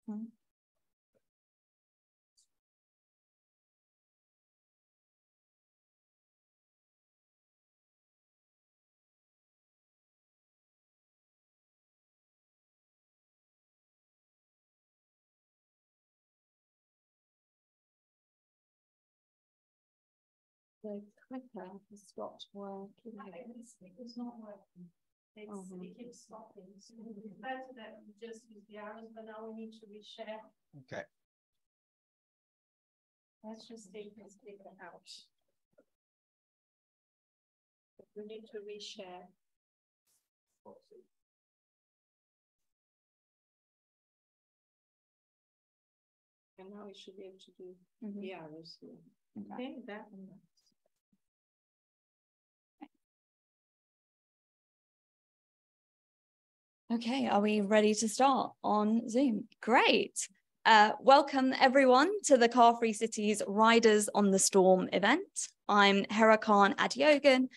Mm. The clicker has stopped working. It's not working. It keeps stopping. So compared to that, we just use the arrows, but now we need to reshare. Okay. Let's just take this clicker out. We need to reshare. And now we should be able to do the arrows here. Okay, that and that. Okay, are we ready to start on Zoom? Great. Welcome everyone to the Car Free Cities Riders on the Storm event. I'm Hera Khan Adiogan.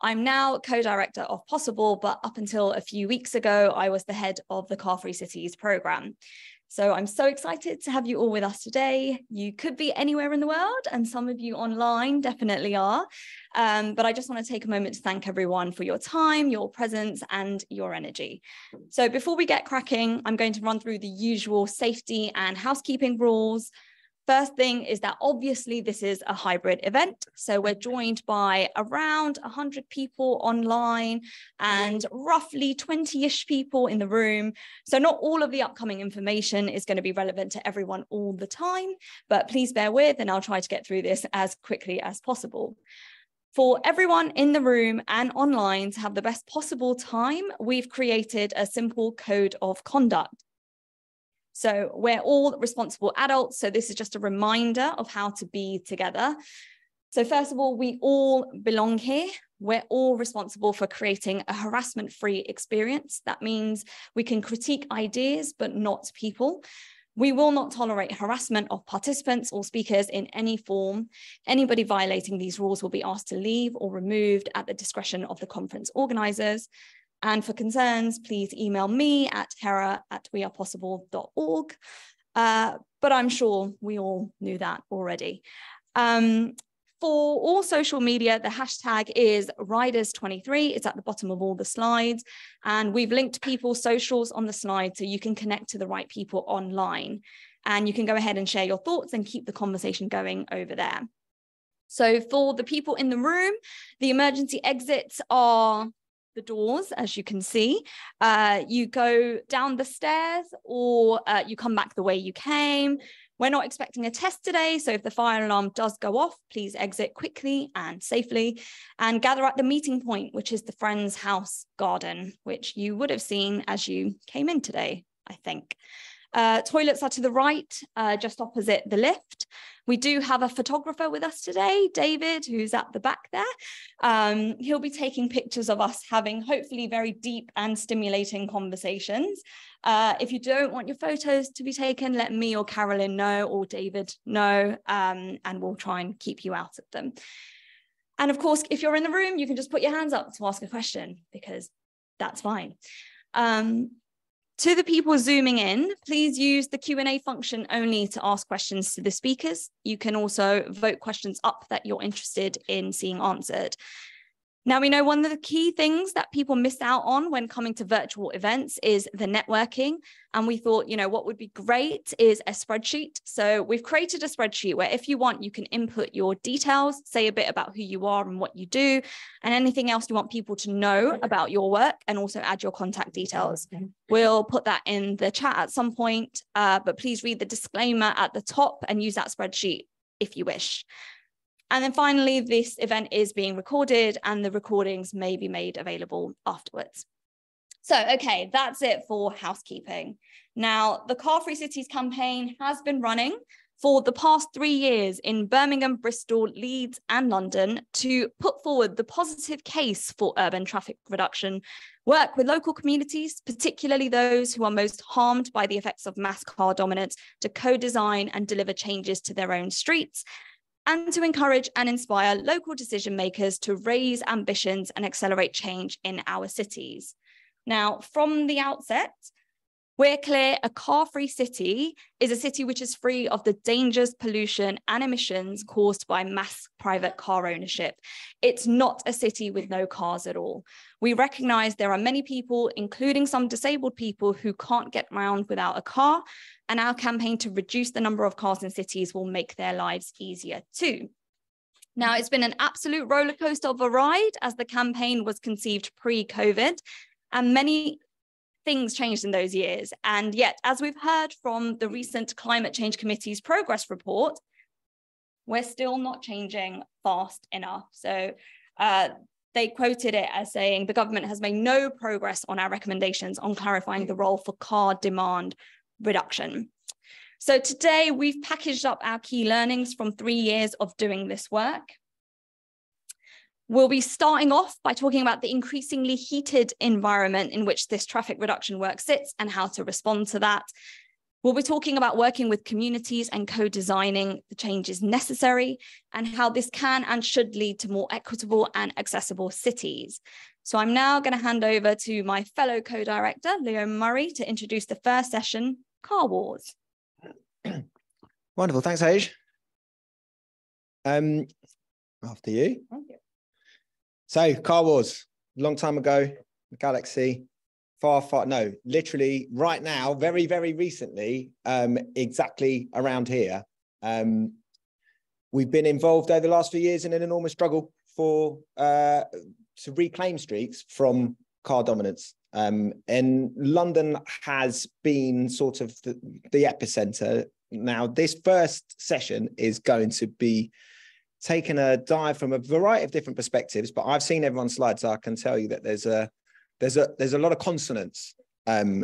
I'm now co-director of Possible, but up until a few weeks ago, I was the head of the Car Free Cities programme. So I'm so excited to have you all with us today. You could be anywhere in the world, and some of you online definitely are. But I just want to take a moment to thank everyone for your time, your presence, and your energy. So before we get cracking, I'm going to run through the usual safety and housekeeping rules. First thing is that obviously this is a hybrid event. So we're joined by around 100 people online and roughly 20-ish people in the room. So not all of the upcoming information is going to be relevant to everyone all the time, but please bear with and I'll try to get through this as quickly as possible. For everyone in the room and online to have the best possible time, we've created a simple code of conduct. So we're all responsible adults. So this is just a reminder of how to be together. So first of all, we all belong here. We're all responsible for creating a harassment-free experience. That means we can critique ideas, but not people. We will not tolerate harassment of participants or speakers in any form. Anybody violating these rules will be asked to leave or removed at the discretion of the conference organisers. And for concerns, please email me at hera@wearepossible.org. But I'm sure we all knew that already. For all social media, the hashtag is Riders23. It's at the bottom of all the slides. And we've linked people's socials on the slide so you can connect to the right people online. And you can go ahead and share your thoughts and keep the conversation going over there. So for the people in the room, the emergency exits are the doors, as you can see. You go down the stairs or you come back the way you came. We're not expecting a test today, so if the fire alarm does go off, please exit quickly and safely and gather at the meeting point, which is the Friends House garden, which you would have seen as you came in today, I think. Toilets are to the right, just opposite the lift. We do have a photographer with us today, David, who's at the back there. He'll be taking pictures of us having hopefully very deep and stimulating conversations. If you don't want your photos to be taken, let me or Carolyn know or David know, and we'll try and keep you out of them. And of course, if you're in the room, you can just put your hands up to ask a question because that's fine. To the people zooming in, please use the Q&A function only to ask questions to the speakers. You can also vote questions up that you're interested in seeing answered. Now, we know one of the key things that people miss out on when coming to virtual events is the networking. And we thought, you know, what would be great is a spreadsheet. So we've created a spreadsheet where if you want, you can input your details, say a bit about who you are and what you do, and anything else you want people to know about your work, and also add your contact details. We'll put that in the chat at some point, but please read the disclaimer at the top and use that spreadsheet if you wish. And then finally, this event is being recorded and the recordings may be made available afterwards. So, okay, that's it for housekeeping. Now, the Car Free Cities campaign has been running for the past 3 years in Birmingham, Bristol, Leeds and London to put forward the positive case for urban traffic reduction, work with local communities, particularly those who are most harmed by the effects of mass car dominance, to co-design and deliver changes to their own streets, and to encourage and inspire local decision makers to raise ambitions and accelerate change in our cities. Now, from the outset, We're clear, a car-free city is a city which is free of the dangers, pollution and emissions caused by mass private car ownership. It's not a city with no cars at all. We recognise there are many people, including some disabled people, who can't get around without a car, and our campaign to reduce the number of cars in cities will make their lives easier too. Now, it's been an absolute rollercoaster of a ride as the campaign was conceived pre-COVID, and many things changed in those years. And yet, as we've heard from the recent Climate Change Committee's progress report, we're still not changing fast enough. So they quoted it as saying, the government has made no progress on our recommendations on clarifying the role for car demand reduction. So today we've packaged up our key learnings from 3 years of doing this work. We'll be starting off by talking about the increasingly heated environment in which this traffic reduction work sits and how to respond to that. We'll be talking about working with communities and co-designing the changes necessary and how this can and should lead to more equitable and accessible cities. So I'm now going to hand over to my fellow co-director, Leo Murray, to introduce the first session, Car Wars. Wonderful, thanks, Hage. After you. Thank you. So, Car Wars, long time ago, the galaxy, no, literally right now, very, very recently, exactly around here. We've been involved over the last few years in an enormous struggle to reclaim streets from car dominance. And London has been sort of the epicenter. Now, this first session is going to be taken a dive from a variety of different perspectives, but I've seen everyone's slides, so I can tell you that there's a lot of consonance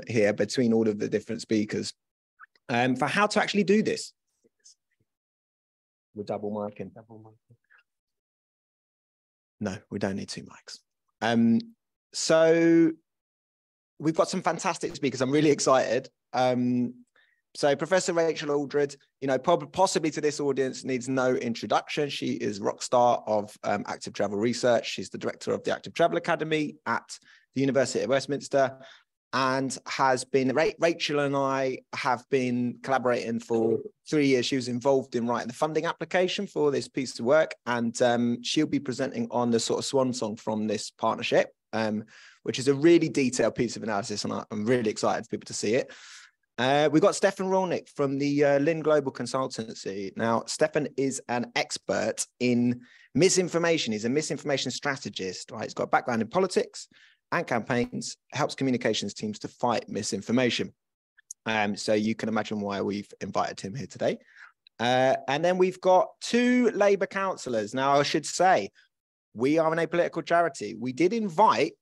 here between all of the different speakers for how to actually do this. We're double micing. No, we don't need 2 mics. So we've got some fantastic speakers. I'm really excited. So Professor Rachel Aldred, you know, possibly to this audience needs no introduction. She is rock star of active travel research. She's the director of the Active Travel Academy at the University of Westminster, and has been, Rachel and I have been collaborating for 3 years. She was involved in writing the funding application for this piece of work, and she'll be presenting on the sort of swan song from this partnership, which is a really detailed piece of analysis, and I'm really excited for people to see it. We've got Stefan Rolnick from the Lynn Global Consultancy. Now, Stefan is an expert in misinformation. He's a misinformation strategist, right? He's got a background in politics and campaigns, helps communications teams to fight misinformation. So you can imagine why we've invited him here today. And then we've got 2 Labour councillors. Now, I should say, we are an apolitical charity. We did invited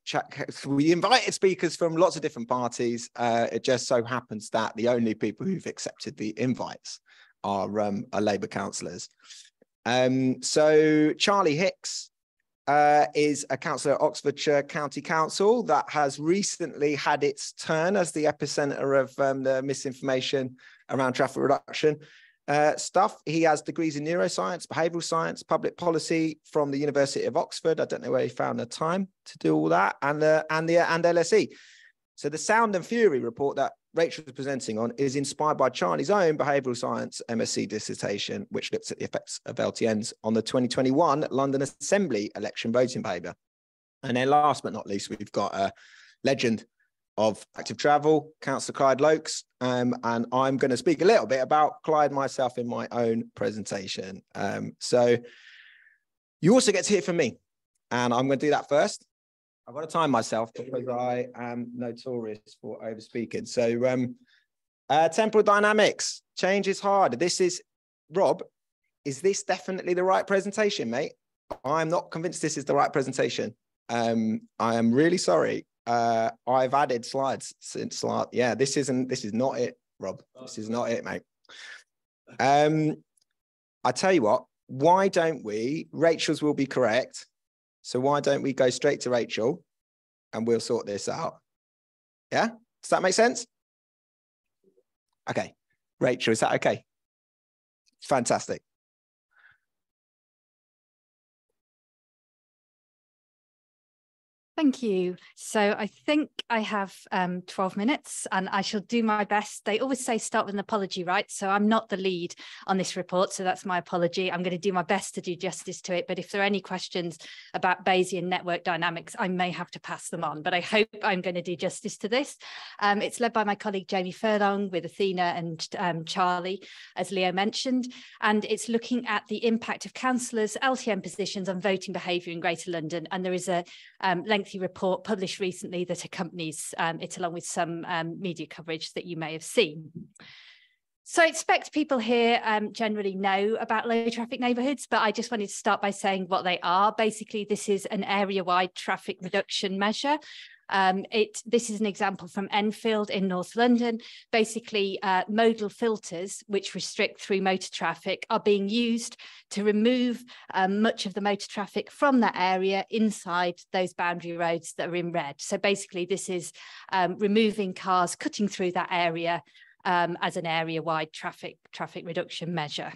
speakers from lots of different parties. It just so happens that the only people who've accepted the invites are Labour councillors. So Charlie Hicks is a councillor at Oxfordshire County Council that has recently had its turn as the epicenter of the misinformation around traffic reduction stuff. He has degrees in neuroscience, behavioural science, public policy from the University of Oxford. I don't know where he found the time to do all that, and LSE. So the Sound and Fury report that Rachel is presenting on is inspired by Charlie's own behavioural science MSc dissertation, which looks at the effects of LTNs on the 2021 London Assembly election voting behaviour. And then last but not least, we've got a legend of active travel, Councillor Clyde Lokes, and I'm going to speak a little bit about Clyde myself in my own presentation. So you also get to hear from me, and I'm going to do that first. I've got to time myself because I am notorious for over speaking. So temporal dynamics, change is hard. This is, Rob, is this definitely the right presentation, mate? I'm not convinced this is the right presentation. I am really sorry. I've added slides since yeah, this is not it, Rob. This is not it, mate. I tell you what, why don't we, Rachel's will be correct, so why don't we go straight to Rachel and we'll sort this out? Yeah, does that make sense? Okay, Rachel, is that okay? Thank you. So I think I have 12 minutes and I shall do my best. They always say start with an apology, right? So I'm not the lead on this report, so that's my apology. I'm going to do my best to do justice to it, but if there are any questions about Bayesian network dynamics, I may have to pass them on, but I hope I'm going to do justice to this. It's led by my colleague Jamie Furlong with Athena and Charlie, as Leo mentioned, and it's looking at the impact of councillors' LTM positions on voting behaviour in Greater London, and there is a lengthy report published recently that accompanies it, along with some media coverage that you may have seen. So I expect people here generally know about low traffic neighbourhoods, but I just wanted to start by saying what they are. Basically, this is an area-wide traffic reduction measure. This is an example from Enfield in North London. Basically, modal filters, which restrict through motor traffic, are being used to remove much of the motor traffic from that area inside those boundary roads that are in red. So basically, this is removing cars cutting through that area as an area-wide traffic reduction measure.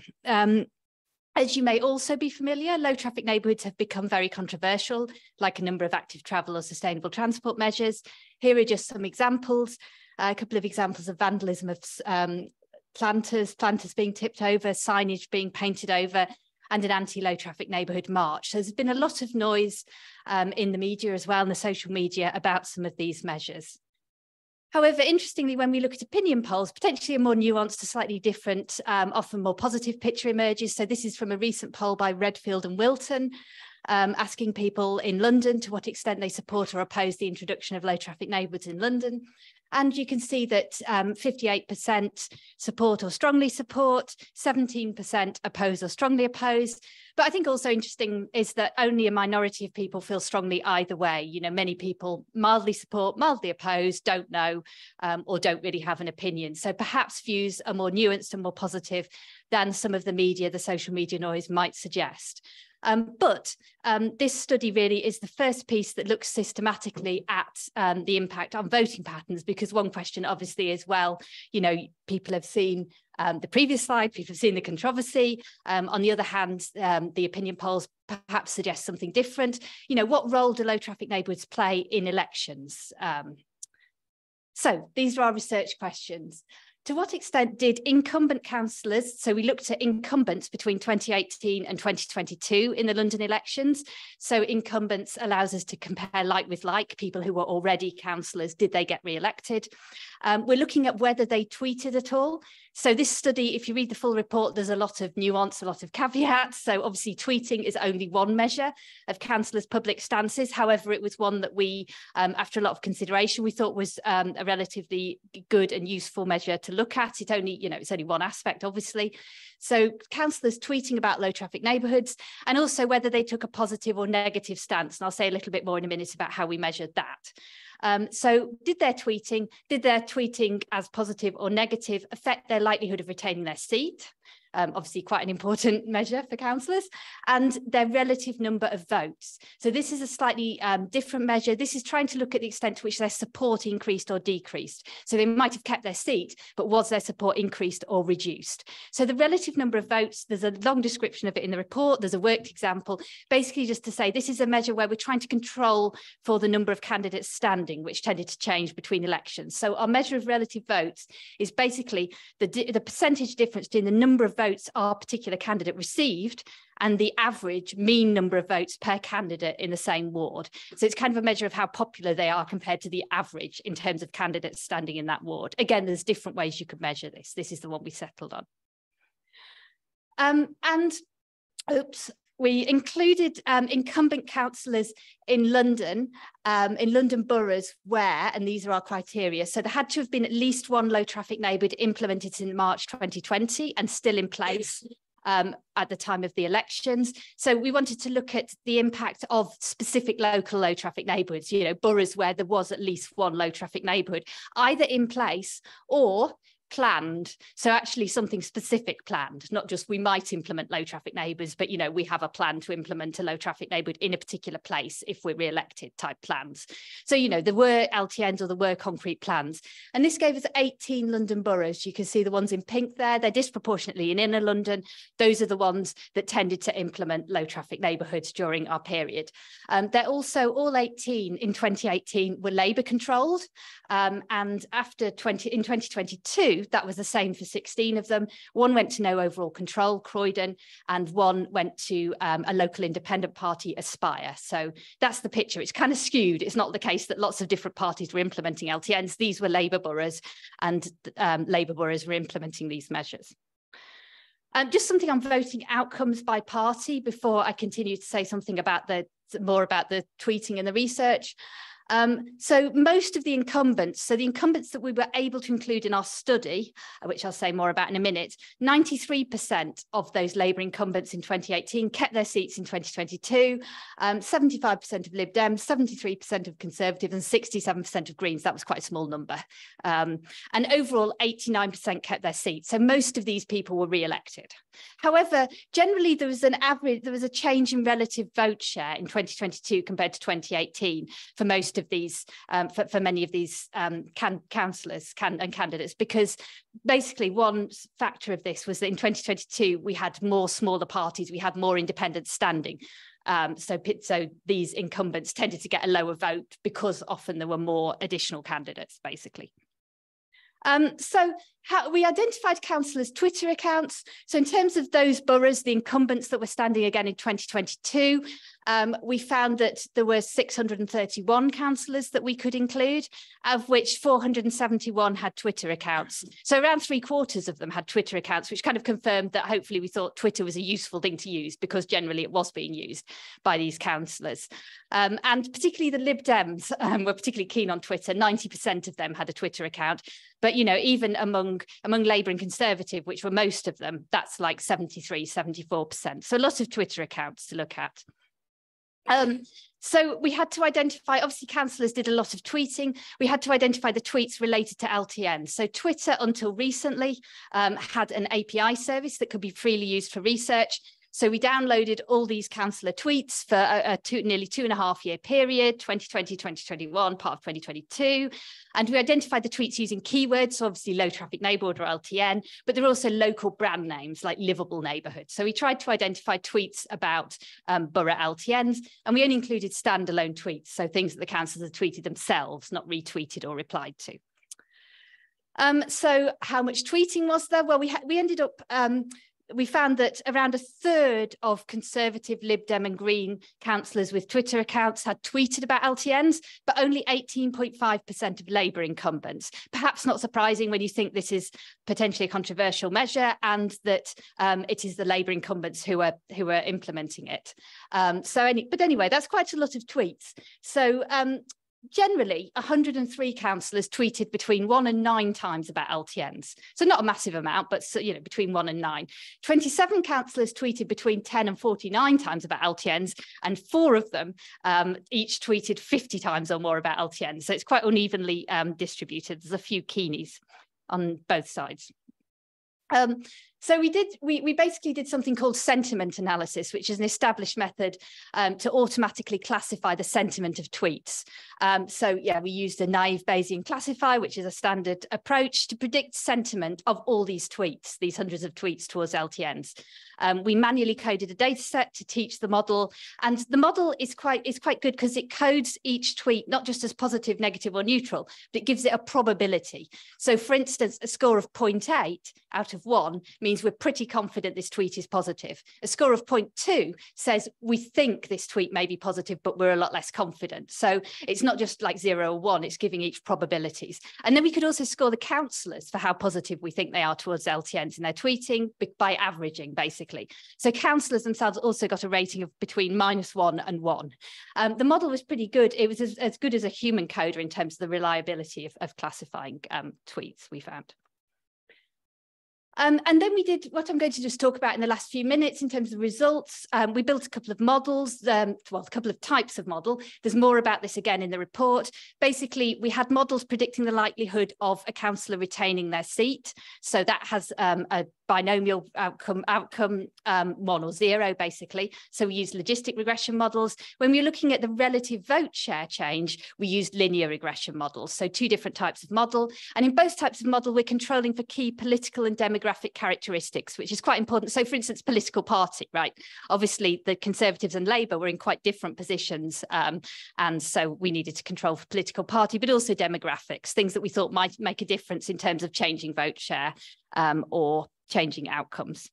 As you may also be familiar, low traffic neighbourhoods have become very controversial, like a number of active travel or sustainable transport measures. Here are just some examples, a couple of examples of vandalism of planters being tipped over, signage being painted over, and an anti-low traffic neighbourhood march. So there's been a lot of noise in the media as well, and the social media, about some of these measures. However, interestingly, when we look at opinion polls, potentially a more nuanced, a slightly different, often more positive picture emerges. So this is from a recent poll by Redfield and Wilton, asking people in London to what extent they support or oppose the introduction of low traffic neighbourhoods in London. And you can see that 58% support or strongly support, 17% oppose or strongly oppose. But I think also interesting is that only a minority of people feel strongly either way. You know, many people mildly support, mildly oppose, don't know, or don't really have an opinion. So perhaps views are more nuanced and more positive than some of the media, the social media noise might suggest. But this study really is the first piece that looks systematically at the impact on voting patterns, because one question obviously is, well, you know, people have seen the previous slide, people have seen the controversy. On the other hand, the opinion polls perhaps suggest something different. You know, what role do low traffic neighbourhoods play in elections? So these are our research questions. To what extent did incumbent councillors, so we looked at incumbents between 2018 and 2022 in the London elections. So incumbents allows us to compare like with like, people who were already councillors, did they get re-elected? We're looking at whether they tweeted at all. So this study, if you read the full report, there's a lot of nuance, a lot of caveats. So obviously tweeting is only one measure of councillors' public stances. However, it was one that we, after a lot of consideration, we thought was a relatively good and useful measure to look at. It only, you know, it's only one aspect, obviously. So councillors tweeting about low traffic neighbourhoods, and also whether they took a positive or negative stance. And I'll say a little bit more in a minute about how we measured that. So did their tweeting as positive or negative affect their likelihood of retaining their seat? Obviously quite an important measure for councillors, and their relative number of votes. So this is a slightly different measure. This is trying to look at the extent to which their support increased or decreased. So they might have kept their seat, but was their support increased or reduced? So the relative number of votes, there's a long description of it in the report. There's a worked example, basically just to say this is a measure where we're trying to control for the number of candidates standing, which tended to change between elections. So our measure of relative votes is basically the percentage difference between the number of votes our particular candidate received and the average mean number of votes per candidate in the same ward. So it's kind of a measure of how popular they are compared to the average in terms of candidates standing in that ward. Again, there's different ways you could measure this. This is the one we settled on. We included incumbent councillors in London boroughs where, and these are our criteria, so there had to have been at least one low traffic neighbourhood implemented in March 2020 and still in place at the time of the elections. So we wanted to look at the impact of specific local low traffic neighbourhoods, you know, boroughs where there was at least one low traffic neighbourhood, either in place or planned. So actually something specific planned, not just we might implement low traffic neighbours, but, you know, we have a plan to implement a low traffic neighbourhood in a particular place if we're re-elected type plans. So, you know, there were LTNs or there were concrete plans. And this gave us 18 London boroughs. You can see the ones in pink there. They're disproportionately in inner London. Those are the ones that tended to implement low traffic neighbourhoods during our period. They're also all 18 in 2018 were Labour controlled. And after in 2022, that was the same for 16 of them. One went to no overall control, Croydon, and one went to a local independent party, Aspire. So that's the picture. It's kind of skewed. It's not the case that lots of different parties were implementing LTNs. These were Labour boroughs, and Labour boroughs were implementing these measures. Just something on voting outcomes by party before I continue to say something about more about the tweeting and the research. So most of the incumbents that we were able to include in our study, which I'll say more about in a minute, 93% of those Labour incumbents in 2018 kept their seats in 2022, 75% of Lib Dems, 73% of Conservative and 67% of Greens. That was quite a small number. And overall, 89% kept their seats. So most of these people were re-elected. However, generally there was a change in relative vote share in 2022 compared to 2018 for most of these, for many of these councillors and candidates, because basically one factor of this was that in 2022 we had more smaller parties, we had more independent standing. So these incumbents tended to get a lower vote because often there were more additional candidates, basically. So we identified councillors' Twitter accounts. So in terms of those boroughs, the incumbents that were standing again in 2022, we found that there were 631 councillors that we could include, of which 471 had Twitter accounts. So around 3/4 of them had Twitter accounts, which kind of confirmed that hopefully we thought Twitter was a useful thing to use, because generally it was being used by these councillors. And particularly the Lib Dems were particularly keen on Twitter. 90% of them had a Twitter account. But, you know, even among Labour and Conservative, which were most of them, that's like 73, 74%. So a lot of Twitter accounts to look at. So we had to identify, obviously councillors did a lot of tweeting. We had to identify the tweets related to LTN. So Twitter, until recently, had an API service that could be freely used for research. So we downloaded all these councillor tweets for a nearly 2.5-year period, 2020, 2021, part of 2022. And we identified the tweets using keywords, so obviously low traffic neighbourhood or LTN, but there are also local brand names like livable neighbourhood. So we tried to identify tweets about borough LTNs, and we only included standalone tweets, so things that the councillors had tweeted themselves, not retweeted or replied to. So how much tweeting was there? Well, we ended up we found that around 1/3 of Conservative, Lib Dem and Green councillors with Twitter accounts had tweeted about LTNs, but only 18.5% of Labour incumbents. Perhaps not surprising when you think this is potentially a controversial measure and that it is the Labour incumbents who are implementing it. But anyway, that's quite a lot of tweets. So generally, 103 councillors tweeted between 1 and 9 times about LTNs. So not a massive amount, but you know, between 1 and 9. 27 councillors tweeted between 10 and 49 times about LTNs, and 4 of them each tweeted 50 times or more about LTNs. So it's quite unevenly distributed. There's a few keenies on both sides. So we basically did something called sentiment analysis, which is an established method to automatically classify the sentiment of tweets. So yeah, we used a naive Bayesian classifier, which is a standard approach to predict sentiment of all these tweets, these hundreds of tweets towards LTNs. We manually coded a data set to teach the model, and the model is quite good because it codes each tweet not just as positive, negative or neutral, but it gives it a probability. So for instance, a score of 0.8 out of 1 means we're pretty confident this tweet is positive. A score of 0.2 says we think this tweet may be positive, but we're a lot less confident. So it's not just like 0 or 1, it's giving each probabilities. And then we could also score the councillors for how positive we think they are towards LTNs in their tweeting by averaging, basically. So councillors themselves also got a rating of between -1 and 1. The model was pretty good. It was as good as a human coder in terms of the reliability of classifying tweets, we found. And then we did what I'm going to just talk about in the last few minutes in terms of results. We built a couple of models, well, a couple of types of model. There's more about this again in the report. Basically, we had models predicting the likelihood of a councillor retaining their seat. So that has a binomial outcome 1 or 0, basically. So we used logistic regression models. When we were looking at the relative vote share change, we used linear regression models. So 2 different types of model. And in both types of model, we're controlling for key political and demographic characteristics, which is quite important. So for instance, political party, right? Obviously, the Conservatives and Labour were in quite different positions. And so we needed to control for political party, but also demographics, things that we thought might make a difference in terms of changing vote share or changing outcomes.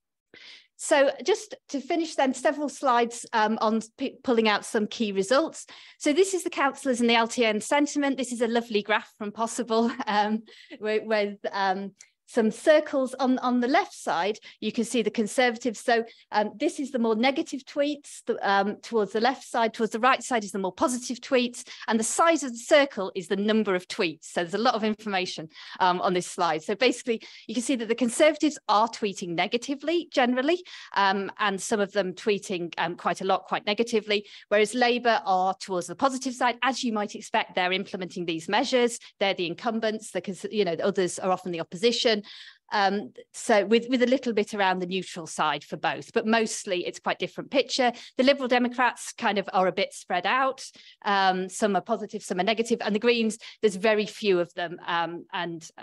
So just to finish then, several slides on pulling out some key results. So this is the councillors and the LTN sentiment. This is a lovely graph from Possible with some circles on the left side. You can see the Conservatives. So this is the more negative tweets towards the left side. Towards the right side is the more positive tweets. And the size of the circle is the number of tweets. So there's a lot of information on this slide. So basically, you can see that the Conservatives are tweeting negatively generally, and some of them tweeting quite a lot, quite negatively, whereas Labour are towards the positive side. As you might expect, they're implementing these measures. They're the incumbents, because the others are often the opposition. So with a little bit around the neutral side for both, but mostly it's quite different picture. The Liberal Democrats kind of are a bit spread out. Some are positive, some are negative, and the Greens, there's very few of them.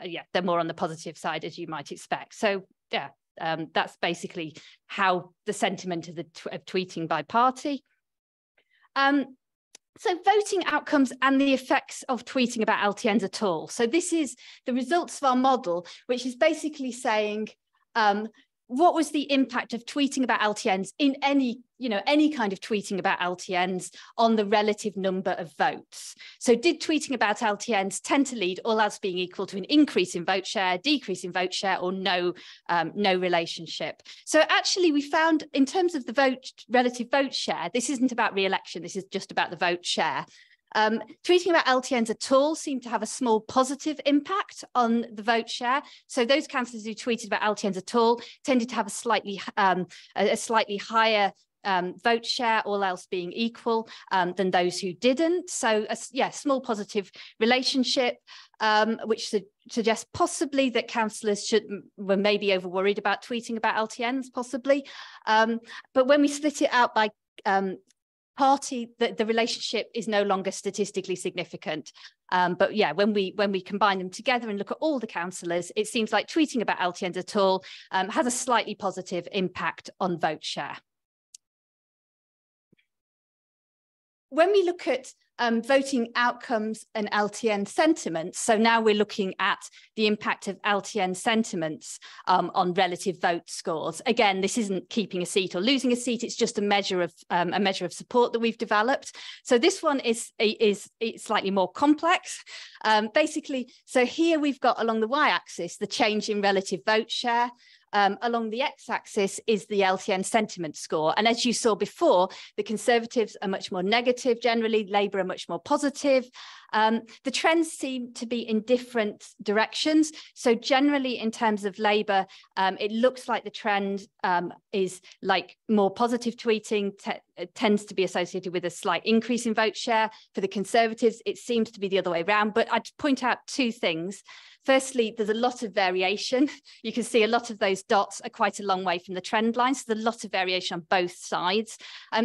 Yeah, they're more on the positive side, as you might expect. So yeah, that's basically how the sentiment of tweeting by party. So voting outcomes and the effects of tweeting about LTNs at all. So this is the results of our model, which is basically saying, what was the impact of tweeting about LTNs in any kind of tweeting about LTNs on the relative number of votes? So did tweeting about LTNs tend to lead, all else being equal, to an increase in vote share, decrease in vote share, or no relationship? So actually we found, in terms of the relative vote share, this isn't about re-election, this is just about the vote share. Tweeting about LTNs at all seemed to have a small positive impact on the vote share. So those councillors who tweeted about LTNs at all tended to have a slightly higher vote share, all else being equal, than those who didn't. So yeah, small positive relationship, which suggests possibly that councillors were maybe over worried about tweeting about LTNs, possibly. But when we split it out by party, the relationship is no longer statistically significant. But yeah, when we combine them together and look at all the councillors, it seems like tweeting about LTNs at all has a slightly positive impact on vote share. When we look at voting outcomes and LTN sentiments, so now we're looking at the impact of LTN sentiments on relative vote scores. Again, this isn't keeping a seat or losing a seat, it's just a measure of support that we've developed. So this one is slightly more complex. Basically, so here we've got along the y-axis the change in relative vote share. Along the x-axis is the LTN sentiment score. And as you saw before, the Conservatives are much more negative generally, Labour are much more positive. The trends seem to be in different directions. So generally in terms of Labour, it looks like the trend is like more positive tweeting tends to be associated with a slight increase in vote share. For the Conservatives, it seems to be the other way around. But I'd point out 2 things. Firstly, there's a lot of variation. You can see a lot of those dots are quite a long way from the trend line, so there's a lot of variation on both sides.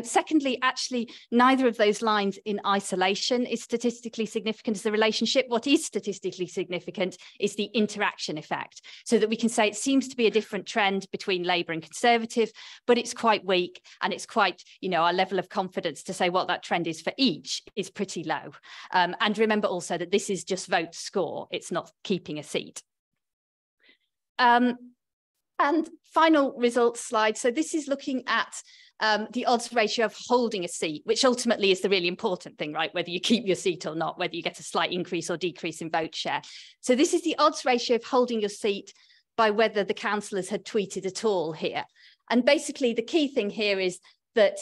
Secondly, actually, neither of those lines in isolation is statistically significant as the relationship. What is statistically significant is the interaction effect, so that we can say it seems to be a different trend between Labour and Conservative, but it's quite weak, and it's quite, our level of confidence to say what that trend is for each is pretty low. And remember also that this is just vote score, it's not keeping a seat. And final results slide. So this is looking at the odds ratio of holding a seat, which ultimately is the really important thing, right? Whether you keep your seat or not, whether you get a slight increase or decrease in vote share. So this is the odds ratio of holding your seat by whether the councillors had tweeted at all here. And basically the key thing here is that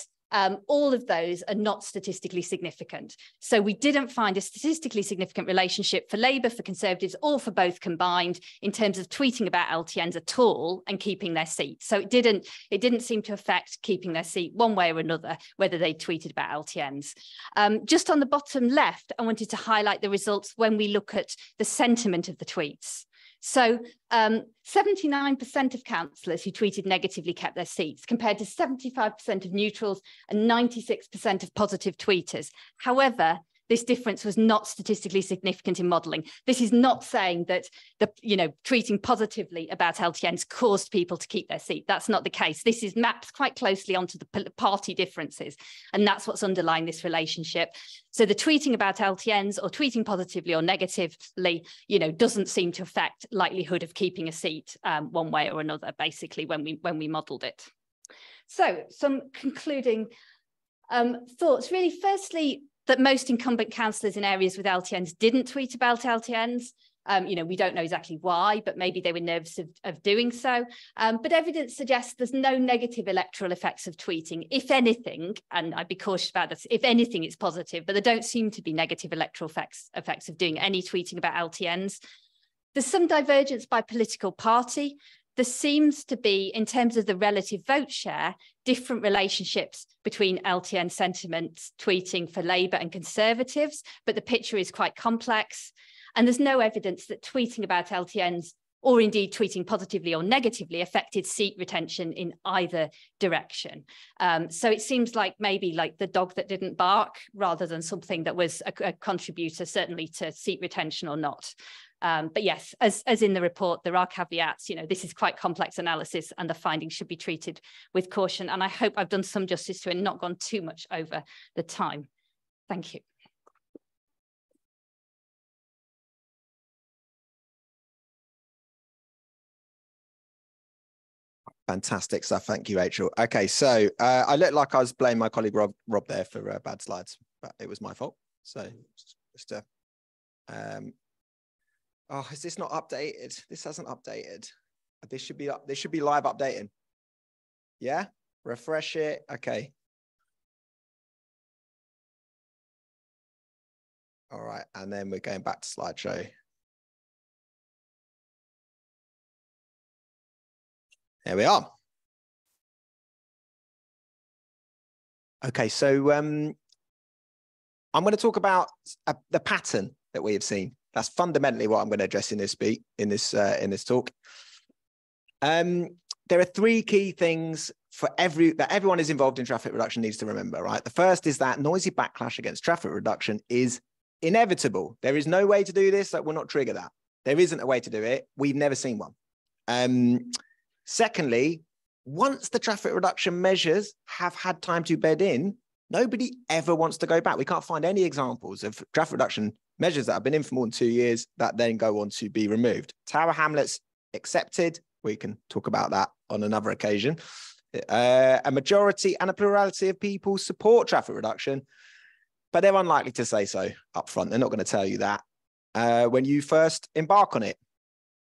all of those are not statistically significant. So we didn't find a statistically significant relationship for Labour, for Conservatives, or for both combined in terms of tweeting about LTNs at all and keeping their seat. So it didn't seem to affect keeping their seat one way or another, whether they tweeted about LTNs. Just on the bottom left, I wanted to highlight the results when we look at the sentiment of the tweets. So 79% of councillors who tweeted negatively kept their seats, compared to 75% of neutrals and 96% of positive tweeters. However, this difference was not statistically significant in modelling. This is not saying that tweeting positively about LTNs caused people to keep their seat. That's not the case. This is mapped quite closely onto the party differences, and that's what's underlying this relationship. So the tweeting about LTNs or tweeting positively or negatively, doesn't seem to affect likelihood of keeping a seat one way or another, basically, when we modelled it. So some concluding thoughts, really. Firstly, that most incumbent councillors in areas with LTNs didn't tweet about LTNs. We don't know exactly why, but maybe they were nervous of doing so. But evidence suggests there's no negative electoral effects of tweeting. If anything, and I'd be cautious about this, if anything, it's positive, but there don't seem to be negative electoral effects of doing any tweeting about LTNs. There's some divergence by political party. There seems to be, in terms of the relative vote share, different relationships between LTN sentiments tweeting for Labour and Conservatives, but the picture is quite complex. And there's no evidence that tweeting about LTNs, or indeed tweeting positively or negatively, affected seat retention in either direction. So it seems like maybe like the dog that didn't bark, rather than something that was a contributor, certainly to seat retention or not. But yes, as in the report, there are caveats. This is quite complex analysis, and the findings should be treated with caution. And I hope I've done some justice to it and not gone too much over the time. Thank you. Fantastic stuff. Thank you, Rachel. Okay, so I look like I was blaming my colleague Rob there for bad slides, but it was my fault. So just oh, is this not updated? This hasn't updated. This should be up. This should be live updating. Yeah, refresh it. Okay. All right, and then we're going back to slideshow. There we are. Okay, so I'm going to talk about the pattern that we have seen. That's fundamentally what I'm going to address in this talk. There are three key things that everyone is involved in traffic reduction needs to remember, right? The first is that noisy backlash against traffic reduction is inevitable. There is no way to do this that will not trigger that. There isn't a way to do it. We've never seen one. Secondly, once the traffic reduction measures have had time to bed in, nobody ever wants to go back. We can't find any examples of traffic reduction measures that have been in for more than 2 years that then go on to be removed. Tower Hamlets accepted. We can talk about that on another occasion. A majority and a plurality of people support traffic reduction, but they're unlikely to say so up front. They're not going to tell you that when you first embark on it.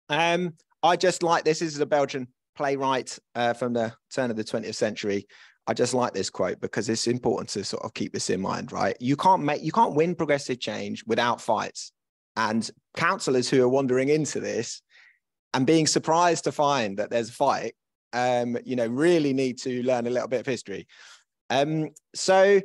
I just like this. This is a Belgian playwright from the turn of the 20th century. I just like this quote because it's important to sort of keep this in mind, right? You can't win progressive change without fights. And councillors who are wandering into this and being surprised to find that there's a fight, really need to learn a little bit of history. So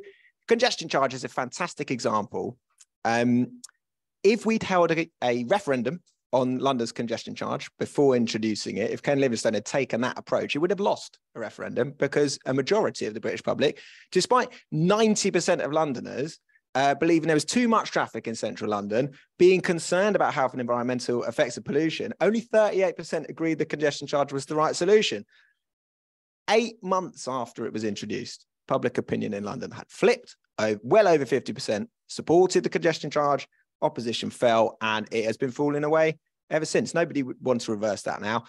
congestion charge is a fantastic example. If we'd held a referendum on London's congestion charge before introducing it, if Ken Livingstone had taken that approach, it would have lost a referendum because a majority of the British public, despite 90% of Londoners believing there was too much traffic in central London, being concerned about health and environmental effects of pollution, only 38% agreed the congestion charge was the right solution. 8 months after it was introduced, public opinion in London had flipped. Well over 50% supported the congestion charge. Opposition fell, and it has been falling away ever since. Nobody wants to reverse that now.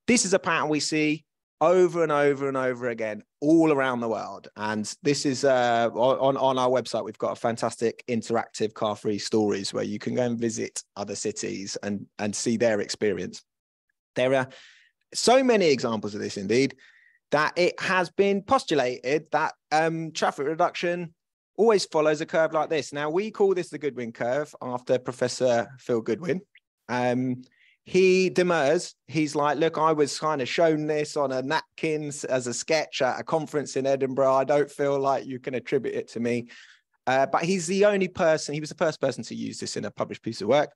This is a pattern we see over and over and over again all around the world. And this is on our website, we've got a fantastic interactive car-free stories where you can go and visit other cities and see their experience. There are so many examples of this indeed. that it has been postulated that traffic reduction always follows a curve like this. Now, we call this the Goodwin curve after Professor Phil Goodwin. He demurs. He's like, look, I was kind of shown this on a napkin as a sketch at a conference in Edinburgh. I don't feel like you can attribute it to me. But he's the only person, he was the first person to use this in a published piece of work.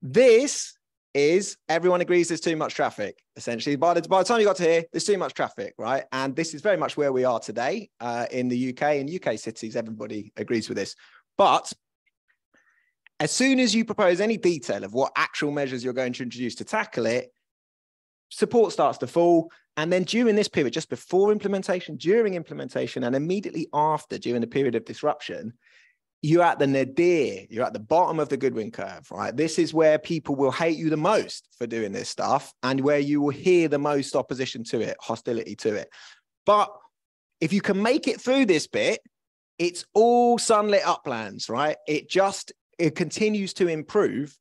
This is, everyone agrees there's too much traffic, essentially. By the time you got to here, there's too much traffic, right? And this is very much where we are today in the UK. In UK cities, everybody agrees with this. But as soon as you propose any detail of what actual measures you're going to introduce to tackle it, support starts to fall. And then during this period, just before implementation, during implementation, and immediately after, during the period of disruption, you're at the nadir, you're at the bottom of the Goodwin curve, right? This is where people will hate you the most for doing this stuff and where you will hear the most opposition to it, hostility to it. But if you can make it through this bit, it's all sunlit uplands, right? It continues to improve.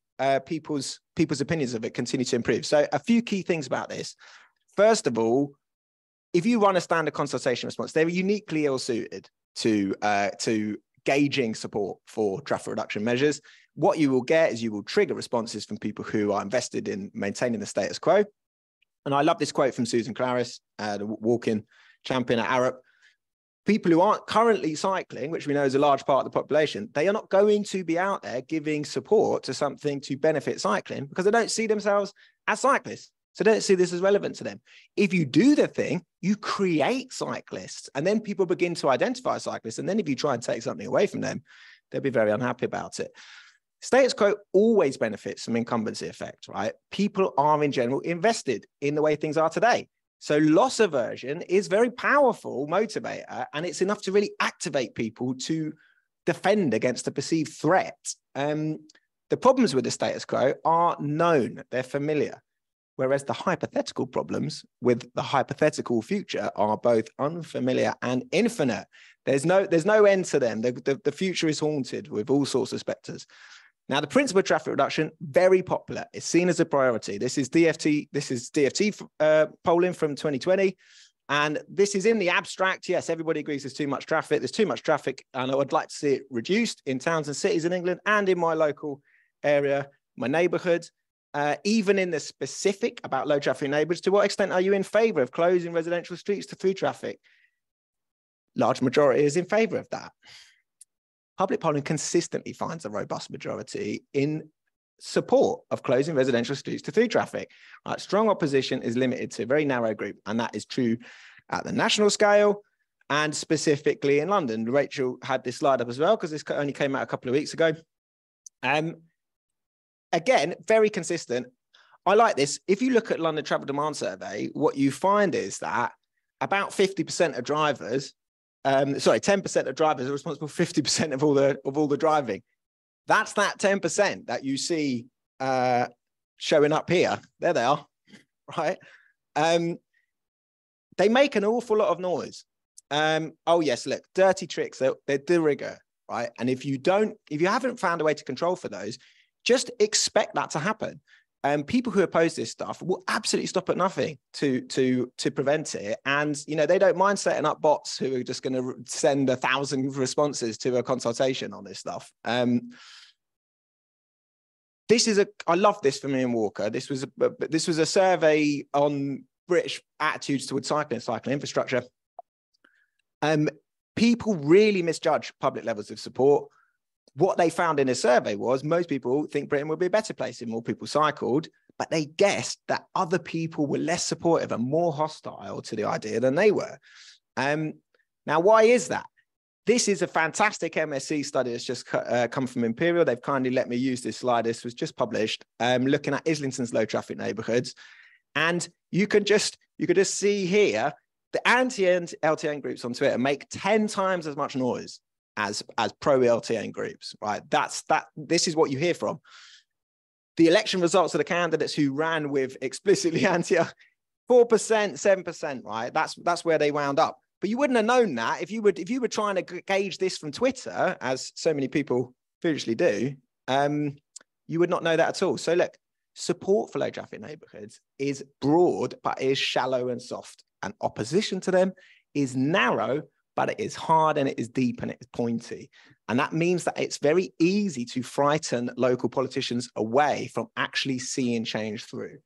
People's opinions of it continue to improve. So a few key things about this. First of all, if you run a standard consultation response, they're uniquely ill-suited to gauging support for traffic reduction measures. What you will get is you will trigger responses from people who are invested in maintaining the status quo. And I love this quote from Susan Claris, the walk-in champion at Arup. People who aren't currently cycling, which we know is a large part of the population, they are not going to be out there giving support to something to benefit cycling because they don't see themselves as cyclists. So they don't see this as relevant to them. If you do the thing, you create cyclists, and then people begin to identify cyclists. And then if you try and take something away from them, they'll be very unhappy about it. Status quo always benefits from incumbency effect, right? People are in general invested in the way things are today. So loss aversion is a very powerful motivator, and it's enough to really activate people to defend against a perceived threat. The problems with the status quo are known, they're familiar, whereas the hypothetical problems with the hypothetical future are both unfamiliar and infinite. There's no end to them. The future is haunted with all sorts of specters. Now, the principle of traffic reduction, very popular. It's seen as a priority. This is DFT polling from 2020. And this is in the abstract. Yes, everybody agrees there's too much traffic. There's too much traffic. And I would like to see it reduced in towns and cities in England and in my local area, my neighborhood. Even in the specific about low traffic neighborhoods, to what extent are you in favor of closing residential streets to through traffic? Large majority is in favor of that. Public polling consistently finds a robust majority in support of closing residential streets to through traffic. Right, strong opposition is limited to a very narrow group, and that is true at the national scale and specifically in London. Rachel had this slide up as well because this only came out a couple of weeks ago. Again, very consistent. I like this. If you look at London Travel Demand Survey, what you find is that about 50% of drivers 10% of drivers are responsible for 50% of all the driving. That's that 10% that you see showing up here. There they are, right? They make an awful lot of noise. Oh yes, look, dirty tricks, they're de rigueur, right? And if you haven't found a way to control for those, just expect that to happen. People who oppose this stuff will absolutely stop at nothing to prevent it. And, you know, they don't mind setting up bots who are just going to send 1,000 responses to a consultation on this stuff. I love this from Ian Walker. This was a survey on British attitudes towards cycling infrastructure. People really misjudge public levels of support. What they found in a survey was most people think Britain would be a better place if more people cycled, but they guessed that other people were less supportive and more hostile to the idea than they were. Now, why is that? This is a fantastic MSc study that's just come from Imperial. They've kindly let me use this slide. This was just published, looking at Islington's low traffic neighbourhoods. And you could just see here, the anti-LTN groups on Twitter make 10 times as much noise as pro-LTN groups, right? This is what you hear from. The election results of the candidates who ran with explicitly 4%, 7%, right? That's where they wound up. But you wouldn't have known that if you were trying to gauge this from Twitter, as so many people foolishly do. You would not know that at all. So look, support for low traffic neighbourhoods is broad, but it is shallow and soft. And opposition to them is narrow, but it is hard and it is deep and it is pointy. And that means that it's very easy to frighten local politicians away from actually seeing change through.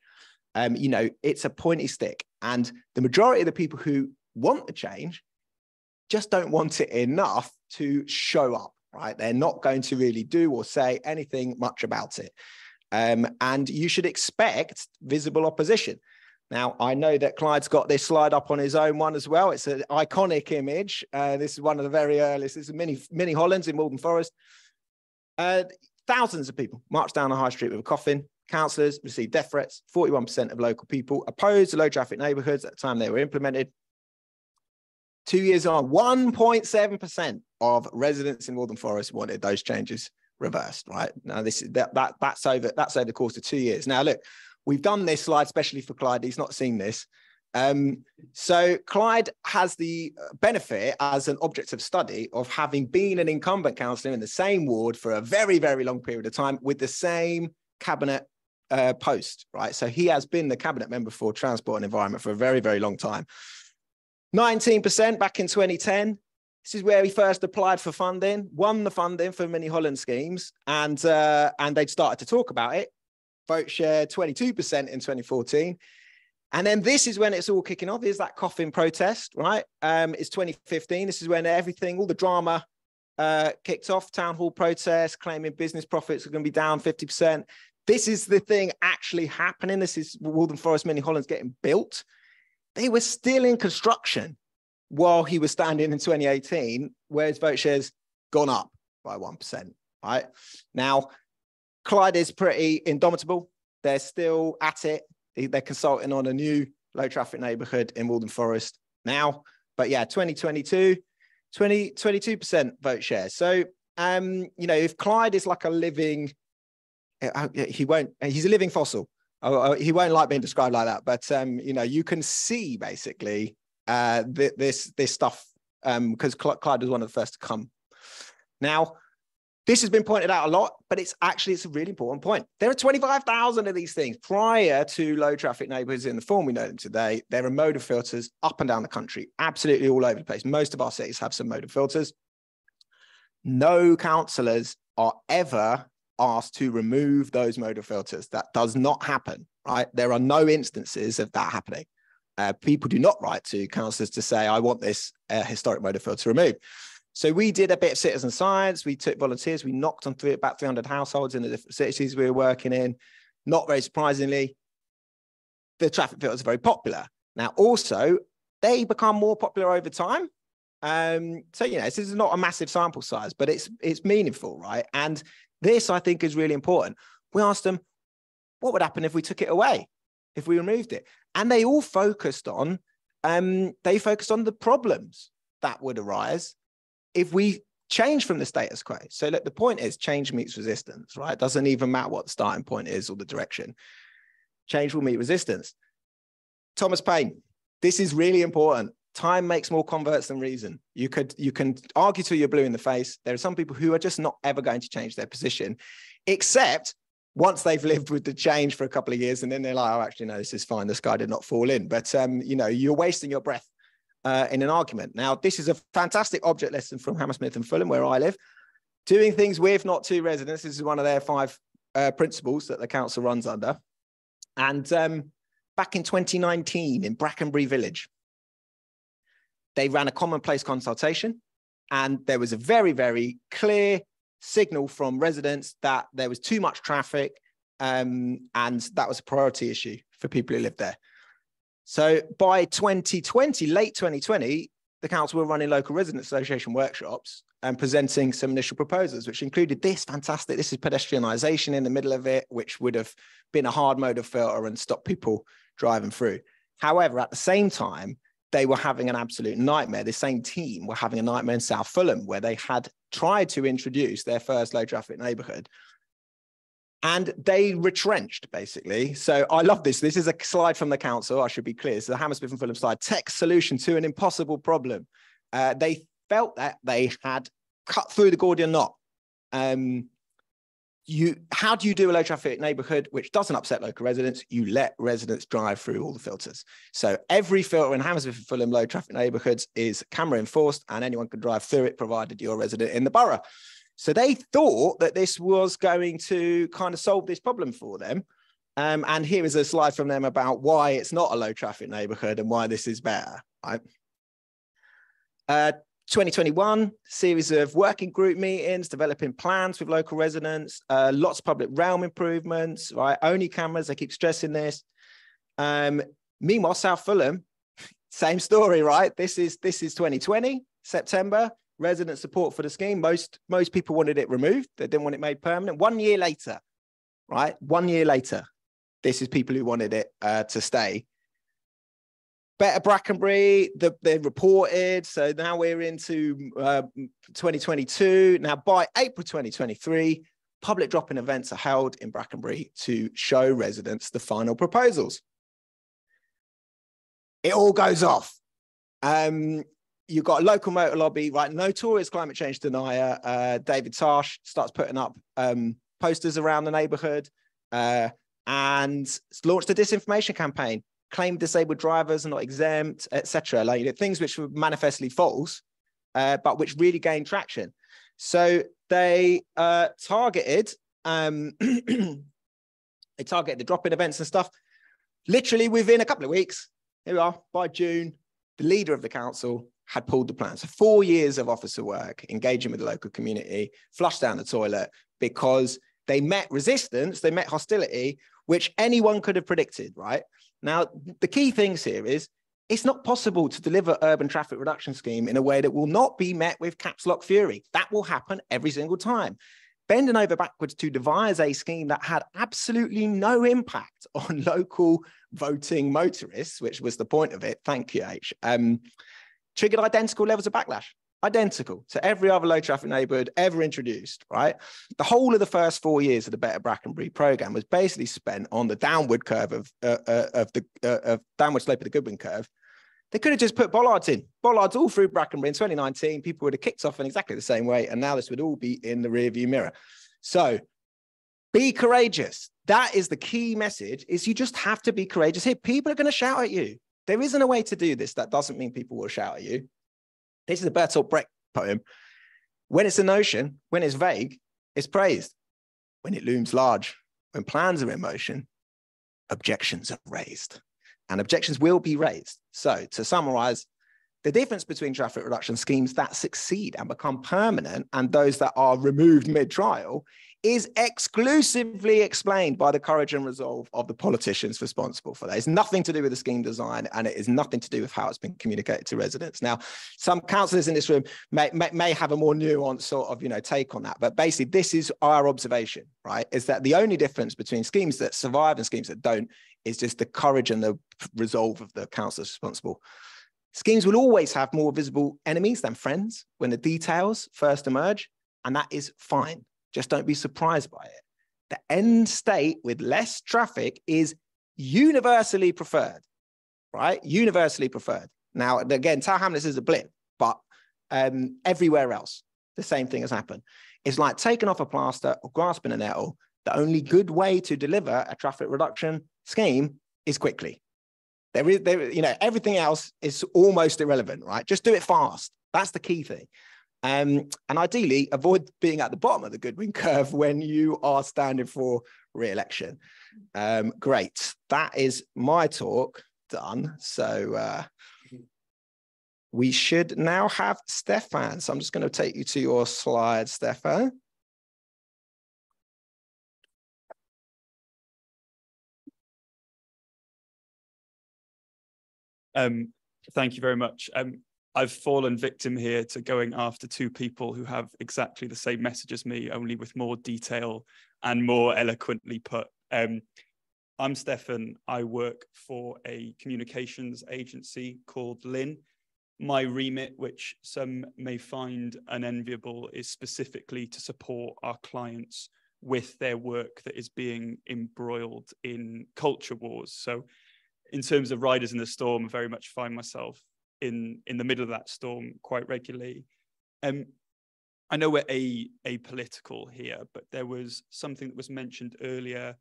You know, it's a pointy stick. And the majority of the people who want the change just don't want it enough to show up, right? They're not going to really do or say anything much about it. And you should expect visible opposition. Now, I know that Clyde's got this slide up on his own one as well. It's an iconic image. This is one of the very earliest. This is mini Hollands in Walden Forest. Thousands of people marched down the high street with a coffin. Councillors received death threats. 41% of local people opposed the low traffic neighbourhoods at the time they were implemented. 2 years on, 1.7% of residents in Walden Forest wanted those changes reversed, right? Now, this is that's over the course of 2 years. Now, look, we've done this slide especially for Clyde. He's not seen this. So Clyde has the benefit as an object of study of having been an incumbent councillor in the same ward for a very, very long period of time with the same cabinet post, right? So he has been the cabinet member for transport and environment for a very, very long time. 19% back in 2010. This is where he first applied for funding, won the funding for mini Holland schemes, and they'd started to talk about it. Vote share 22% in 2014. And then this is when it's all kicking off. Here's that coffin protest, right? It's 2015. This is when everything, all the drama kicked off. Town hall protest, claiming business profits are going to be down 50%. This is the thing actually happening. This is Walden Forest mini Hollands getting built. They were still in construction while he was standing in 2018, where his vote share's gone up by 1%, right? Now, Clyde is pretty indomitable. They're still at it. They're consulting on a new low traffic neighbourhood in Walden Forest now. But yeah, 2022, 22% vote share. So, you know, if Clyde is like a living, he's a living fossil. He won't like being described like that. But, you know, you can see basically this stuff because Clyde was one of the first to come. Now, this has been pointed out a lot, but it's a really important point. There are 25,000 of these things prior to low traffic neighbourhoods in the form we know them today. There are modal filters up and down the country, absolutely all over the place. Most of our cities have some modal filters. No councillors are ever asked to remove those modal filters. That does not happen, right? There are no instances of that happening. People do not write to councillors to say, I want this historic modal filter removed. So we did a bit of citizen science. We took volunteers. We knocked on about 300 households in the different cities we were working in. Not very surprisingly, the traffic filters are very popular. Now, also, they become more popular over time. So, you know, this is not a massive sample size, but it's meaningful, right? And this, I think, is really important. We asked them, what would happen if we took it away, if we removed it? And they all focused on, the problems that would arise if we change from the status quo. So look, the point is change meets resistance, right? It doesn't even matter what the starting point is or the direction. Change will meet resistance. Thomas Paine, this is really important. Time makes more converts than reason. You can argue till you're blue in the face. There are some people who are just not ever going to change their position, except once they've lived with the change for a couple of years and then they're like, oh, actually, no, this is fine. The sky did not fall in. But, you know, you're wasting your breath in an argument. Now, this is a fantastic object lesson from Hammersmith and Fulham, where I live. Doing things with, not to residents. This is one of their 5 principles that the council runs under. And back in 2019 in Brackenbury Village, they ran a commonplace consultation, and there was a very, very clear signal from residents that there was too much traffic, and that was a priority issue for people who lived there. So by 2020, late 2020, the council were running local resident association workshops and presenting some initial proposals, which included this is pedestrianisation in the middle of it, which would have been a hard mode of filter and stopped people driving through. However, at the same time, they were having an absolute nightmare. The same team were having a nightmare in South Fulham, where they had tried to introduce their first low traffic neighbourhood. And they retrenched, basically. So I love this. This is a slide from the council. I should be clear. It's the Hammersmith and Fulham slide. Tech solution to an impossible problem. They felt that they had cut through the Gordian knot. how do you do a low traffic neighborhood which doesn't upset local residents? You let residents drive through all the filters. So every filter in Hammersmith and Fulham low traffic neighborhoods is camera enforced, and anyone can drive through it provided you're a resident in the borough. So they thought that this was going to kind of solve this problem for them. And here is a slide from them about why it's not a low traffic neighborhood and why this is better, right? 2021, series of working group meetings, developing plans with local residents, lots of public realm improvements, right? Only cameras, they keep stressing this. Meanwhile, South Fulham, same story, right? This is 2020, September, resident support for the scheme. Most people wanted it removed. They didn't want it made permanent. 1 year later, right? 1 year later, this is people who wanted it to stay. Better Brackenbury, they reported. So now we're into 2022. Now by April 2023, public drop-in events are held in Brackenbury to show residents the final proposals. It all goes off. You've got a local motor lobby, right? Notorious climate change denier, David Tarsh, starts putting up posters around the neighborhood and launched a disinformation campaign. Claimed disabled drivers are not exempt, etc. Like, you know, things which were manifestly false, but which really gained traction. So they targeted the drop-in events and stuff. Literally within a couple of weeks, here we are, by June, the leader of the council had pulled the plan. So 4 years of officer work, engaging with the local community, flushed down the toilet because they met resistance, they met hostility, which anyone could have predicted, right? Now, the key things here is it's not possible to deliver urban traffic reduction scheme in a way that will not be met with caps lock fury. That will happen every single time. Bending over backwards to devise a scheme that had absolutely no impact on local voting motorists, which was the point of it, thank you, H, triggered identical levels of backlash. Identical to every other low traffic neighborhood ever introduced, right? The whole of the first 4 years of the Better Brackenbury program was basically spent on the downward curve of downward slope of the Goodwin curve. They could have just put bollards in, bollards all through Brackenbury in 2019. People would have kicked off in exactly the same way, and now this would all be in the rearview mirror. So be courageous. That is the key message, is you just have to be courageous here. People are going to shout at you. There isn't a way to do this. That doesn't mean people will shout at you. This is a Bertolt Brecht poem. When it's a notion, when it's vague, it's praised. When it looms large, when plans are in motion, objections are raised. And objections will be raised. So to summarize, the difference between traffic reduction schemes that succeed and become permanent and those that are removed mid-trial is exclusively explained by the courage and resolve of the politicians responsible for that. It's nothing to do with the scheme design, and it is nothing to do with how it's been communicated to residents. Now, some councillors in this room may have a more nuanced sort of, take on that, but basically this is our observation, right? Is that the only difference between schemes that survive and schemes that don't is just the courage and the resolve of the councillors responsible. Schemes will always have more visible enemies than friends when the details first emerge, and that is fine. Just don't be surprised by it. The end state with less traffic is universally preferred, right? Universally preferred. Now, again, Tower Hamlets is a blip, but everywhere else, the same thing has happened. It's like taking off a plaster or grasping a nettle. The only good way to deliver a traffic reduction scheme is quickly. Everything else is almost irrelevant, right? Just do it fast. That's the key thing. And ideally, avoid being at the bottom of the Goodwin curve when you are standing for re-election. Great. That is my talk done. So we should now have Stefan. So I'm just going to take you to your slide, Stefan. Thank you very much. I've fallen victim here to going after two people who have exactly the same message as me, only with more detail and more eloquently put. I'm Stefan. I work for a communications agency called Lynn. My remit, which some may find unenviable, is specifically to support our clients with their work that is being embroiled in culture wars. So in terms of riders in the storm, I very much find myself in the middle of that storm quite regularly. I I know we're apolitical here, but there was something that was mentioned earlier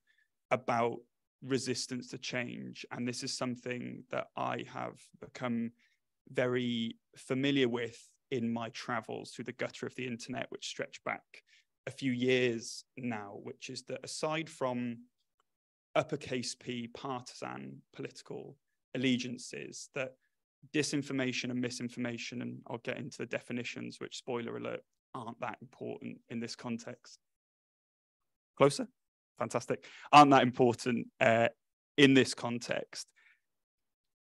about resistance to change. And this is something that I have become very familiar with in my travels through the gutter of the internet, which stretch back a few years now, which is that aside from uppercase P partisan political allegiances, that disinformation and misinformation, and I'll get into the definitions, which, spoiler alert, aren't that important in this context. Closer? Fantastic. Aren't that important in this context.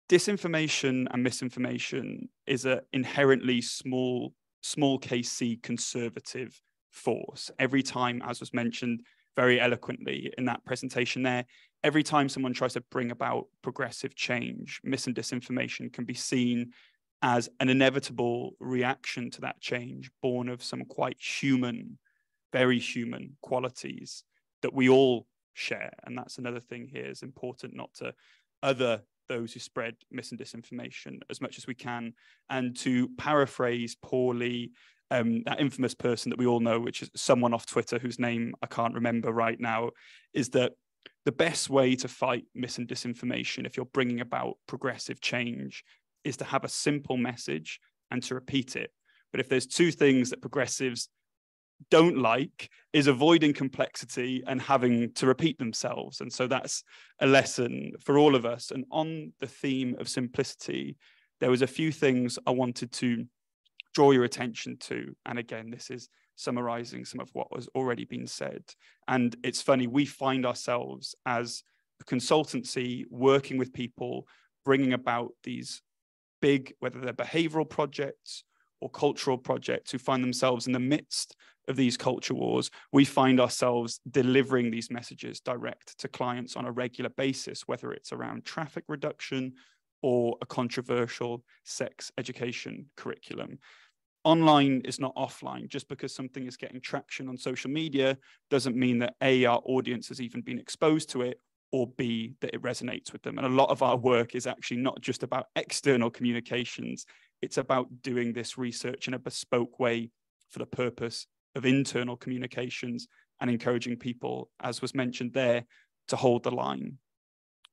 Disinformation and misinformation is an inherently small case C conservative force. Every time, as was mentioned very eloquently in that presentation there, every time someone tries to bring about progressive change, mis and disinformation can be seen as an inevitable reaction to that change, born of some quite human, very human qualities that we all share. And that's another thing here, is important not to other those who spread mis and disinformation as much as we can, and to paraphrase poorly that infamous person that we all know, which is someone off Twitter whose name I can't remember right now, is that the best way to fight mis and disinformation, if you're bringing about progressive change, is to have a simple message and to repeat it. But if there's two things that progressives don't like, is avoiding complexity and having to repeat themselves. And so that's a lesson for all of us. And on the theme of simplicity, there was a few things I wanted to draw your attention to. And again, this is summarizing some of what has already been said. And it's funny, we find ourselves as a consultancy working with people, bringing about these big, whether they're behavioral projects or cultural projects, who find themselves in the midst of these culture wars. We find ourselves delivering these messages direct to clients on a regular basis, whether it's around traffic reduction or a controversial sex education curriculum. Online is not offline. Just because something is getting traction on social media doesn't mean that A, our audience has even been exposed to it, or B, that it resonates with them. And a lot of our work is actually not just about external communications. It's about doing this research in a bespoke way for the purpose of internal communications and encouraging people, as was mentioned there, to hold the line.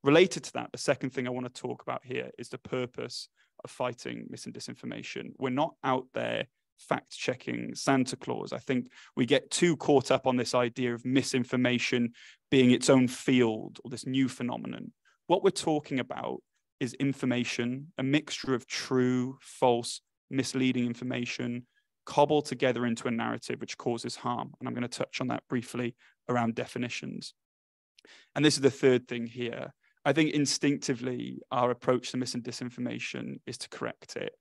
Related to that, the second thing I want to talk about here is the purpose of fighting mis and disinformation. We're not out there fact-checking Santa Claus. I think we get too caught up on this idea of misinformation being its own field, or this new phenomenon. What we're talking about is information, a mixture of true, false, misleading information, cobbled together into a narrative which causes harm. And I'm going to touch on that briefly around definitions. And this is the third thing here. I think instinctively our approach to mis and disinformation is to correct it.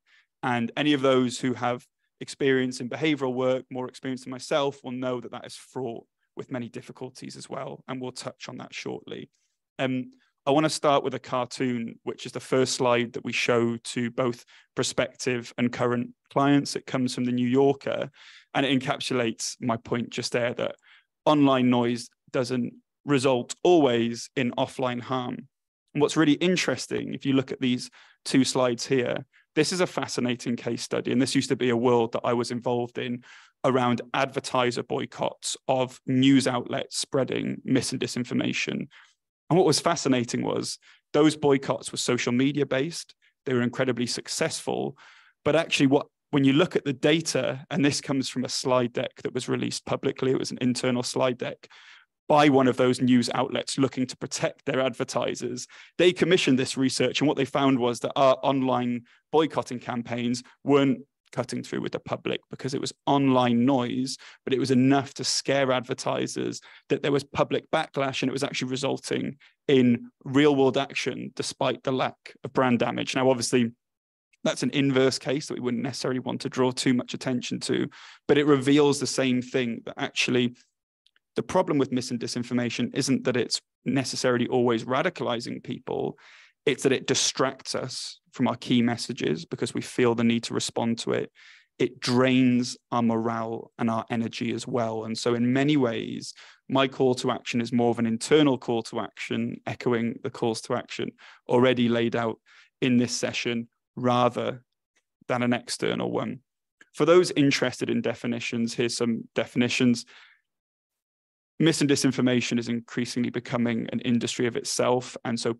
And any of those who have experience in behavioral work, more experience than myself, will know that that is fraught with many difficulties as well. And we'll touch on that shortly. I want to start with a cartoon, which is the first slide that we show to both prospective and current clients. It comes from the New Yorker, and it encapsulates my point just there, that online noise doesn't result always in offline harm. And what's really interesting, if you look at these two slides here, this is a fascinating case study. And this used to be a world that I was involved in around advertiser boycotts of news outlets spreading mis and disinformation. And what was fascinating was those boycotts were social media based. They were incredibly successful. But actually, when you look at the data, and this comes from a slide deck that was released publicly, it was an internal slide deck by one of those news outlets looking to protect their advertisers. They commissioned this research, and what they found was that our online boycotting campaigns weren't cutting through with the public because it was online noise, but it was enough to scare advertisers that there was public backlash, and it was actually resulting in real world action despite the lack of brand damage. Now, obviously, that's an inverse case that we wouldn't necessarily want to draw too much attention to, but it reveals the same thing, that actually the problem with mis and disinformation isn't that it's necessarily always radicalizing people. It's that it distracts us from our key messages because we feel the need to respond to it. It drains our morale and our energy as well. And so in many ways, my call to action is more of an internal call to action, echoing the calls to action already laid out in this session, rather than an external one. For those interested in definitions, here's some definitions. Mis and disinformation is increasingly becoming an industry of itself. And so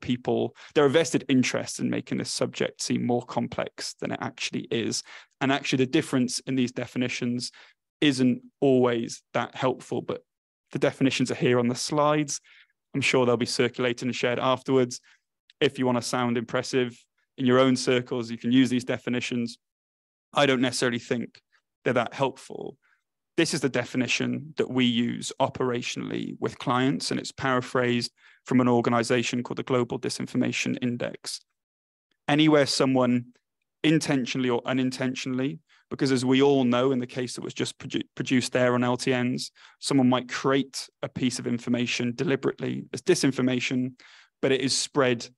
there are vested interests in making this subject seem more complex than it actually is. And actually the difference in these definitions isn't always that helpful, but the definitions are here on the slides. I'm sure they'll be circulated and shared afterwards. If you want to sound impressive in your own circles, you can use these definitions. I don't necessarily think they're that helpful. This is the definition that we use operationally with clients, and it's paraphrased from an organization called the Global Disinformation Index. Anywhere someone intentionally or unintentionally, because as we all know in the case that was just produced there on LTNs, someone might create a piece of information deliberately as disinformation, but it is spread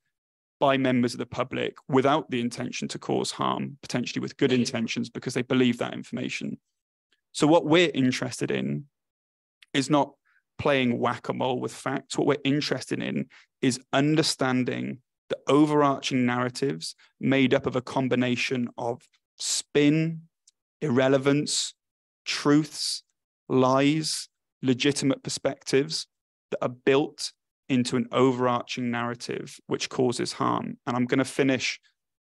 by members of the public without the intention to cause harm, potentially with good intentions because they believe that information. So what we're interested in is not playing whack-a-mole with facts. What we're interested in is understanding the overarching narratives made up of a combination of spin, irrelevance, truths, lies, legitimate perspectives that are built into an overarching narrative which causes harm. And I'm going to finish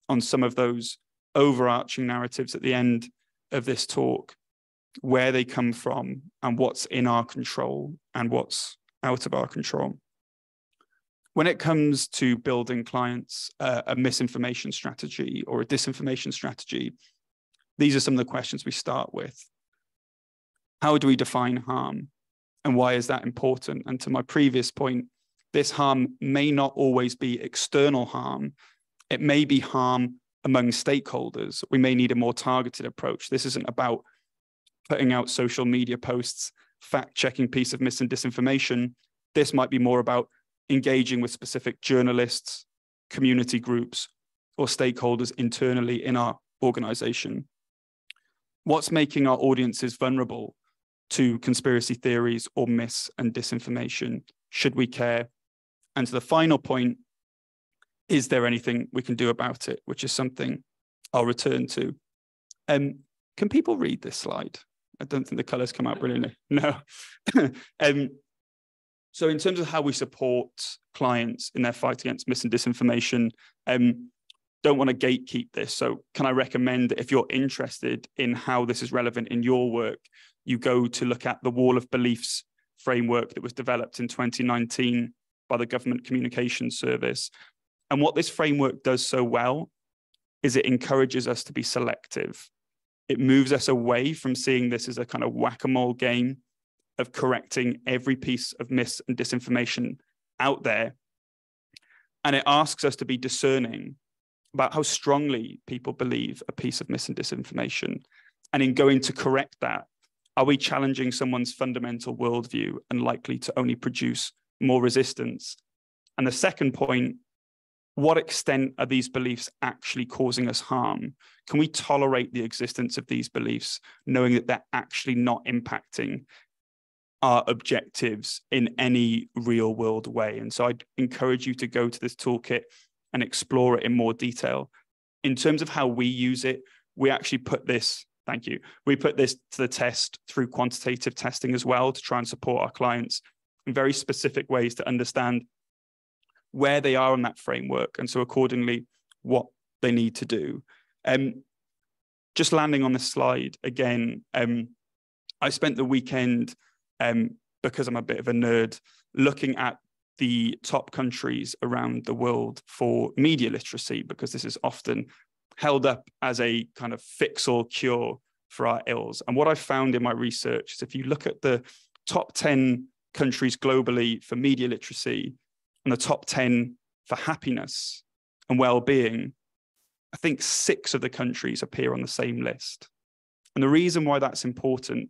on some of those overarching narratives at the end of this talk, where they come from and what's in our control and what's out of our control. When it comes to building clients a misinformation strategy or a disinformation strategy, these are some of the questions we start with. How do we define harm? And why is that important? And to my previous point, this harm may not always be external harm. It may be harm among stakeholders. We may need a more targeted approach. This isn't about putting out social media posts, fact-checking piece of mis and disinformation. This might be more about engaging with specific journalists, community groups, or stakeholders internally in our organization. What's making our audiences vulnerable to conspiracy theories or mis and disinformation? Should we care? And to the final point, is there anything we can do about it? Which is something I'll return to. Can people read this slide? I don't think the colors come out brilliantly. No. So in terms of how we support clients in their fight against mis and disinformation, don't want to gatekeep this. So can I recommend that if you're interested in how this is relevant in your work, you go to look at the Wall of Beliefs framework that was developed in 2019 by the Government Communications Service. And what this framework does so well is it encourages us to be selective. It moves us away from seeing this as a kind of whack-a-mole game of correcting every piece of mis and disinformation out there. And it asks us to be discerning about how strongly people believe a piece of mis and disinformation. And in going to correct that, are we challenging someone's fundamental worldview and likely to only produce more resistance? And the second point, what extent are these beliefs actually causing us harm? Can we tolerate the existence of these beliefs, knowing that they're actually not impacting our objectives in any real world way? And so I'd encourage you to go to this toolkit and explore it in more detail. In terms of how we use it, we actually put this, thank you, we put this to the test through quantitative testing as well to try and support our clients in very specific ways to understand where they are on that framework, and so accordingly, what they need to do. Just landing on this slide again, I spent the weekend, because I'm a bit of a nerd, looking at the top countries around the world for media literacy, because this is often held up as a kind of fix or cure for our ills. And what I found in my research is if you look at the top 10 countries globally for media literacy and the top 10 for happiness and well-being, I think 6 of the countries appear on the same list. And the reason why that's important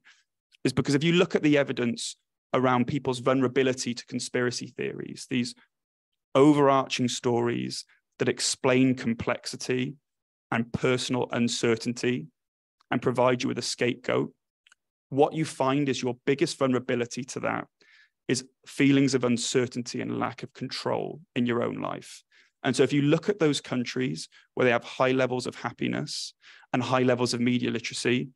is because if you look at the evidence around people's vulnerability to conspiracy theories, these overarching stories that explain complexity and personal uncertainty and provide you with a scapegoat, what you find is your biggest vulnerability to that is feelings of uncertainty and lack of control in your own life. And so if you look at those countries where they have high levels of happiness and high levels of media literacy,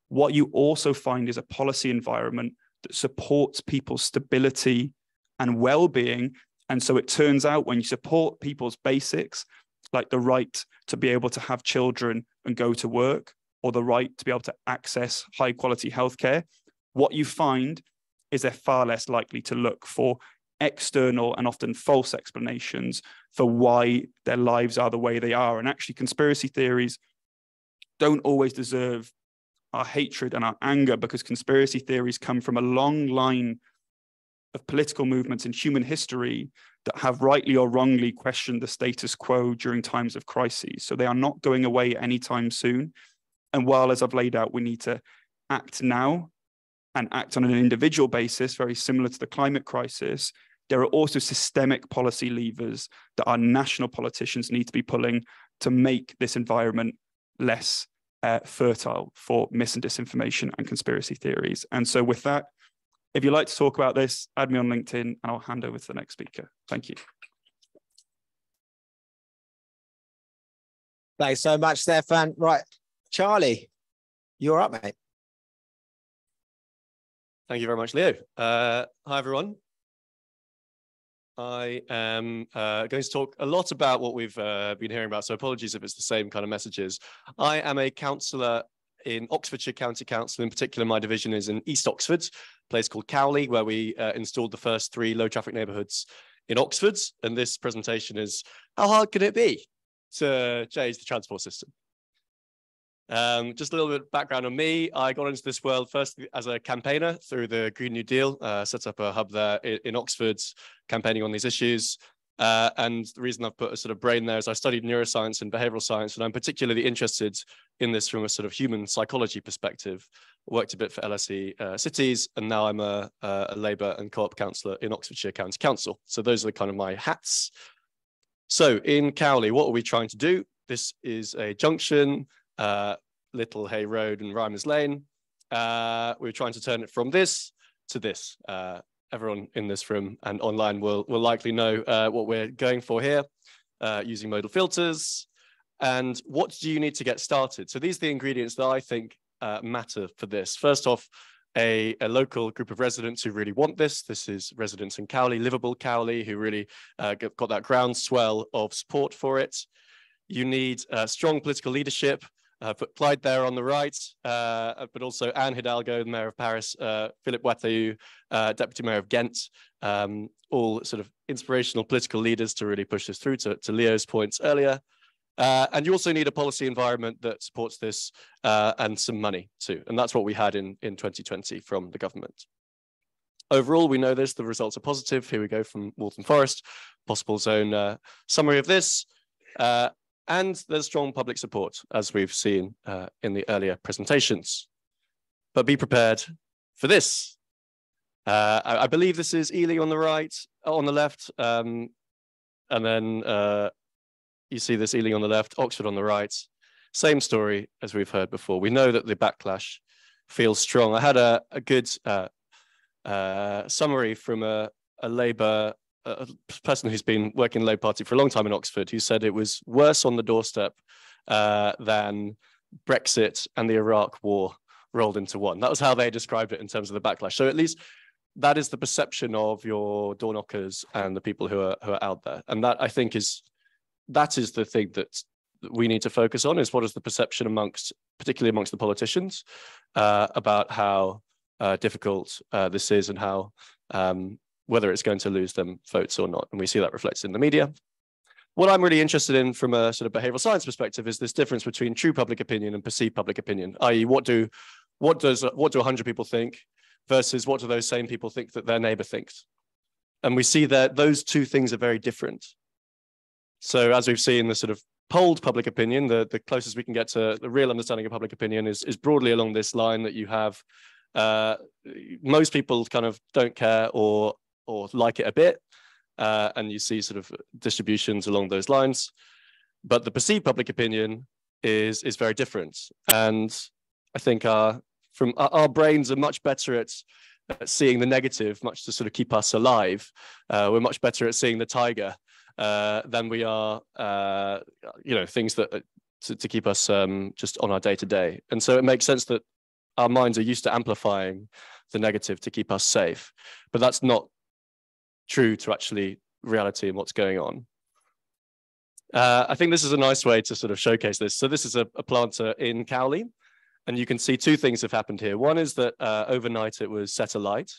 what you also find is a policy environment that supports people's stability and well-being. And so it turns out when you support people's basics, like the right to be able to have children and go to work, or the right to be able to access high quality healthcare, what you find is they're far less likely to look for external and often false explanations for why their lives are the way they are. And actually, conspiracy theories don't always deserve our hatred and our anger, because conspiracy theories come from a long line of political movements in human history that have rightly or wrongly questioned the status quo during times of crises. So they are not going away anytime soon. And while, as I've laid out, we need to act now and act on an individual basis, very similar to the climate crisis, there are also systemic policy levers that our national politicians need to be pulling to make this environment less fertile for mis and disinformation and conspiracy theories. And so with that, if you'd like to talk about this, add me on LinkedIn and I'll hand over to the next speaker. Thank you. Thanks so much, Stefan. Right, Charlie, you're up, mate. Thank you very much, Leo. Hi, everyone. I am going to talk a lot about what we've been hearing about, so apologies if it's the same kind of messages. I am a councillor in Oxfordshire County Council. In particular, my division is in East Oxford, a place called Cowley, where we installed the first 3 low traffic neighbourhoods in Oxford. And this presentation is, how hard can it be to change the transport system? Just a little bit of background on me. I got into this world first as a campaigner through the Green New Deal, set up a hub there in Oxford, campaigning on these issues. And the reason I've put a sort of brain there is I studied neuroscience and behavioral science, and I'm particularly interested in this from a sort of human psychology perspective. I worked a bit for LSE Cities, and now I'm a Labour and Co-op councillor in Oxfordshire County Council. So those are kind of my hats. So in Cowley, what are we trying to do? This is a junction, Little Hay Road and Rymers Lane. We're trying to turn it from this to this. Everyone in this room and online will likely know what we're going for here, using modal filters. And what do you need to get started? So these are the ingredients that I think matter for this. First off, a local group of residents who really want this. This is residents in Cowley, livable Cowley, who really got that groundswell of support for it. You need strong political leadership. Put Clyde there on the right, but also Anne Hidalgo, the Mayor of Paris, Philippe Boiteau, Deputy Mayor of Ghent, all sort of inspirational political leaders to really push this through, to Leo's points earlier. And you also need a policy environment that supports this and some money too. And that's what we had in 2020 from the government. Overall, we know this, the results are positive. Here we go from Waltham Forest, possible zone summary of this. And there's strong public support, as we've seen in the earlier presentations. But be prepared for this. I believe this is Ely on the right, on the left. And then you see this Ely on the left, Oxford on the right. Same story as we've heard before. We know that the backlash feels strong. I had a good summary from a Labour a person who's been working in the Labour Party for a long time in Oxford, who said it was worse on the doorstep than Brexit and the Iraq war rolled into one. That was how they described it in terms of the backlash. So at least that is the perception of your door knockers and the people who are out there. And that, I think, is the thing that we need to focus on, is what is the perception particularly amongst the politicians, about how difficult this is and how whether it's going to lose them votes or not. And we see that reflected in the media. What I'm really interested in from a sort of behavioral science perspective is this difference between true public opinion and perceived public opinion, i.e. what do 100 people think versus what do those same people think that their neighbor thinks? And we see that those two things are very different. So as we've seen, the sort of polled public opinion, the closest we can get to the real understanding of public opinion is broadly along this line that you have most people kind of don't care or like it a bit, and you see sort of distributions along those lines. But the perceived public opinion is very different. And I think our brains are much better at seeing the negative, much to sort of keep us alive. We're much better at seeing the tiger than we are, things that to keep us just on our day-to-day. And so it makes sense that our minds are used to amplifying the negative to keep us safe, but that's not true to actually reality and what's going on. I think this is a nice way to sort of showcase this. So this is a planter in Cowley, and you can see two things have happened here. One is that overnight it was set alight,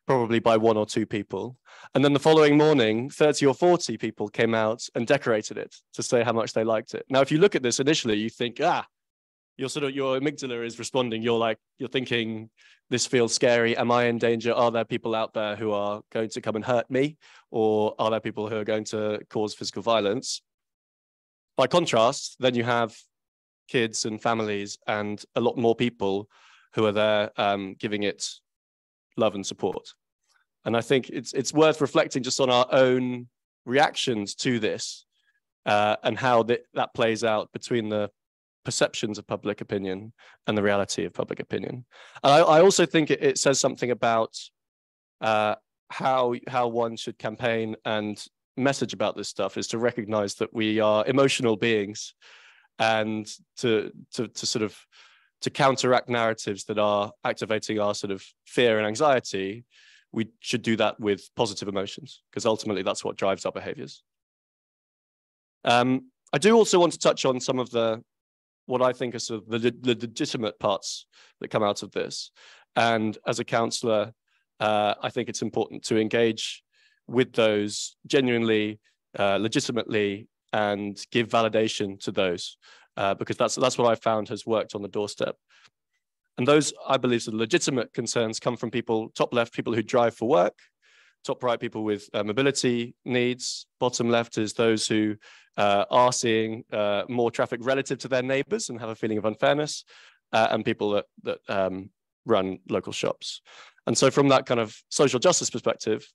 probably by 1 or 2 people. And then the following morning, 30 or 40 people came out and decorated it to say how much they liked it. Now, if you look at this initially, you think, your amygdala is responding. You're thinking, this feels scary. Am I in danger? Are there people out there who are going to come and hurt me? Or are there people who are going to cause physical violence? By contrast, then you have kids and families and a lot more people who are there giving it love and support. And I think it's worth reflecting just on our own reactions to this and how that plays out between the perceptions of public opinion and the reality of public opinion. And I also think it says something about how one should campaign and message about this stuff is to recognize that we are emotional beings, and to counteract narratives that are activating our sort of fear and anxiety, we should do that with positive emotions, because ultimately that's what drives our behaviors. I do also want to touch on some of what I think are sort of the legitimate parts that come out of this. And as a councillor, I think it's important to engage with those genuinely, legitimately, and give validation to those, because that's what I found has worked on the doorstep. And those, I believe, the legitimate concerns come from people, top left, people who drive for work, top right, people with mobility needs, bottom left is those who are seeing more traffic relative to their neighbours and have a feeling of unfairness, and people that run local shops. And so from that kind of social justice perspective,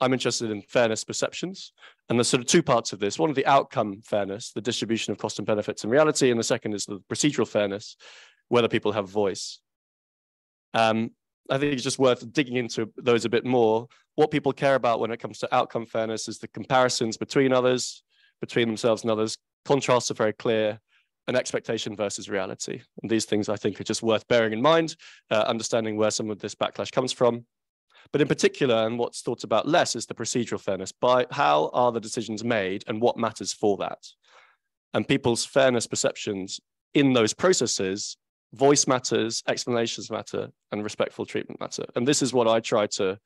I'm interested in fairness perceptions. And there's sort of 2 parts of this. One of the outcome fairness, the distribution of cost and benefits in reality, and the second is the procedural fairness, whether people have voice. I think it's just worth digging into those a bit more. What people care about when it comes to outcome fairness is the comparisons between others, between themselves and others. Contrasts are very clear, and expectation versus reality. And these things I think are just worth bearing in mind, understanding where some of this backlash comes from. But in particular, and what's thought about less, is the procedural fairness. By how are the decisions made and what matters for that? And people's fairness perceptions in those processes, voice matters, explanations matter, and respectful treatment matter. And this is what I try to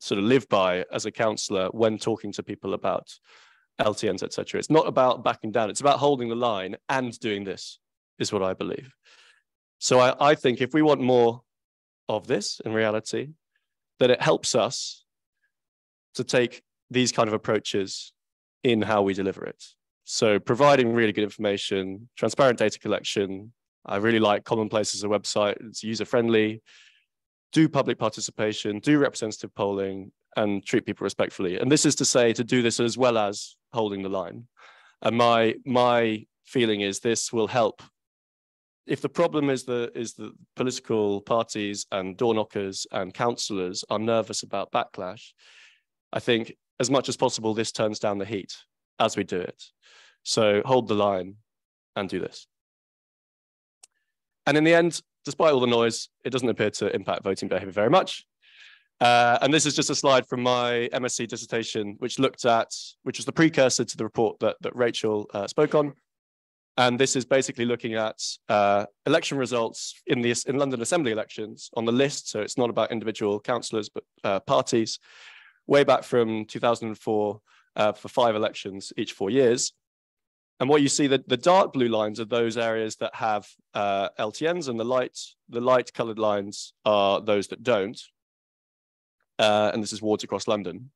sort of live by as a councillor when talking to people about LTNs, etc. It's not about backing down. It's about holding the line and doing this, is what I believe. So I think if we want more of this in reality, that it helps us to take these kind of approaches in how we deliver it. So providing really good information, transparent data collection. I really like Commonplace as a website. It's user-friendly. Do public participation, do representative polling, and treat people respectfully. And this is to say to do this as well as holding the line. And my feeling is this will help. If the problem is the political parties and door knockers and councillors are nervous about backlash, I think as much as possible, this turns down the heat as we do it. So hold the line and do this. And in the end, despite all the noise, it doesn't appear to impact voting behaviour very much. And this is just a slide from my MSc dissertation, which was the precursor to the report that Rachel spoke on. And this is basically looking at election results in London Assembly elections on the list. So it's not about individual councillors, but parties, way back from 2004 for 5 elections each 4 years. And what you see, the dark blue lines are those areas that have LTNs, and the light coloured lines are those that don't. And this is wards across London.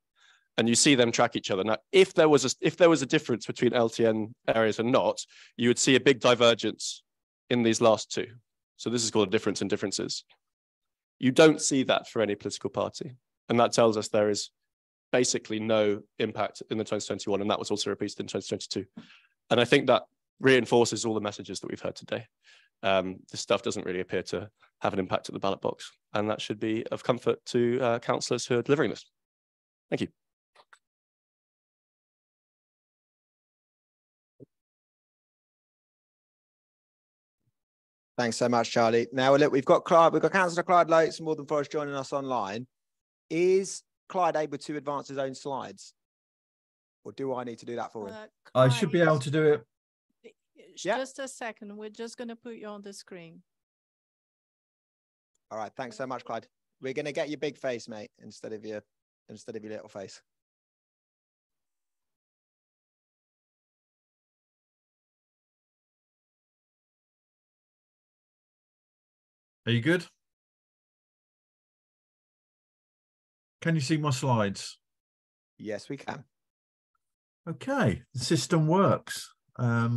And you see them track each other. Now, if there was a difference between LTN areas and not, you would see a big divergence in these last 2. So this is called a difference in differences. You don't see that for any political party. And that tells us there is basically no impact in the 2021. And that was also repeated in 2022. And I think that reinforces all the messages that we've heard today. This stuff doesn't really appear to have an impact at the ballot box. And that should be of comfort to councillors who are delivering this. Thank you. Thanks so much, Charlie. Now, look, we've got Councillor Clyde Loates from Northern Forest joining us online. Is Clyde able to advance his own slides? Or do I need to do that for him? I should be able to do it. Yeah. Just a second. We're just going to put you on the screen. All right. Thanks so much, Clyde. We're going to get your big face, mate, instead of your little face. Are you good? Can you see my slides? Yes, we can. Okay, the system works. Okay,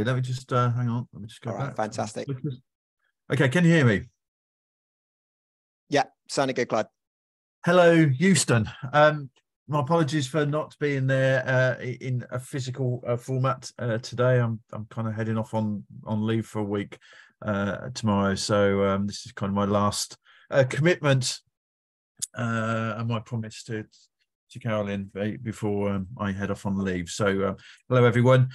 let me just hang on. Let me just go back. Fantastic. Okay, can you hear me? Yeah, sounding good, Clyde. Hello, Houston. My apologies for not being there in a physical format today. I'm kind of heading off on leave for a week tomorrow, so this is kind of my last commitment and my promise to Carolyn before I head off on leave. So hello, everyone.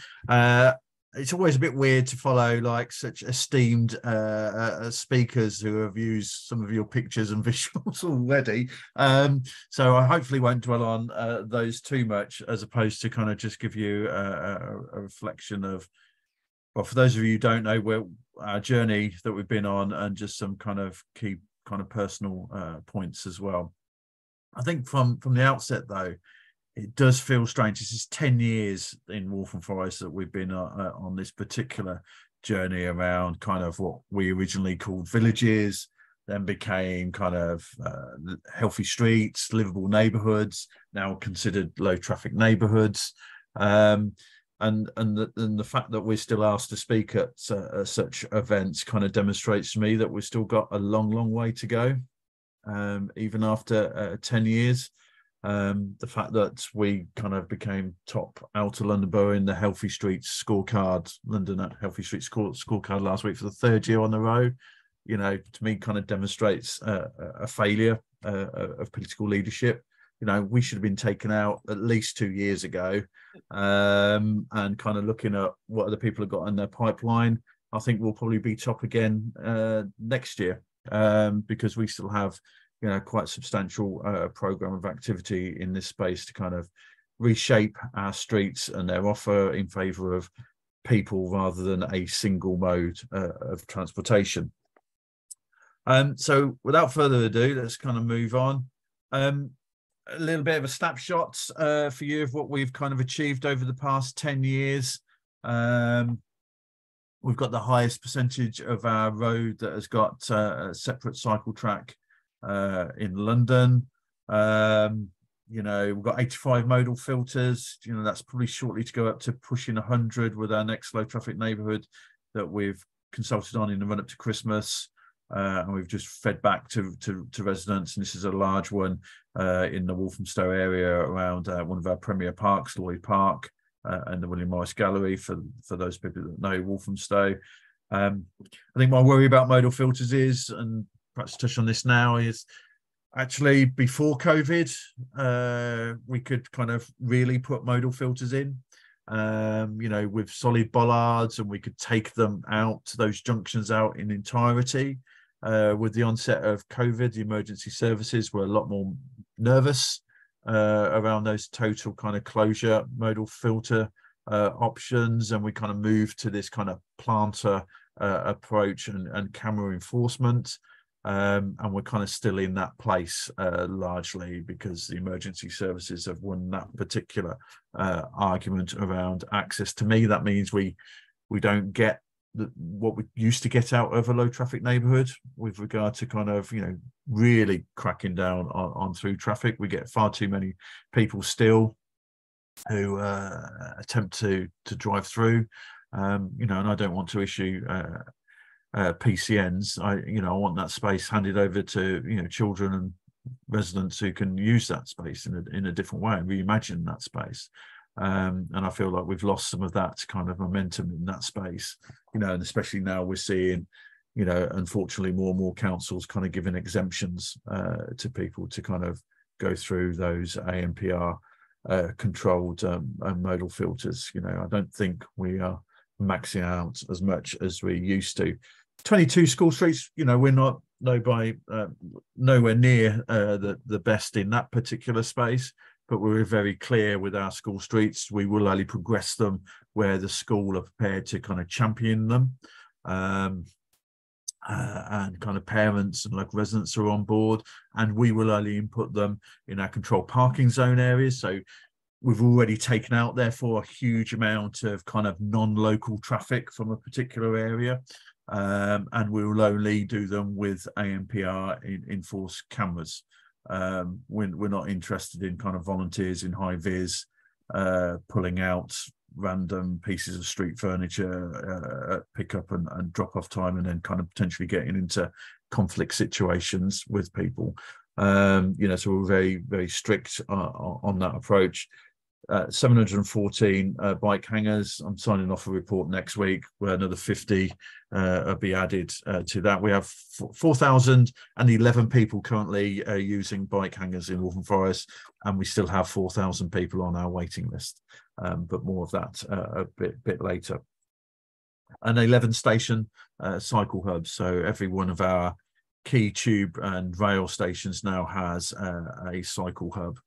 It's always a bit weird to follow like such esteemed speakers who have used some of your pictures and visuals already. So I hopefully won't dwell on those too much, as opposed to kind of just give you a reflection of, well, for those of you who don't know, where our journey that we've been on, and just some kind of key kind of personal points as well. I think from the outset, though, it does feel strange. This is 10 years in Waltham Forest that we've been on this particular journey around kind of what we originally called villages, then became kind of healthy streets, livable neighbourhoods, now considered low traffic neighbourhoods. And the fact that we're still asked to speak at such events kind of demonstrates to me that we've still got a long way to go, even after 10 years. The fact that we kind of became top outer London borough in the Healthy Streets scorecard, London Healthy Streets scorecard last week for the 3rd year on the row, you know, to me kind of demonstrates a failure of political leadership. You know, we should have been taken out at least 2 years ago, and kind of looking at what other people have got in their pipeline. I think we'll probably be top again next year, because we still have, you know, quite substantial program of activity in this space to kind of reshape our streets and their offer in favour of people rather than a single mode of transportation. So without further ado, let's kind of move on. A little bit of a snapshot for you of what we've kind of achieved over the past 10 years. We've got the highest percentage of our road that has got a separate cycle track in London. You know, we've got 85 modal filters. You know, that's probably shortly to go up to pushing 100 with our next low traffic neighbourhood that we've consulted on in the run up to Christmas. And we've just fed back to residents, and this is a large one in the Walthamstow area around one of our premier parks, Lloyd Park, and the William Morris Gallery, for those people that know Walthamstow. I think my worry about modal filters is, and perhaps touch on this now, is actually before COVID, we could kind of really put modal filters in, you know, with solid bollards, and we could take them out, those junctions out in entirety. With the onset of COVID, the emergency services were a lot more nervous around those total kind of closure modal filter options, and we kind of moved to this kind of planter approach and camera enforcement. And we're kind of still in that place largely because the emergency services have won that particular argument around access. To me, that means we don't get what we used to get out of a low traffic neighbourhood with regard to kind of, you know, really cracking down on through traffic. We get far too many people still who attempt to drive through, you know, and I don't want to issue PCNs. I want that space handed over to, you know, children and residents who can use that space in a different way and reimagine that space. And I feel like we've lost some of that kind of momentum in that space, you know, and especially now we're seeing, you know, unfortunately more and more councils kind of giving exemptions to people to kind of go through those ANPR controlled modal filters. You know, I don't think we are maxing out as much as we used to. 22 school streets, you know, we're not nowhere near the best in that particular space, but we're very clear with our school streets. We will only progress them where the school are prepared to kind of champion them. And kind of parents and local residents are on board, and we will only input them in our controlled parking zone areas. So we've already taken out, therefore, a huge amount of kind of non-local traffic from a particular area. And we will only do them with ANPR enforced cameras. We're not interested in kind of volunteers in high vis pulling out random pieces of street furniture at pick up and drop off time, and then kind of potentially getting into conflict situations with people. You know, so we're very, very strict on that approach. 714 bike hangers. I'm signing off a report next week where another 50 will be added to that. We have 4,011 people currently using bike hangers in Waltham Forest, and we still have 4,000 people on our waiting list, but more of that a bit later. An 11 station cycle hub. So every one of our key tube and rail stations now has a cycle hub.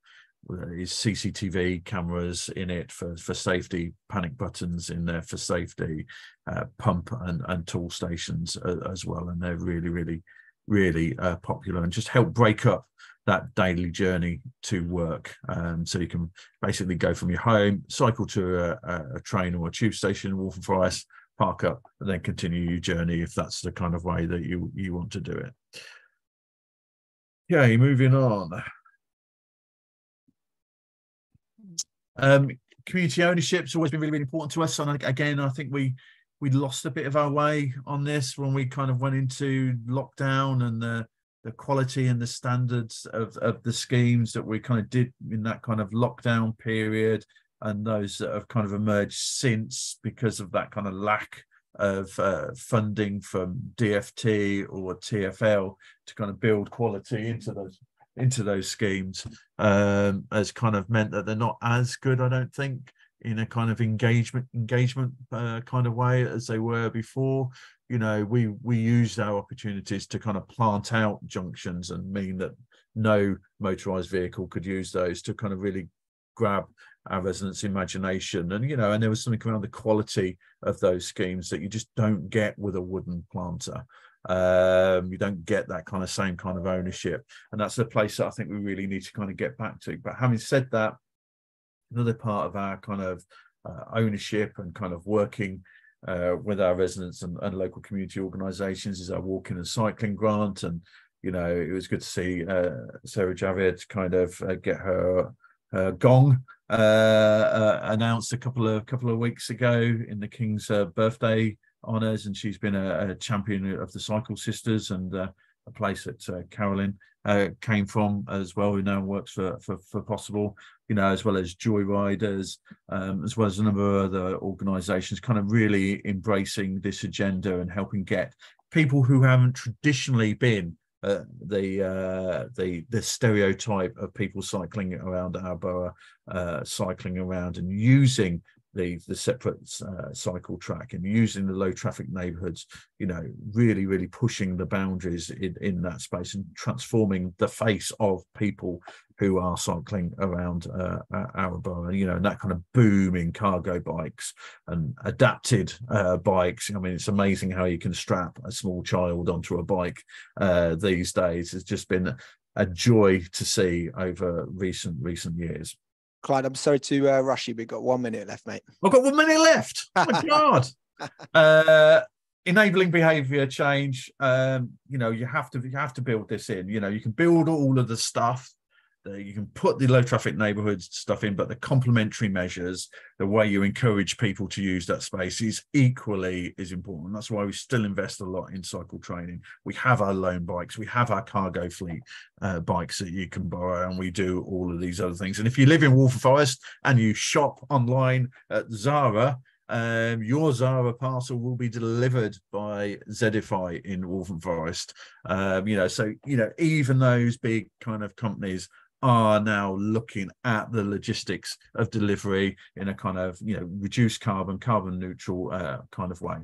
There is CCTV cameras in it for safety, panic buttons in there for safety, pump and tool stations as well. And they're really popular and just help break up that daily journey to work. So you can basically go from your home, cycle to a train or a tube station in Waltham Forest, park up, and then continue your journey if that's the kind of way that you want to do it. Okay, moving on. Community ownership's always been really important to us, and again, I think we lost a bit of our way on this when we kind of went into lockdown, and the quality and the standards of the schemes that we kind of did in that kind of lockdown period, and those that have kind of emerged since because of that kind of lack of funding from DFT or TfL to kind of build quality into those schemes, has kind of meant that they're not as good, I don't think, in a kind of engagement kind of way as they were before. You know, we used our opportunities to kind of plant out junctions and mean that no motorized vehicle could use those to kind of really grab our residents' imagination. And, you know, and there was something around the quality of those schemes that you just don't get with a wooden planter. You don't get that kind of same kind of ownership, and that's the place that I think we really need to kind of get back to. But having said that, another part of our kind of ownership and kind of working with our residents and local community organisations is our walking and cycling grant. And you know, it was good to see Sarah Javed kind of get her gong announced a couple of weeks ago in the King's birthday honours, and she's been a champion of the Cycle Sisters, and a place that Carolyn came from as well, who now works for Possible, you know, as well as Joy Riders, as well as a number of other organisations kind of really embracing this agenda and helping get people who haven't traditionally been the stereotype of people cycling around our borough, cycling around and using the separate cycle track and using the low traffic neighbourhoods, you know, really pushing the boundaries in that space and transforming the face of people who are cycling around our borough, you know, and that kind of booming cargo bikes and adapted bikes. I mean, it's amazing how you can strap a small child onto a bike these days. It's just been a joy to see over recent years. Clyde, I'm sorry to rush you, but we've got 1 minute left, mate. I've got 1 minute left. Oh my God. Enabling behaviour change. You know, you have to build this in. You know, you can build all of the stuff. You can put the low traffic neighbourhoods stuff in, but the complementary measures, the way you encourage people to use that space is equally as important. That's why we still invest a lot in cycle training. We have our loan bikes, we have our cargo fleet bikes that you can borrow, and we do all of these other things. And if you live in Waltham Forest and you shop online at Zara, your Zara parcel will be delivered by Zedify in Waltham Forest. You know, so, you know, even those big kind of companies are now looking at the logistics of delivery in a kind of, reduced carbon neutral kind of way.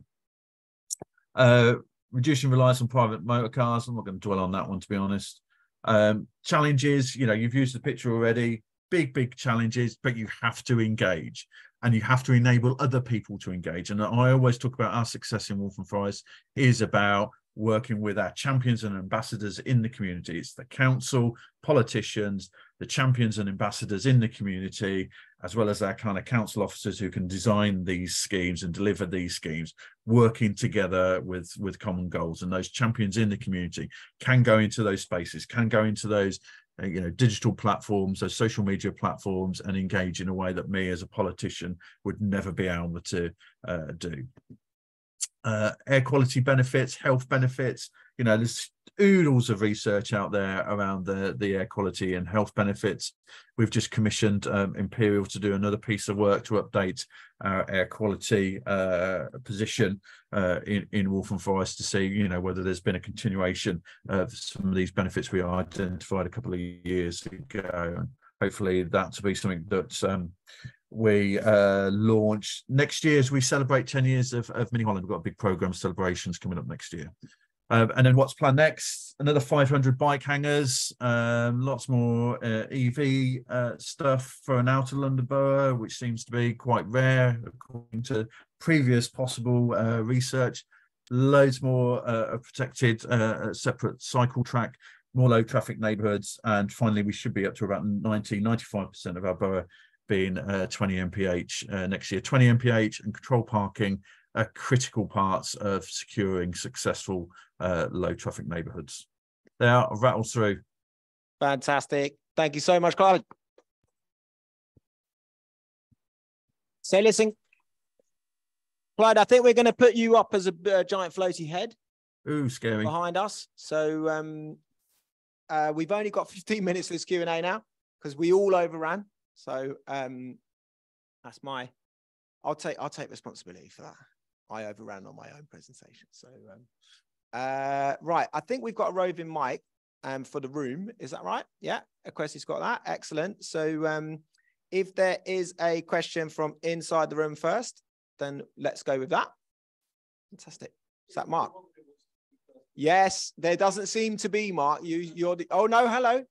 Reducing reliance on private motor cars. I'm not going to dwell on that one, to be honest. Challenges, you've used the picture already. Big challenges, but you have to engage and you have to enable other people to engage. And I always talk about our success in Waltham Forest is about working with our champions and ambassadors in the community. It's the council, politicians, the champions and ambassadors in the community, as well as our kind of council officers who can design these schemes and deliver these schemes, working together with common goals. And those champions in the community can go into those spaces, can go into those digital platforms, those social media platforms, and engage in a way that me as a politician would never be able to do. Air quality benefits, health benefits, there's oodles of research out there around the air quality and health benefits. We've just commissioned Imperial to do another piece of work to update our air quality position in Waltham Forest to see, whether there's been a continuation of some of these benefits we identified a couple of years ago. And hopefully that will be something that we launch next year as we celebrate 10 years of Mini Holland. We've got a big programme of celebrations coming up next year. And then what's planned next? Another 500 bike hangers, lots more EV stuff for an outer London borough, which seems to be quite rare according to previous possible research. Loads more protected separate cycle track, more low traffic neighbourhoods. And finally, we should be up to about 95% of our borough being 20 mph next year. 20 mph and control parking are critical parts of securing successful low traffic neighbourhoods. They are rattled through. Fantastic. Thank you so much, Clive. So listen, Clyde, I think we're going to put you up as a giant floaty head. Ooh, scary. Behind us. So we've only got 15 minutes for this Q&A now because we all overran. So that's I'll take responsibility for that. I overran on my own presentation. So right, I think we've got a roving mic for the room. Is that right? Yeah, Equesti's got that. Excellent. So if there is a question from inside the room first, then let's go with that. Fantastic. Is that Mark? Yes, there doesn't seem to be, Mark. You're the, oh no, hello.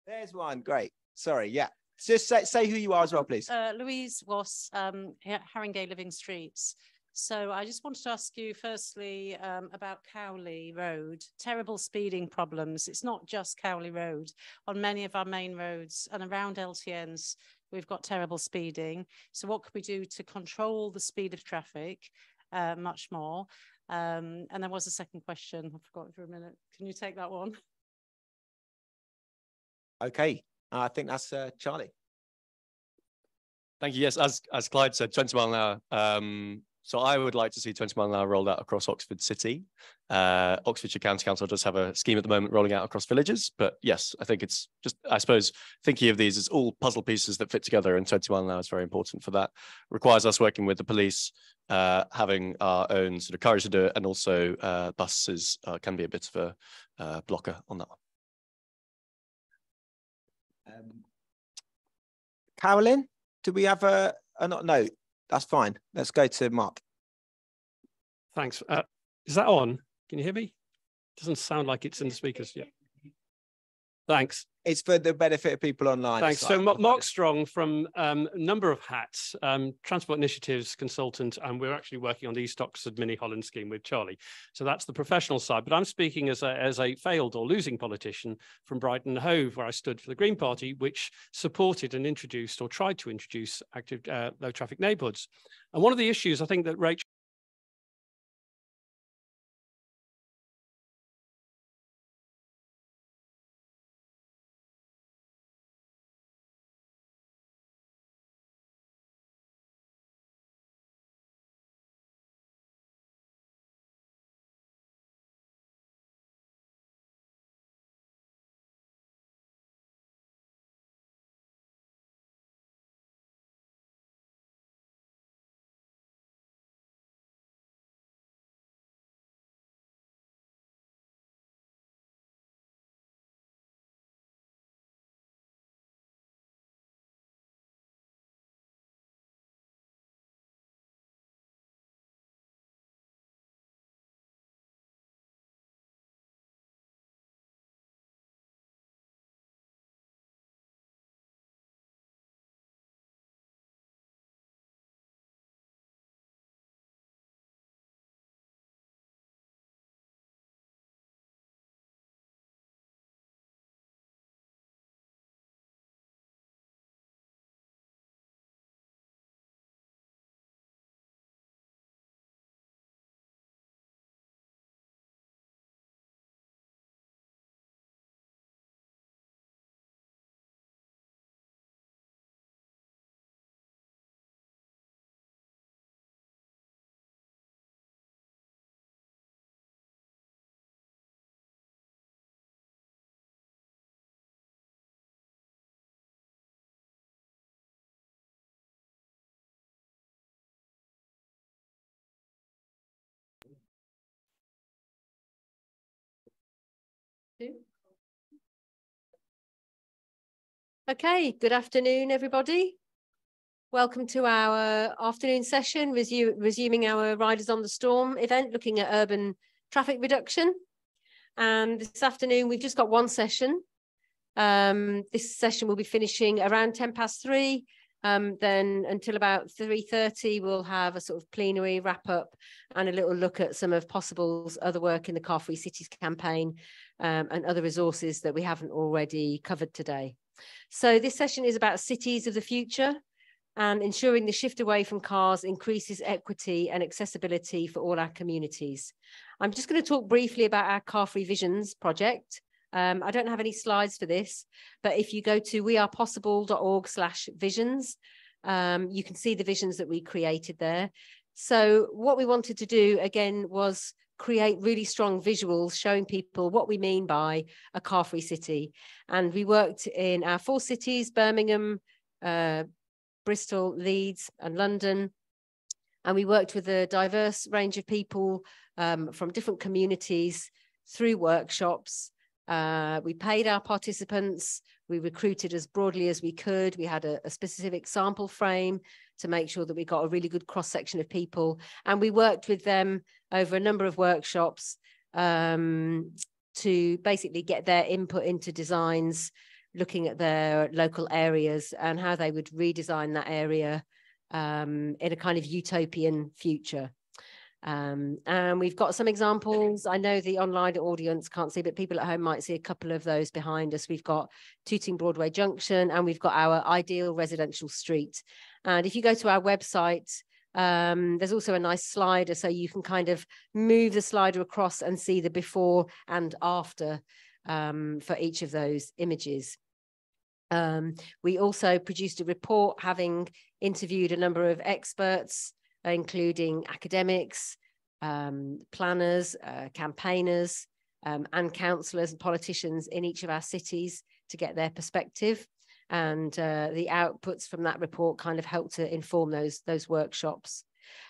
There's one. Great. Sorry. Yeah. Just say who you are as well, please. Louise Wass, Haringey Living Streets. So I just wanted to ask you firstly about Cowley Road. Terrible speeding problems. It's not just Cowley Road. On many of our main roads and around LTNs, we've got terrible speeding. So what can we do to control the speed of traffic much more? And there was a second question. I forgot for a minute. Can you take that one? Okay. I think that's Charlie. Thank you. Yes, as Clyde said, 20 mile an hour. So I would like to see 20 mile an hour rolled out across Oxford City. Oxfordshire County Council does have a scheme at the moment rolling out across villages. But yes, I think it's just, I suppose, thinking of these as all puzzle pieces that fit together, and 20 mile an hour is very important for that. Requires us working with the police, having our own sort of courage to do it, and also buses can be a bit of a blocker on that one. Carolyn, do we have a no? That's fine. Let's go to Mark. Thanks. Is that on? Can you hear me? Doesn't sound like it's in the speakers yet. Thanks. It's for the benefit of people online. Thanks. So Mark Strong from a number of hats, Transport Initiatives consultant, and we're actually working on the East Oxford Mini Holland scheme with Charlie. So that's the professional side, but I'm speaking as a failed or losing politician from Brighton and Hove, where I stood for the Green Party, which supported and introduced or tried to introduce active low traffic neighbourhoods. And one of the issues I think that Rachel Okay, good afternoon, everybody. Welcome to our afternoon session, resuming our Riders on the Storm event, looking at urban traffic reduction. And this afternoon, we've just got one session. This session will be finishing around 3:10. Then until about 3:30, we'll have a sort of plenary wrap up and a little look at some of Possible's other work in the Car Free Cities campaign and other resources that we haven't already covered today. So this session is about cities of the future and ensuring the shift away from cars increases equity and accessibility for all our communities. I'm just going to talk briefly about our Car Free Visions project. I don't have any slides for this, but if you go to wearepossible.org/visions, you can see the visions that we created there. So what we wanted to do again was create really strong visuals showing people what we mean by a car-free city. And we worked in our 4 cities, Birmingham, Bristol, Leeds and London. And we worked with a diverse range of people from different communities through workshops. We paid our participants, we recruited as broadly as we could. We had a specific sample frame to make sure that we got a really good cross-section of people. And we worked with them over a number of workshops to basically get their input into designs, looking at their local areas and how they would redesign that area in a kind of utopian future. And we've got some examples. I know the online audience can't see, but people at home might see a couple of those behind us. We've got Tooting Broadway Junction and we've got our ideal residential street. And if you go to our website, there's also a nice slider, so you can kind of move the slider across and see the before and after for each of those images. We also produced a report having interviewed a number of experts, including academics, planners, campaigners, and councillors and politicians in each of our cities to get their perspective. And the outputs from that report kind of helped to inform those workshops.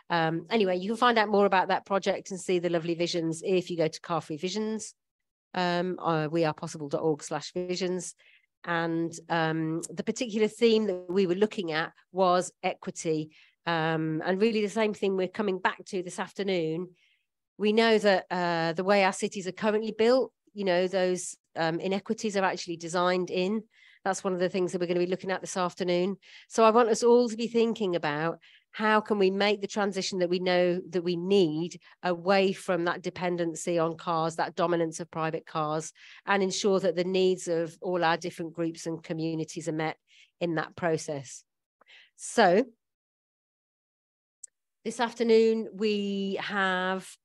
Anyway, you can find out more about that project and see the lovely visions if you go to Car Free Visions, wearepossible.org/visions. And the particular theme that we were looking at was equity. And really the same thing we're coming back to this afternoon. We know that the way our cities are currently built, you know, those inequities are actually designed in. That's one of the things that we're going to be looking at this afternoon. So I want us all to be thinking about how can we make the transition that we know that we need away from that dependency on cars, that dominance of private cars, and ensure that the needs of all our different groups and communities are met in that process. So this afternoon, we have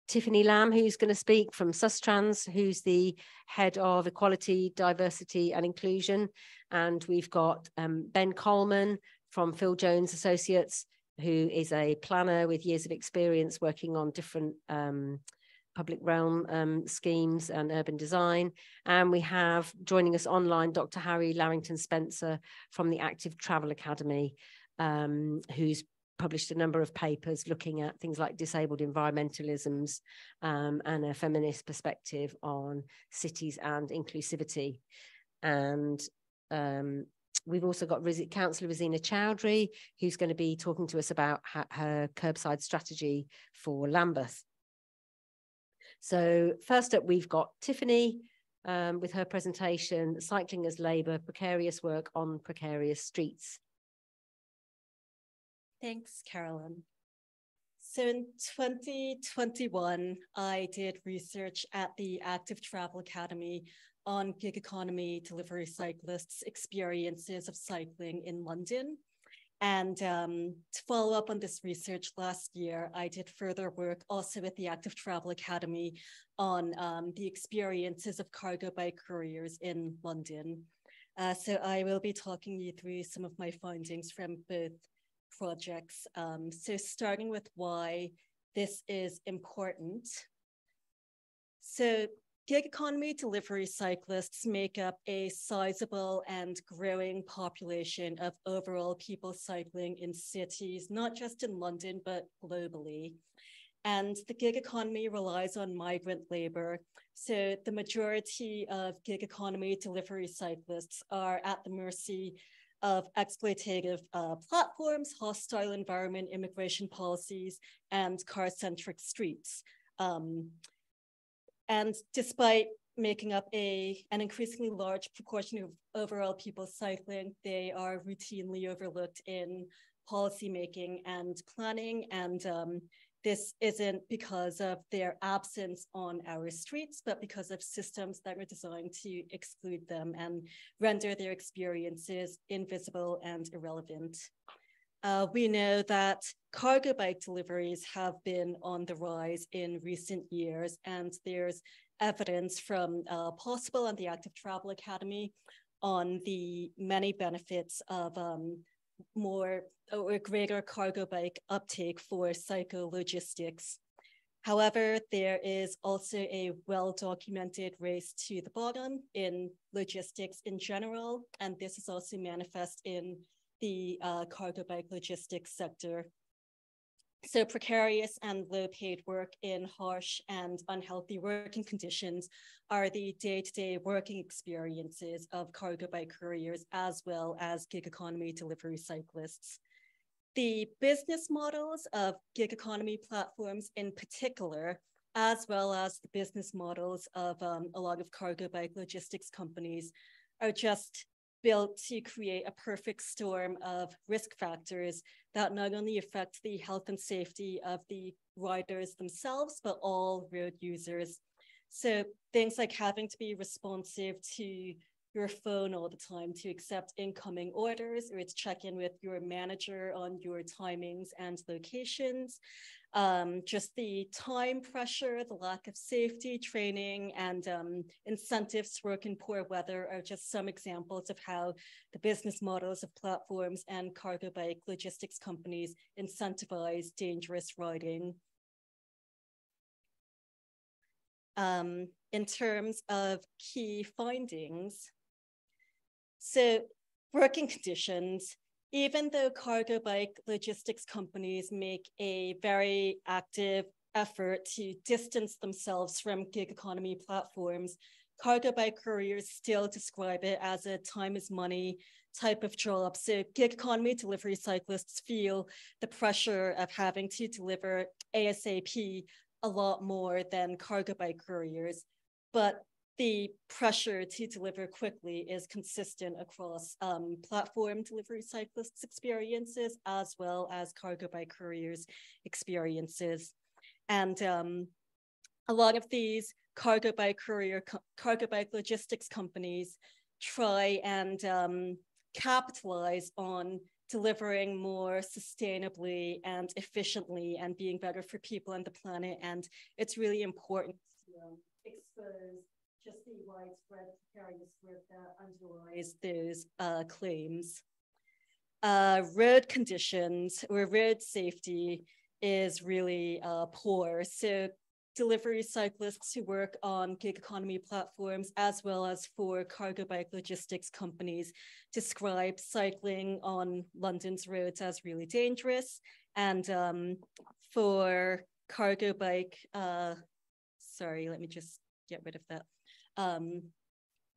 Tiffany Lamb, who's going to speak from Sustrans, who's the head of equality, diversity and inclusion. And we've got Ben Coleman from Phil Jones Associates, who is a planner with years of experience working on different public realm schemes and urban design. And we have joining us online, Dr. Harry Larrington Spencer from the Active Travel Academy, who's published a number of papers looking at things like disabled environmentalisms and a feminist perspective on cities and inclusivity. And we've also got Councillor Rosina Chowdhury, who's going to be talking to us about her curbside strategy for Lambeth. So first up, we've got Tiffany with her presentation, Cycling as Labour, Precarious Work on Precarious Streets. Thanks, Carolyn. So in 2021, I did research at the Active Travel Academy on gig economy delivery cyclists' experiences of cycling in London. And to follow up on this research last year, I did further work also at the Active Travel Academy on the experiences of cargo bike couriers in London. So I will be talking you through some of my findings from both projects. So starting with why this is important. So gig economy delivery cyclists make up a sizable and growing population of overall people cycling in cities, not just in London, but globally. And the gig economy relies on migrant labor. So the majority of gig economy delivery cyclists are at the mercy of exploitative platforms, hostile environment, immigration policies, and car-centric streets. And despite making up an increasingly large proportion of overall people cycling, they are routinely overlooked in policymaking and planning. And this isn't because of their absence on our streets, but because of systems that were designed to exclude them and render their experiences invisible and irrelevant. We know that cargo bike deliveries have been on the rise in recent years, and there's evidence from Possible and the Active Travel Academy on the many benefits of more or greater cargo bike uptake for psycho-logistics. However, there is also a well-documented race to the bottom in logistics in general, and this is also manifest in the cargo bike logistics sector. So precarious and low-paid work in harsh and unhealthy working conditions are the day-to-day working experiences of cargo bike couriers as well as gig economy delivery cyclists. The business models of gig economy platforms in particular, as well as the business models of a lot of cargo bike logistics companies, are just built to create a perfect storm of risk factors that not only affect the health and safety of the riders themselves, but all road users. So things like having to be responsive to your phone all the time to accept incoming orders, or to check in with your manager on your timings and locations. Just the time pressure, the lack of safety training, and incentives to work in poor weather are just some examples of how the business models of platforms and cargo bike logistics companies incentivize dangerous riding. In terms of key findings, so working conditions, even though cargo bike logistics companies make a very active effort to distance themselves from gig economy platforms, cargo bike couriers still describe it as a time is money type of job. So gig economy delivery cyclists feel the pressure of having to deliver ASAP a lot more than cargo bike couriers, but the pressure to deliver quickly is consistent across platform delivery cyclists' experiences as well as cargo bike couriers' experiences. And a lot of these cargo bike logistics companies try and capitalize on delivering more sustainably and efficiently and being better for people and the planet. And it's really important to expose just the widespread precarious work that underlies those claims. Road conditions or road safety is really poor. So delivery cyclists who work on gig economy platforms as well as for cargo bike logistics companies describe cycling on London's roads as really dangerous. And for cargo bike, sorry, let me just get rid of that.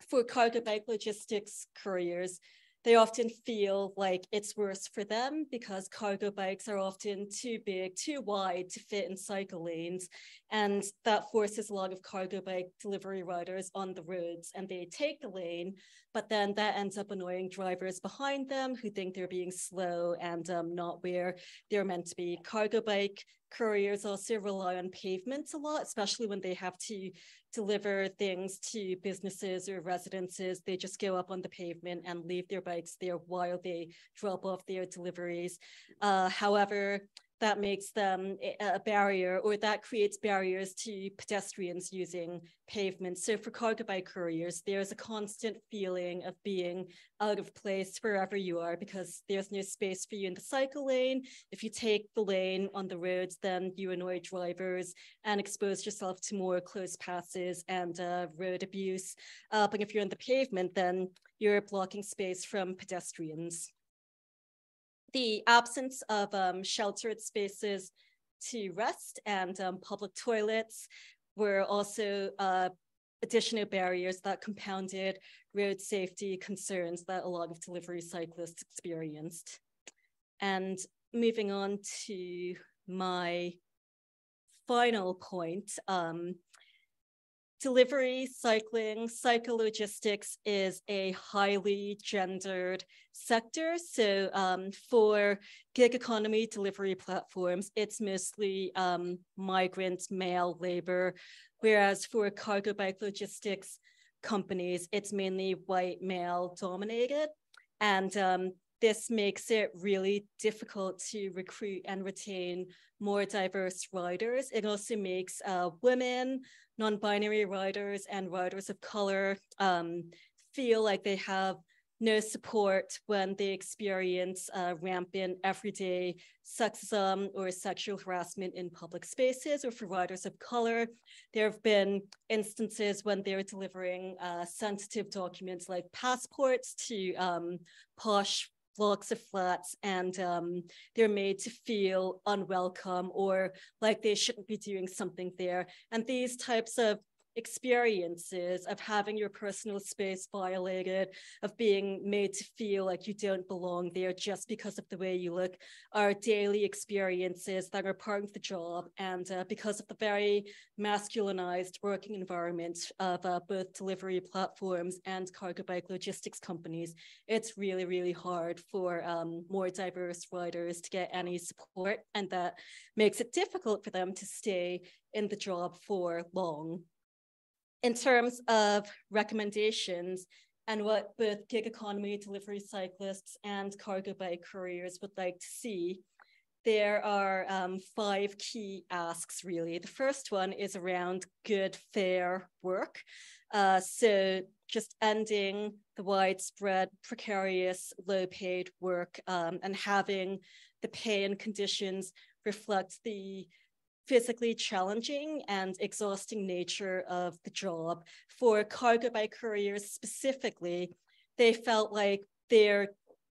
For cargo bike logistics couriers, they often feel like it's worse for them because cargo bikes are often too big, too wide to fit in cycle lanes. And that forces a lot of cargo bike delivery riders on the roads, and they take the lane, but then that ends up annoying drivers behind them who think they're being slow and not where they're meant to be. Cargo bike couriers also rely on pavements a lot, especially when they have to deliver things to businesses or residences. They just go up on the pavement and leave their bikes there while they drop off their deliveries. However, that makes them a barrier, or that creates barriers to pedestrians using pavements. So for cargo bike couriers, there's a constant feeling of being out of place wherever you are because there's no space for you in the cycle lane. If you take the lane on the roads, then you annoy drivers and expose yourself to more close passes and road abuse. But if you're on the pavement, then you're blocking space from pedestrians. The absence of sheltered spaces to rest, and public toilets were also additional barriers that compounded road safety concerns that a lot of delivery cyclists experienced. And moving on to my final point, delivery, cycling, psychologistics is a highly gendered sector. So for gig economy delivery platforms, it's mostly migrant male labor, whereas for cargo bike logistics companies, it's mainly white male dominated. And this makes it really difficult to recruit and retain more diverse riders. It also makes women, non-binary riders, and riders of color feel like they have no support when they experience rampant everyday sexism or sexual harassment in public spaces. Or for riders of color, there have been instances when they're delivering sensitive documents like passports to posh blocks of flats, and they're made to feel unwelcome or like they shouldn't be doing something there. And these types of experiences of having your personal space violated, of being made to feel like you don't belong there just because of the way you look, are daily experiences that are part of the job. And because of the very masculinized working environment of both delivery platforms and cargo bike logistics companies, it's really, really hard for more diverse riders to get any support, and that makes it difficult for them to stay in the job for long. In terms of recommendations and what both gig economy delivery cyclists and cargo bike couriers would like to see, there are 5 key asks, really. The first one is around good, fair work. So just ending the widespread, precarious, low-paid work and having the pay and conditions reflect the physically challenging and exhausting nature of the job. For cargo bike couriers specifically, they felt like the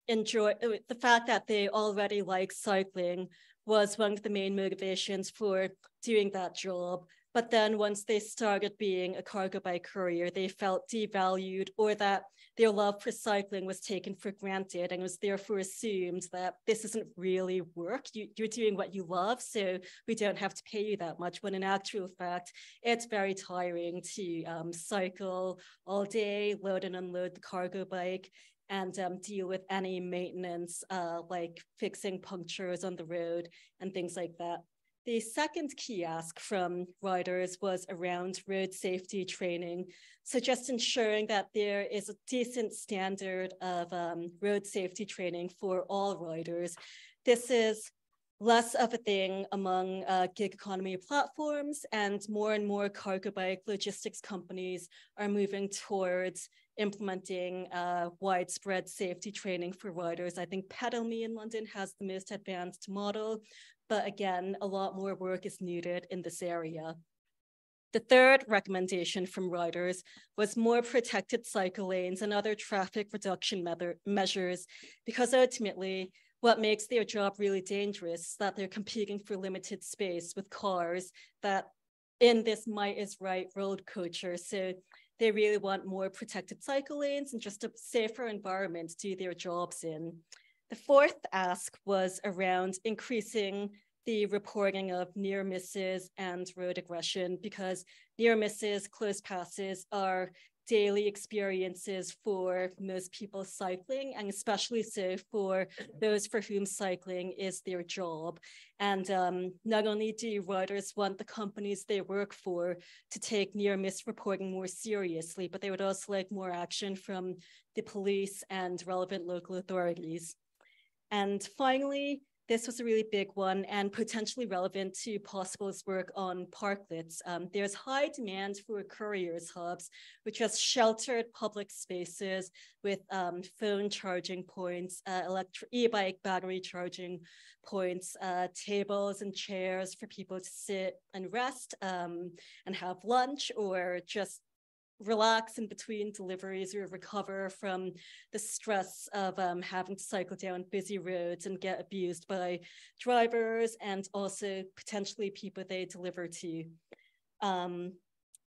fact that they already like cycling was one of the main motivations for doing that job. But then once they started being a cargo bike courier, they felt devalued, or that their love for cycling was taken for granted, and was therefore assumed that this isn't really work. You're doing what you love, so we don't have to pay you that much, when in actual fact, it's very tiring to cycle all day, load and unload the cargo bike, and deal with any maintenance like fixing punctures on the road and things like that. The second key ask from riders was around road safety training. So just ensuring that there is a decent standard of road safety training for all riders. This is less of a thing among gig economy platforms, and more cargo bike logistics companies are moving towards implementing widespread safety training for riders. I think Pedal Me in London has the most advanced model, but again, a lot more work is needed in this area. The third recommendation from riders was more protected cycle lanes and other traffic reduction measures, because ultimately, what makes their job really dangerous is that they're competing for limited space with cars that in this might is right road culture. So they really want more protected cycle lanes and just a safer environment to do their jobs in. The fourth ask was around increasing the reporting of near misses and road aggression, because near misses, close passes are daily experiences for most people cycling, and especially so for those for whom cycling is their job. And not only do riders want the companies they work for to take near miss reporting more seriously, but they would also like more action from the police and relevant local authorities. And finally, this was a really big one and potentially relevant to Possible's work on parklets. There's high demand for couriers hubs, which has sheltered public spaces with phone charging points, e-bike battery charging points, tables and chairs for people to sit and rest and have lunch, or just relax in between deliveries or recover from the stress of having to cycle down busy roads and get abused by drivers and also potentially people they deliver to.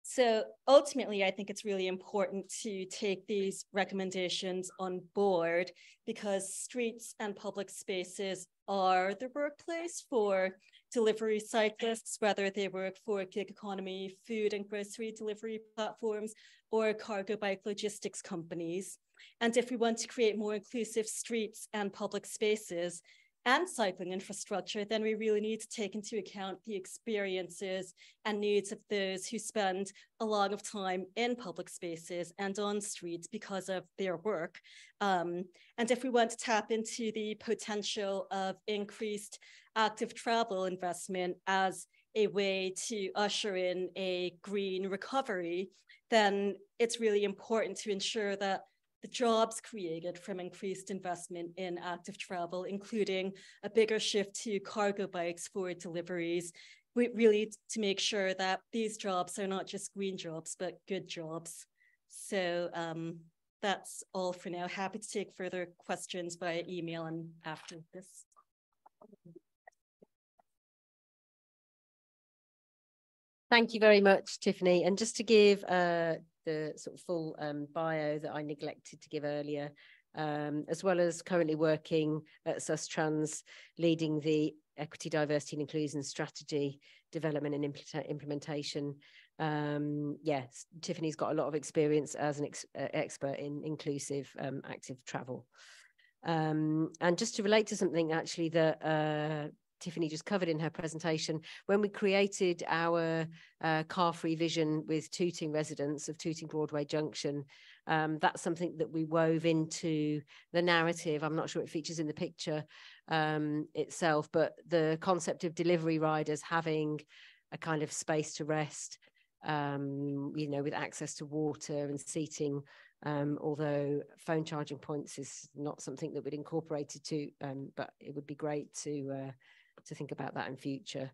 So ultimately, I think it's really important to take these recommendations on board because streets and public spaces are the workplace for delivery cyclists, whether they work for gig economy, food and grocery delivery platforms, or cargo bike logistics companies. And if we want to create more inclusive streets and public spaces and cycling infrastructure, then we really need to take into account the experiences and needs of those who spend a lot of time in public spaces and on streets because of their work. And if we want to tap into the potential of increased active travel investment as a way to usher in a green recovery, then it's really important to ensure that the jobs created from increased investment in active travel, including a bigger shift to cargo bikes for deliveries, we really to make sure that these jobs are not just green jobs, but good jobs. So that's all for now. Happy to take further questions via email and after this. Thank you very much, Tiffany. And just to give the sort of full bio that I neglected to give earlier, as well as currently working at SUSTRANS, leading the Equity, Diversity and Inclusion Strategy Development and Implementation. Yes, Tiffany's got a lot of experience as an expert in inclusive active travel. And just to relate to something actually that Tiffany just covered in her presentation, when we created our car-free vision with Tooting residents of Tooting Broadway Junction, that's something that we wove into the narrative. I'm not sure it features in the picture itself, but the concept of delivery riders having a kind of space to rest, you know, with access to water and seating, although phone charging points is not something that we'd incorporated to, but it would be great to think about that in future.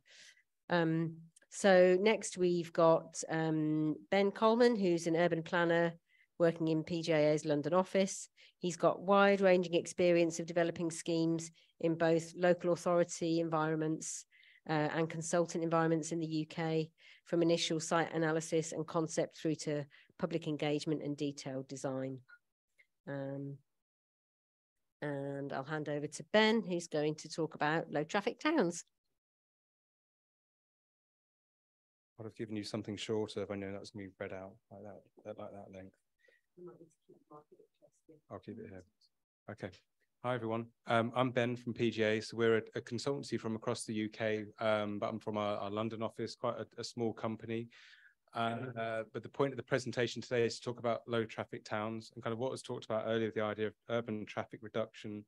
So next we've got Ben Coleman, who's an urban planner working in PJA's London office. He's got wide-ranging experience of developing schemes in both local authority environments and consultant environments in the UK, from initial site analysis and concept through to public engagement and detailed design. And I'll hand over to Ben, who's going to talk about low traffic towns. I'd have given you something shorter if I knew that was going to be read out like that length. I'll keep it here. Okay. Hi, everyone. I'm Ben from PGA. So we're a consultancy from across the UK, but I'm from our London office, quite a small company. But the point of the presentation today is to talk about low traffic towns and kind of what was talked about earlier, the idea of urban traffic reduction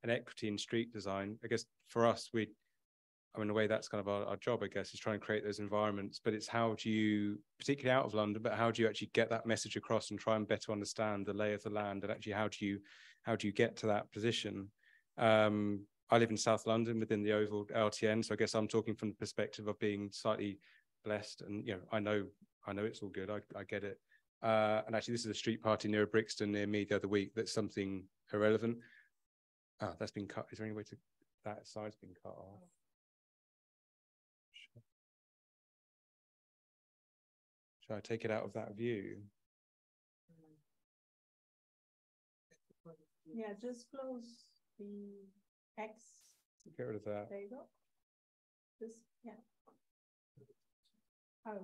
and equity in street design. I guess for us, in a way that's kind of our job, I guess, is trying to create those environments, but it's how do you, particularly out of London, but how do you actually get that message across and try and better understand the lay of the land, and actually how do you get to that position? I live in South London within the Oval LTN, so I guess I'm talking from the perspective of being slightly blessed, and I know it's all good. I get it. And actually, this is a street party near Brixton near me the other week. That's something irrelevant. Oh, that's been cut. Is there any way to that side's been cut off? Should I take it out of that view? Yeah, just close the X. Get rid of that. There you go. Just, yeah. Out.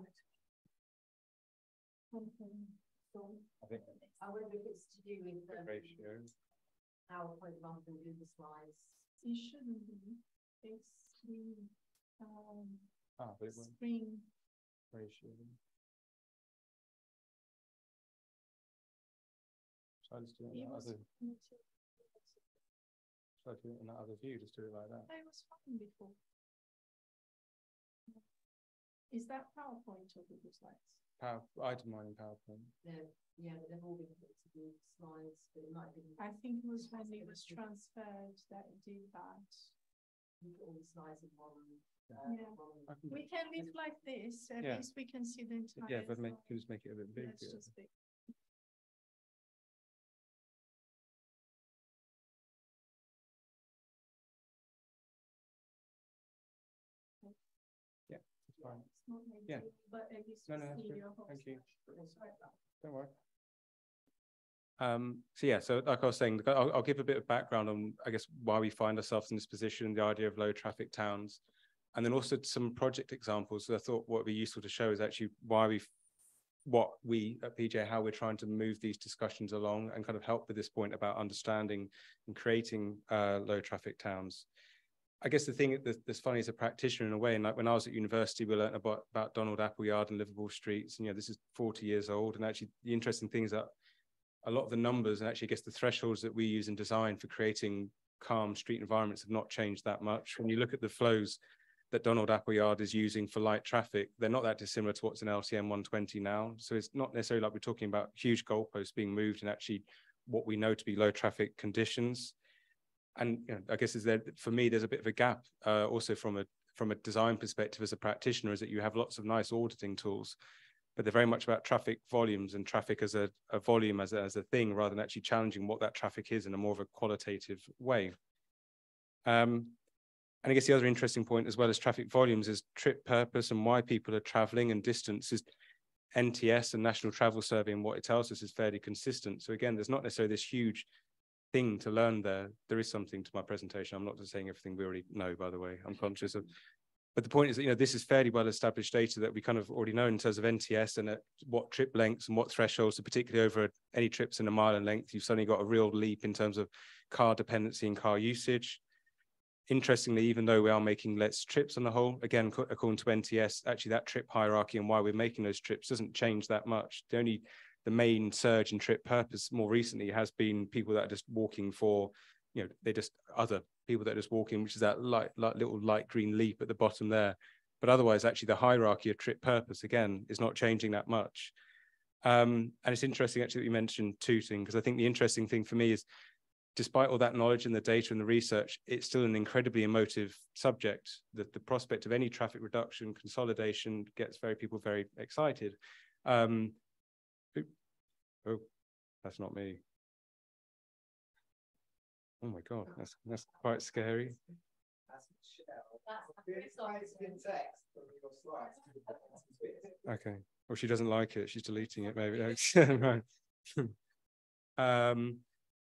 So, I think I wonder if it's to do with ratio. PowerPoint rather than Google Slides. it shouldn't be. It's the but it won't. screen. Ratio. Shall I just do it in that other? Shall I do it in that other view? Just do it like that. It was fine before. Is that PowerPoint or Google Slides? I did mine in PowerPoint. Yeah, they've all been put to Google Slides, but it might have been. I think it was when it was transferred that it did that. You put all the slides in one We can leave like this, at least we can see the entire. Yeah, but just make it a bit bigger. Just big. Yeah, it's fine. Yeah. Yeah. But at least No, we that's see good. your whole Thank you. structure. Don't worry. So yeah, so like I was saying, I'll give a bit of background on, I guess, why we find ourselves in this position, the idea of low traffic towns, and then also some project examples. So I thought what would be useful to show is actually what we at PJ, how we're trying to move these discussions along and kind of help with this point about understanding and creating low traffic towns. I guess the thing that's funny as a practitioner in a way, and like when I was at university, we learned about Donald Appleyard and livable streets, and this is 40 years old. And actually the interesting thing is that a lot of the numbers and actually I guess the thresholds that we use in design for creating calm street environments have not changed that much. When you look at the flows that Donald Appleyard is using for light traffic, they're not that dissimilar to what's in LTM 120 now. So it's not necessarily like we're talking about huge goalposts being moved and actually what we know to be low traffic conditions. And I guess for me, there's a bit of a gap also from a design perspective as a practitioner, is that you have lots of nice auditing tools, but they're very much about traffic volumes and traffic as a volume, as a thing, rather than actually challenging what that traffic is in a more of a qualitative way. And I guess the other interesting point, as well as traffic volumes, is trip purpose and why people are traveling, and distance is NTS and National Travel Survey, and what it tells us is fairly consistent. So again, there's not necessarily this huge thing to learn there. There is something to my presentation. I'm not just saying everything we already know, by the way. I'm conscious of. But the point is that, this is fairly well established data that we kind of already know in terms of NTS and at what trip lengths and what thresholds, so particularly over any trips in a mile in length, you've suddenly got a real leap in terms of car dependency and car usage. Interestingly, even though we are making less trips on the whole, again, according to NTS, actually that trip hierarchy and why we're making those trips doesn't change that much. The main surge in trip purpose more recently has been people that are just walking for, they're just other people that are just walking, which is that little light green leap at the bottom there. But otherwise, actually, the hierarchy of trip purpose, again, is not changing that much. And it's interesting, actually, that you mentioned tooting, because I think the interesting thing for me is, despite all that knowledge and the data and the research, it's still an incredibly emotive subject. That the prospect of any traffic reduction, consolidation gets people very excited. Oh, that's not me. Oh my God, that's quite scary. Okay. Well, she doesn't like it. She's deleting it, maybe. Right.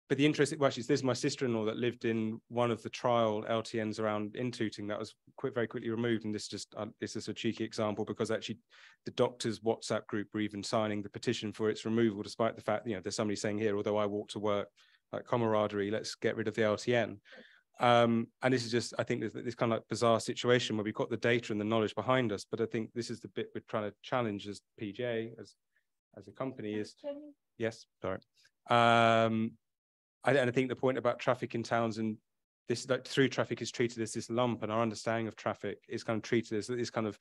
But the interesting, well, actually, this is my sister-in-law that lived in one of the trial LTNs around in Tooting that was very quickly removed. And this is just a cheeky example, because actually the doctors' WhatsApp group were even signing the petition for its removal, despite the fact, there's somebody saying here, although I walk to work, like camaraderie, let's get rid of the LTN. And this is just, I think, this kind of like bizarre situation where we've got the data and the knowledge behind us. But I think this is the bit we're trying to challenge as PJ, as a company is, yes, sorry. And I think the point about traffic in towns, and this, like, through traffic is treated as this lump, and our understanding of traffic is kind of treated as this kind of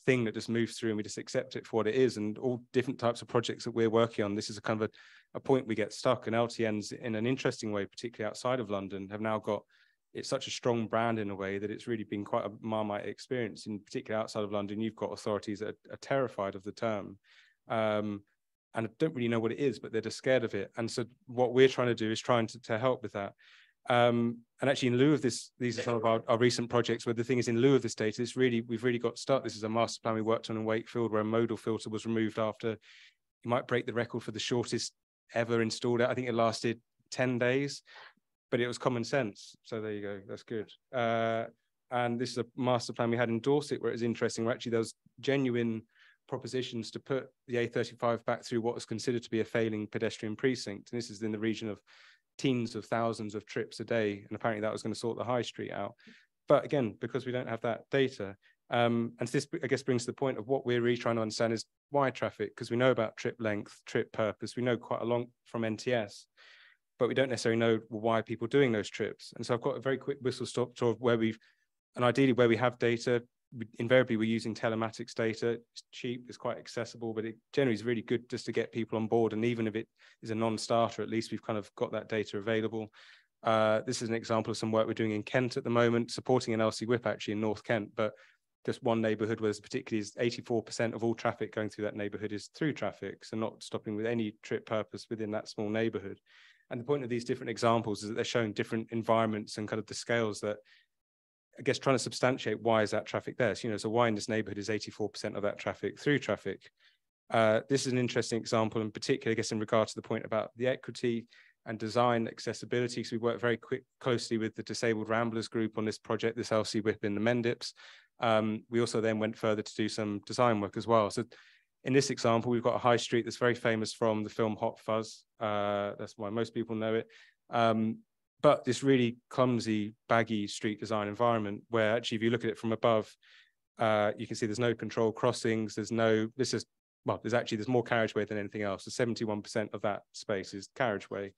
thing that just moves through, and we just accept it for what it is. And all different types of projects that we're working on, this is a kind of a point we get stuck. And LTNs, in an interesting way, particularly outside of London, have now got, it's such a strong brand in a way that it's really been quite a Marmite experience. In particular outside of London, you've got authorities that are terrified of the term. And I don't really know what it is, but they're just scared of it. And so what we're trying to do is trying to help with that. And actually, in lieu of this, these are some of our recent projects where the thing is, in lieu of this data, we've really got stuck. This is a master plan we worked on in Wakefield, where a modal filter was removed after, you might break the record for the shortest ever installed. I think it lasted 10 days, but it was common sense. So there you go, that's good. And this is a master plan we had in Dorset, where it was interesting, where actually there was genuine propositions to put the A35 back through what was considered to be a failing pedestrian precinct. And this is in the region of teens of thousands of trips a day. And apparently that was going to sort the high street out. But again, because we don't have that data, and this, I guess, brings to the point of what we're really trying to understand is why traffic, because we know about trip length, trip purpose, we know quite a lot from NTS, but we don't necessarily know why people are doing those trips. And so I've got a very quick whistle stop tour of where and ideally where we have data. Invariably, we're using telematics data. It's cheap, it's quite accessible, but it generally is really good just to get people on board. And even if it is a non-starter, at least we've kind of got that data available. This is an example of some work we're doing in Kent at the moment, supporting an LC whip actually in North Kent. But just one neighbourhood where particularly is 84% of all traffic going through that neighbourhood is through traffic, so not stopping with any trip purpose within that small neighbourhood. And the point of these different examples is that they're showing different environments and kind of the scales that, I guess, trying to substantiate why is that traffic there. So, so why in this neighbourhood is 84% of that traffic through traffic? This is an interesting example, in particular, I guess, in regard to the point about the equity and design accessibility. So we work very closely with the Disabled Ramblers group on this project, this LC Whip in the Mendips. We also then went further to do some design work as well. So in this example, we've got a high street that's very famous from the film Hot Fuzz. That's why most people know it. But this really clumsy, baggy street design environment where actually, if you look at it from above, you can see there's no control crossings. There's more carriageway than anything else. So 71% of that space is carriageway.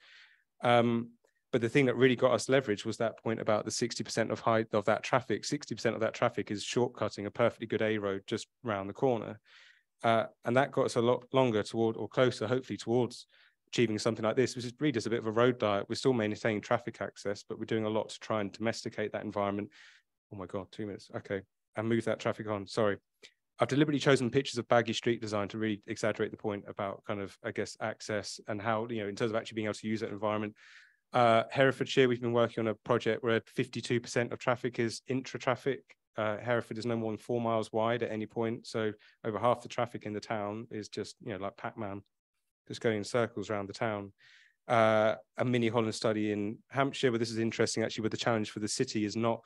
But the thing that really got us leverage was that point about the 60% of height of that traffic. 60% of that traffic is shortcutting a perfectly good A road just round the corner. And that got us a lot longer toward, or closer, hopefully, towards achieving something like this, which is really just a bit of a road diet. We're still maintaining traffic access, but we're doing a lot to try and domesticate that environment. Oh my God, 2 minutes. Okay. And move that traffic on. Sorry. I've deliberately chosen pictures of baggy street design to really exaggerate the point about kind of, I guess, access and how, in terms of actually being able to use that environment. Herefordshire, we've been working on a project where 52% of traffic is intra-traffic. Hereford is no more than 4 miles wide at any point. So over half the traffic in the town is just, like Pac-Man, just going in circles around the town. A mini Holland study in Hampshire, where this is interesting actually, where the challenge for the city is not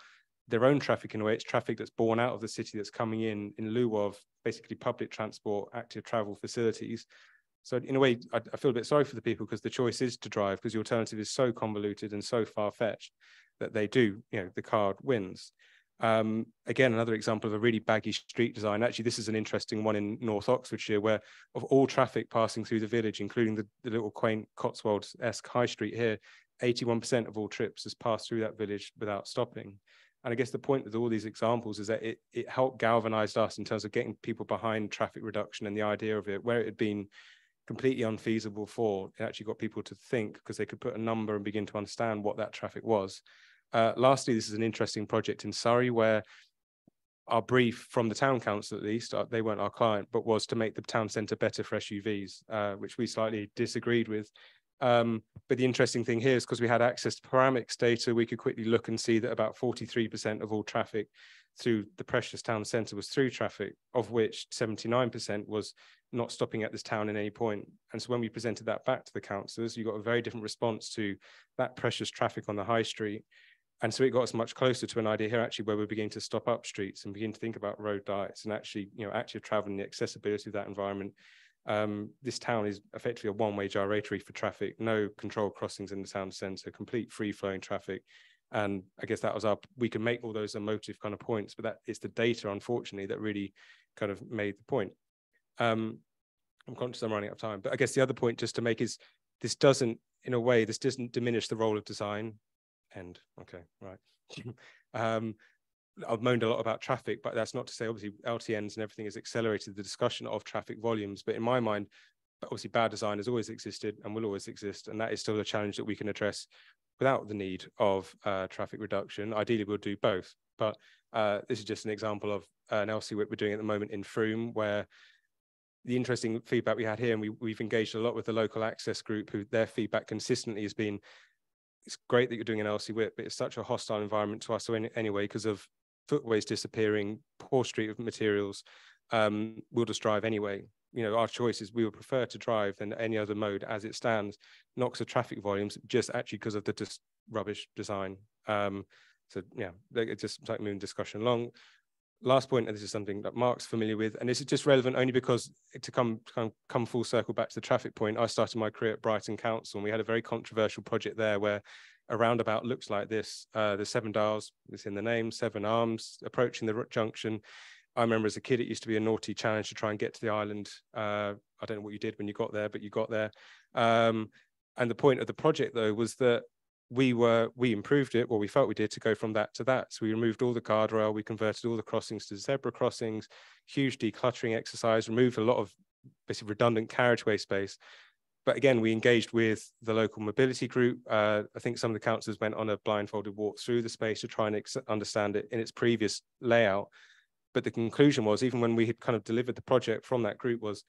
their own traffic in a way, it's traffic that's born out of the city that's coming in lieu of basically public transport, active travel facilities. So in a way, I feel a bit sorry for the people because the choice is to drive, because the alternative is so convoluted and so far-fetched that they do, the card wins. Again, another example of a really baggy street design. Actually, this is an interesting one in North Oxfordshire, where of all traffic passing through the village, including the little quaint Cotswolds-esque high street here, 81% of all trips has passed through that village without stopping. And I guess the point with all these examples is that it helped galvanize us in terms of getting people behind traffic reduction and the idea of it, where it had been completely unfeasible for. It actually got people to think, because they could put a number and begin to understand what that traffic was. Lastly, this is an interesting project in Surrey where our brief from the town council, at least, they weren't our client, but was to make the town centre better for SUVs, which we slightly disagreed with. But the interesting thing here is because we had access to panoramics data, we could quickly look and see that about 43% of all traffic through the precious town centre was through traffic, of which 79% was not stopping at this town at any point. And so when we presented that back to the councillors, you got a very different response to that precious traffic on the high street. And so it got us much closer to an idea here, actually, where we're beginning to stop up streets and begin to think about road diets and actually, active travel and the accessibility of that environment. This town is effectively a one-way gyratory for traffic, no control crossings in the town centre, complete free-flowing traffic. And I guess that was we can make all those emotive kind of points, but that is the data, unfortunately, that really kind of made the point. I'm conscious I'm running out of time, but I guess the other point just to make is this doesn't diminish the role of design. Okay, right. I've moaned a lot about traffic, but that's not to say, obviously, LTNs and everything has accelerated the discussion of traffic volumes. But in my mind, obviously, bad design has always existed and will always exist. And that is still a challenge that we can address without the need of traffic reduction. Ideally, we'll do both. But this is just an example of an LC Whip we're doing at the moment in Frome, where the interesting feedback we had here, and we've engaged a lot with the local access group, who their feedback consistently has been, it's great that you're doing an LC Whip, but it's such a hostile environment to us anyway, because of footways disappearing, poor street materials. We'll just drive anyway. Our choice is we would prefer to drive than any other mode as it stands, not because of traffic volumes, just actually because of the rubbish design. So yeah, it's just like moving discussion along. Last point, and this is something that Mark's familiar with, and this is just relevant only because to come full circle back to the traffic point, I started my career at Brighton Council, and we had a very controversial project there where a roundabout looks like this. There's 7 dials, it's in the name, 7 arms, approaching the junction. I remember as a kid, it used to be a naughty challenge to try and get to the island. I don't know what you did when you got there, but you got there. And the point of the project, though, was that we improved it, well, we felt we did, to go from that to that. So we removed all the guardrail, we converted all the crossings to zebra crossings, huge decluttering exercise, removed a lot of basically redundant carriageway space. But again, we engaged with the local mobility group. I think some of the councillors went on a blindfolded walk through the space to try and understand it in its previous layout. But the conclusion was, even when we had kind of delivered the project from that group, was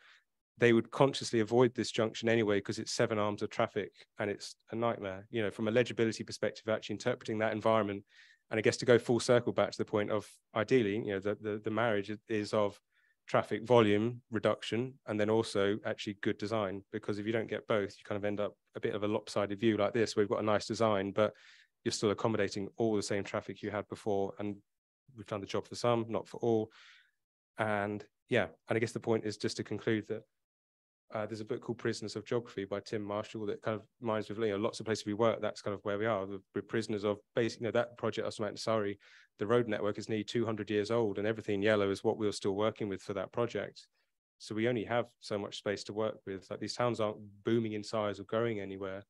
they would consciously avoid this junction anyway, because it's 7 arms of traffic and it's a nightmare, you know, from a legibility perspective, actually interpreting that environment. And I guess to go full circle back to the point of, ideally, you know, the marriage is of traffic volume reduction and then also actually good design, because if you don't get both, you kind of end up a bit of a lopsided view like this, where we've got a nice design, but you're still accommodating all the same traffic you had before. And we've done the job for some, not for all. And yeah, and I guess the point is just to conclude that there's a book called Prisoners of Geography by Tim Marshall that kind of reminds me of, you know, lots of places we work, that's kind of where we are. We're prisoners of basically, you know, that project I was in Surrey, the road network is nearly 200 years old, and everything yellow is what we're still working with for that project. So we only have so much space to work with. Like, these towns aren't booming in size or going anywhere.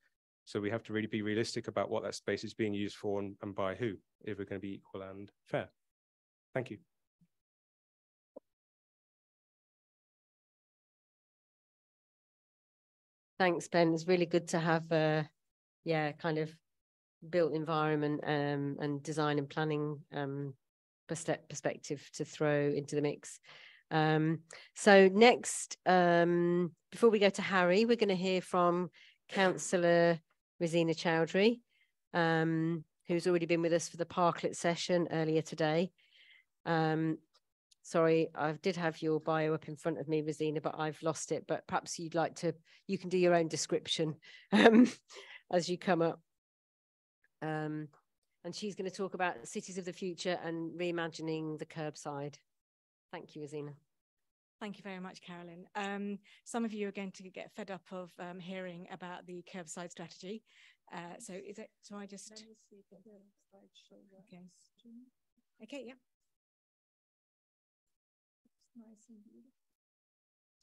So we have to really be realistic about what that space is being used for and by who, if we're going to be equal and fair. Thank you. Thanks, Ben. It's really good to have a, kind of built environment and design and planning perspective to throw into the mix. So next, before we go to Harry, we're going to hear from Councillor Rosina Chowdhury, who's already been with us for the Parklet session earlier today. Sorry, I did have your bio up in front of me, Rosina, but I've lost it. But perhaps you'd like to, you can do your own description as you come up. And she's going to talk about cities of the future and reimagining the curbside. Thank you, Rosina. Thank you very much, Carolyn. Some of you are going to get fed up of hearing about the curbside strategy. So is it, so I just... Okay. Okay, yeah. Nice and beautiful.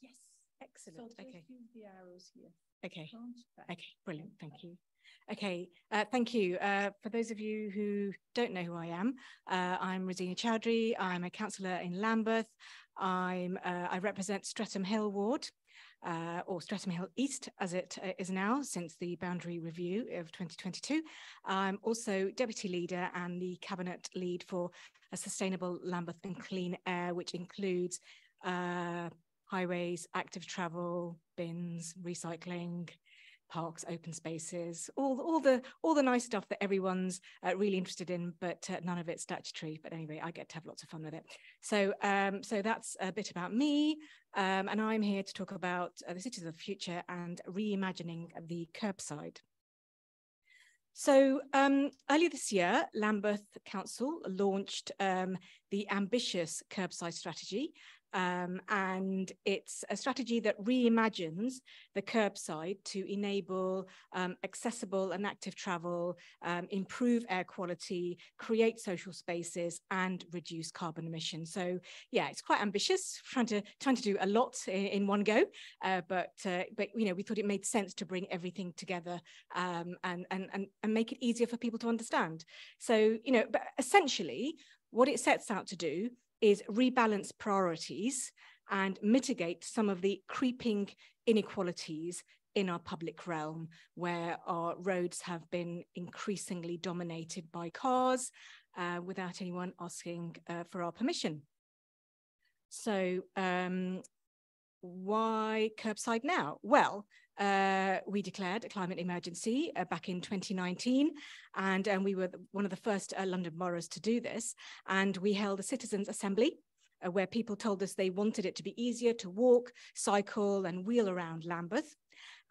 Yes, excellent. So okay. Use the arrows here. Okay. Okay, brilliant. Thank you. Okay, thank you. For those of you who don't know who I am, I'm Rosina Chowdhury. I'm a councillor in Lambeth. I represent Streatham Hill Ward, or Streatham Hill East, as it is now, since the boundary review of 2022. I'm also deputy leader and the cabinet lead for a sustainable Lambeth and clean air, which includes highways, active travel, bins, recycling, parks, open spaces, all the nice stuff that everyone's really interested in, but none of it's statutory. But anyway, I get to have lots of fun with it. So so that's a bit about me, and I'm here to talk about the cities of the future and reimagining the curbside. So earlier this year, Lambeth Council launched the ambitious curbside strategy. And it's a strategy that reimagines the curbside to enable accessible and active travel, improve air quality, create social spaces, and reduce carbon emissions. So yeah, it's quite ambitious, trying to do a lot in one go, but you know, we thought it made sense to bring everything together and make it easier for people to understand. So you know, but essentially, what it sets out to do is rebalance priorities and mitigate some of the creeping inequalities in our public realm, where our roads have been increasingly dominated by cars without anyone asking for our permission. So why curbside now? Well, we declared a climate emergency back in 2019, and we were one of the first London boroughs to do this. And we held a citizens' assembly where people told us they wanted it to be easier to walk, cycle, and wheel around Lambeth.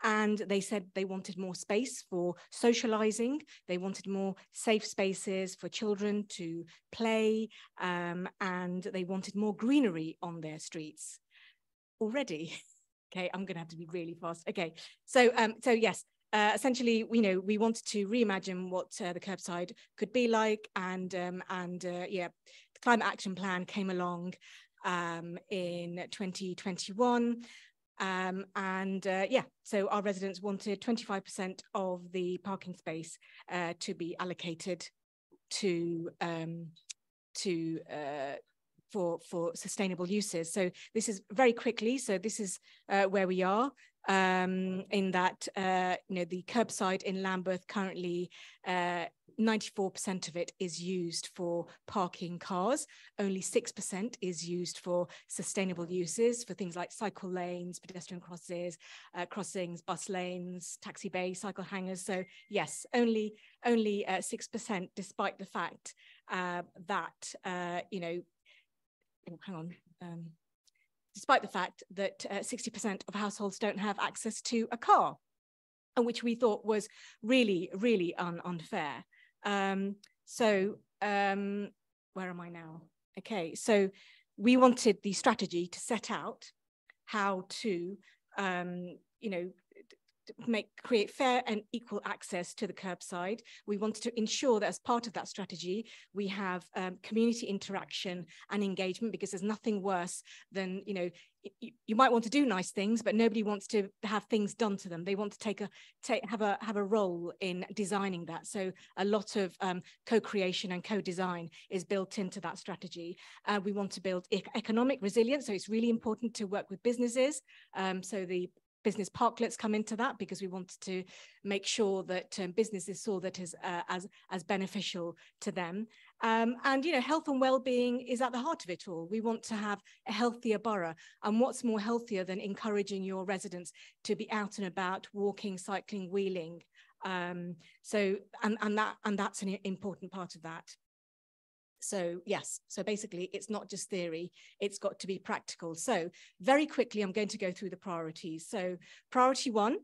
And they said they wanted more space for socializing. They wanted more safe spaces for children to play, and they wanted more greenery on their streets. Already. Okay, I'm going to have to be really fast. Okay, so yes, essentially, you know, we wanted to reimagine what the curbside could be like, and yeah, the Climate Action Plan came along in 2021, yeah, so our residents wanted 25% of the parking space to be allocated to for sustainable uses. So this is very quickly, so this is where we are. in that, the curbside in Lambeth currently, 94% of it is used for parking cars. Only 6% is used for sustainable uses, for things like cycle lanes, pedestrian crossings, bus lanes, taxi bays, cycle hangers. So yes, only 6%, despite the fact that, hang on. Despite the fact that 60% of households don't have access to a car, which we thought was really, really unfair. Where am I now? Okay, so we wanted the strategy to set out how to, create fair and equal access to the curbside. We wanted to ensure that as part of that strategy, we have community interaction and engagement, because there's nothing worse than, you might want to do nice things, but nobody wants to have things done to them. They want to have a role in designing that. So a lot of co-creation and co-design is built into that strategy. We want to build economic resilience. So it's really important to work with businesses. So the business parklets come into that, because we wanted to make sure that businesses saw that as beneficial to them. And health and well-being is at the heart of it all. We want to have a healthier borough, and what's more healthier than encouraging your residents to be out and about, walking, cycling, wheeling. That's an important part of that. So yes, so basically it's not just theory, it's got to be practical. So very quickly, I'm going to go through the priorities. So priority one,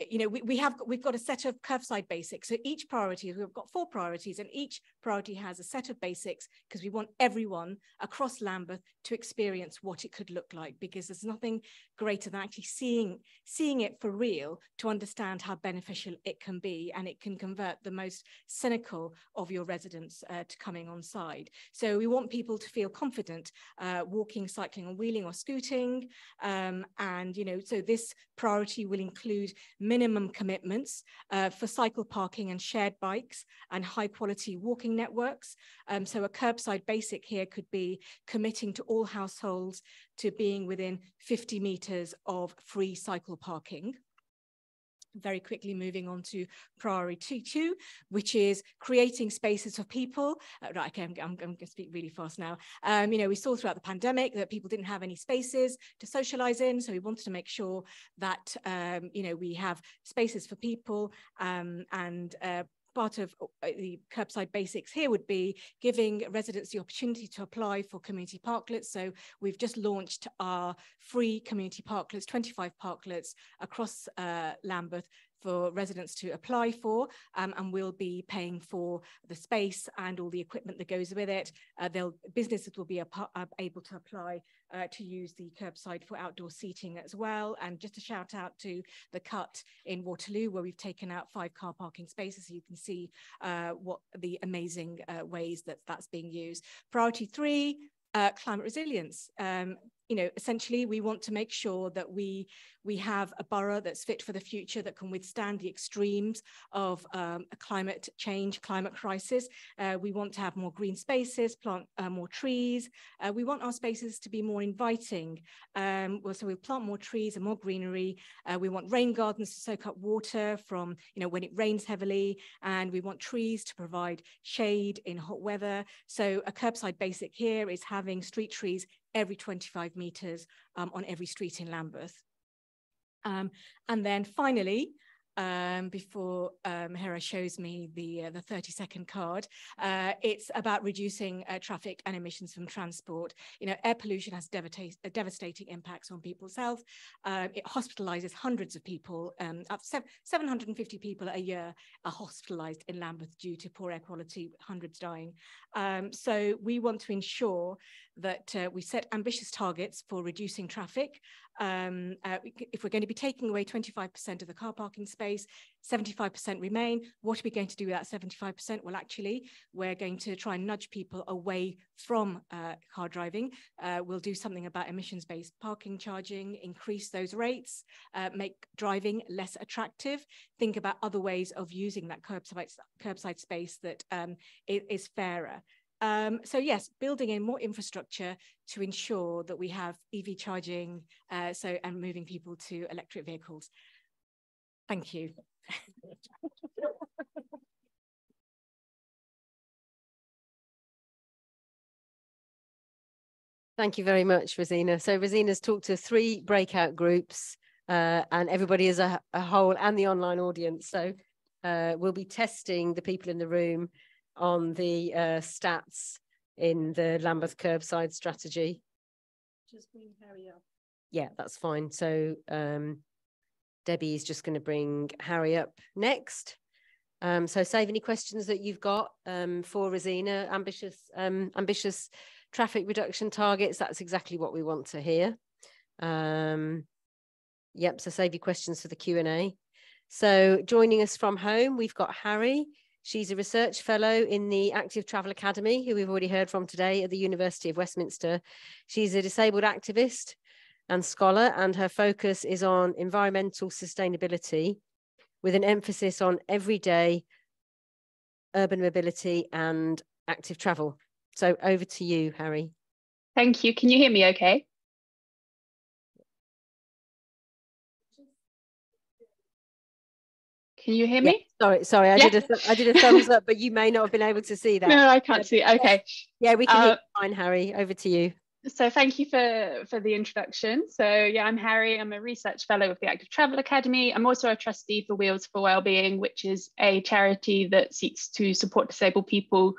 we've got a set of curbside basics. So each priority, we've got 4 priorities, and each priority has a set of basics, because we want everyone across Lambeth to experience what it could look like, because there's nothing greater than actually seeing it for real to understand how beneficial it can be, and it can convert the most cynical of your residents to coming on side. So we want people to feel confident walking, cycling, or wheeling or scooting, so this priority will include minimum commitments for cycle parking and shared bikes and high quality walking networks. So a curbside basic here could be committing to all households to being within 50 metres of free cycle parking. Very quickly moving on to priority 2, which is creating spaces for people. Right, okay, I'm going to speak really fast now. We saw throughout the pandemic that people didn't have any spaces to socialise in, so we wanted to make sure that we have spaces for people, part of the curbside basics here would be giving residents the opportunity to apply for community parklets. So we've just launched our free community parklets, 25 parklets across Lambeth for residents to apply for, and we'll be paying for the space and all the equipment that goes with it. Businesses will be able to apply to use the curbside for outdoor seating as well. And just a shout out to the Cut in Waterloo, where we've taken out 5 car parking spaces, so you can see what the amazing ways that that's being used. Priority 3, climate resilience. Essentially, we want to make sure that we have a borough that's fit for the future, that can withstand the extremes of a climate change, climate crisis. We want to have more green spaces, plant more trees. We want our spaces to be more inviting. So we'll plant more trees and more greenery. We want rain gardens to soak up water from, when it rains heavily, and we want trees to provide shade in hot weather. So a curbside basic here is having street trees every 25 metres on every street in Lambeth. And then finally, before Hera shows me the 30-second card, it's about reducing traffic and emissions from transport. Air pollution has devastating impacts on people's health. It hospitalizes hundreds of people. Up 750 people a year are hospitalized in Lambeth due to poor air quality, hundreds dying. So we want to ensure that we set ambitious targets for reducing traffic. If we're going to be taking away 25% of the car parking space, 75% remain. What are we going to do with that 75%? Well, actually, we're going to try and nudge people away from car driving. We'll do something about emissions-based parking charging, increase those rates, make driving less attractive, think about other ways of using that curbside space that is fairer. So yes, building in more infrastructure to ensure that we have EV charging, and moving people to electric vehicles. Thank you. Thank you very much, Rosina. So Rosina's talked to 3 breakout groups and everybody as a whole and the online audience. So we'll be testing the people in the room on the stats in the Lambeth curbside strategy. Just bring Harry up. Yeah, that's fine. So Debbie's just going to bring Harry up next. So save any questions that you've got for Rosina. Ambitious traffic reduction targets. That's exactly what we want to hear. Yep, so save your questions for the Q&A. So joining us from home, we've got Harry. She's a research fellow in the Active Travel Academy, who we've already heard from today at the University of Westminster. She's a disabled activist and scholar, and her focus is on environmental sustainability with an emphasis on everyday urban mobility and active travel. So over to you, Harry. Thank you. Can you hear me okay? Can you hear me? Sorry. I did a thumbs up, but you may not have been able to see that. No, I can't see. Okay. Yeah, we can hear you fine, Harry. Over to you. So thank you for the introduction. So yeah, I'm Harry. I'm a research fellow with the Active Travel Academy. I'm also a trustee for Wheels for Wellbeing, which is a charity that seeks to support disabled people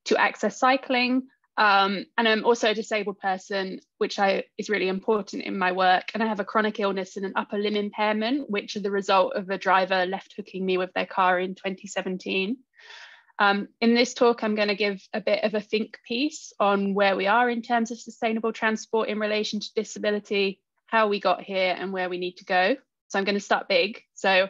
to access cycling. And I'm also a disabled person, which is really important in my work. And I have a chronic illness and an upper limb impairment, which are the result of a driver left hooking me with their car in 2017. In this talk, I'm going to give a bit of a think piece on where we are in terms of sustainable transport in relation to disability, how we got here and where we need to go. So I'm going to start big. So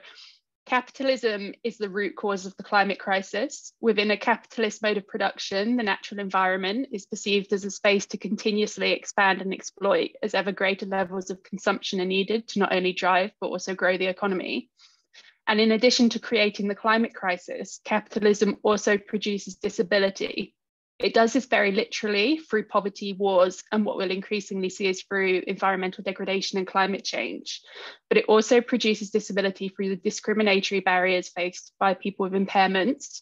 capitalism is the root cause of the climate crisis. Within a capitalist mode of production, the natural environment is perceived as a space to continuously expand and exploit as ever greater levels of consumption are needed to not only drive, but also grow the economy. And in addition to creating the climate crisis, capitalism also produces disability. It does this very literally through poverty, wars, and what we'll increasingly see is through environmental degradation and climate change. But it also produces disability through the discriminatory barriers faced by people with impairments.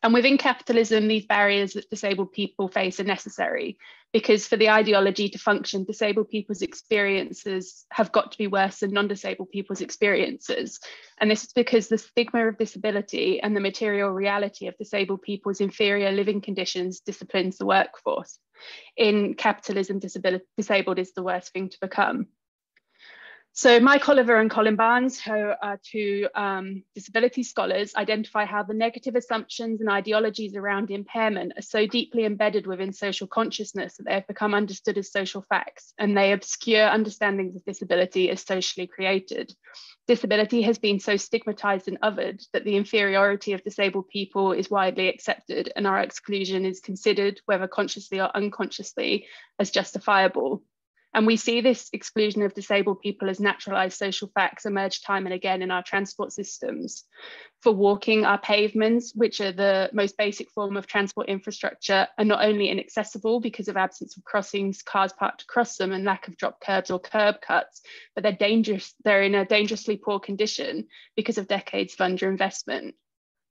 And within capitalism, these barriers that disabled people face are necessary because for the ideology to function, disabled people's experiences have got to be worse than non-disabled people's experiences. And this is because the stigma of disability and the material reality of disabled people's inferior living conditions disciplines the workforce. In capitalism, disabled is the worst thing to become. So Mike Oliver and Colin Barnes, who are 2 disability scholars, identify how the negative assumptions and ideologies around impairment are so deeply embedded within social consciousness that they have become understood as social facts, and they obscure understandings of disability as socially created. Disability has been so stigmatized and othered that the inferiority of disabled people is widely accepted, and our exclusion is considered, whether consciously or unconsciously, as justifiable. And we see this exclusion of disabled people as naturalized social facts emerge time and again in our transport systems. For walking, our pavements, which are the most basic form of transport infrastructure, are not only inaccessible because of absence of crossings, cars parked to cross them, and lack of drop curbs or curb cuts, but they're in a dangerously poor condition because of decades of underinvestment.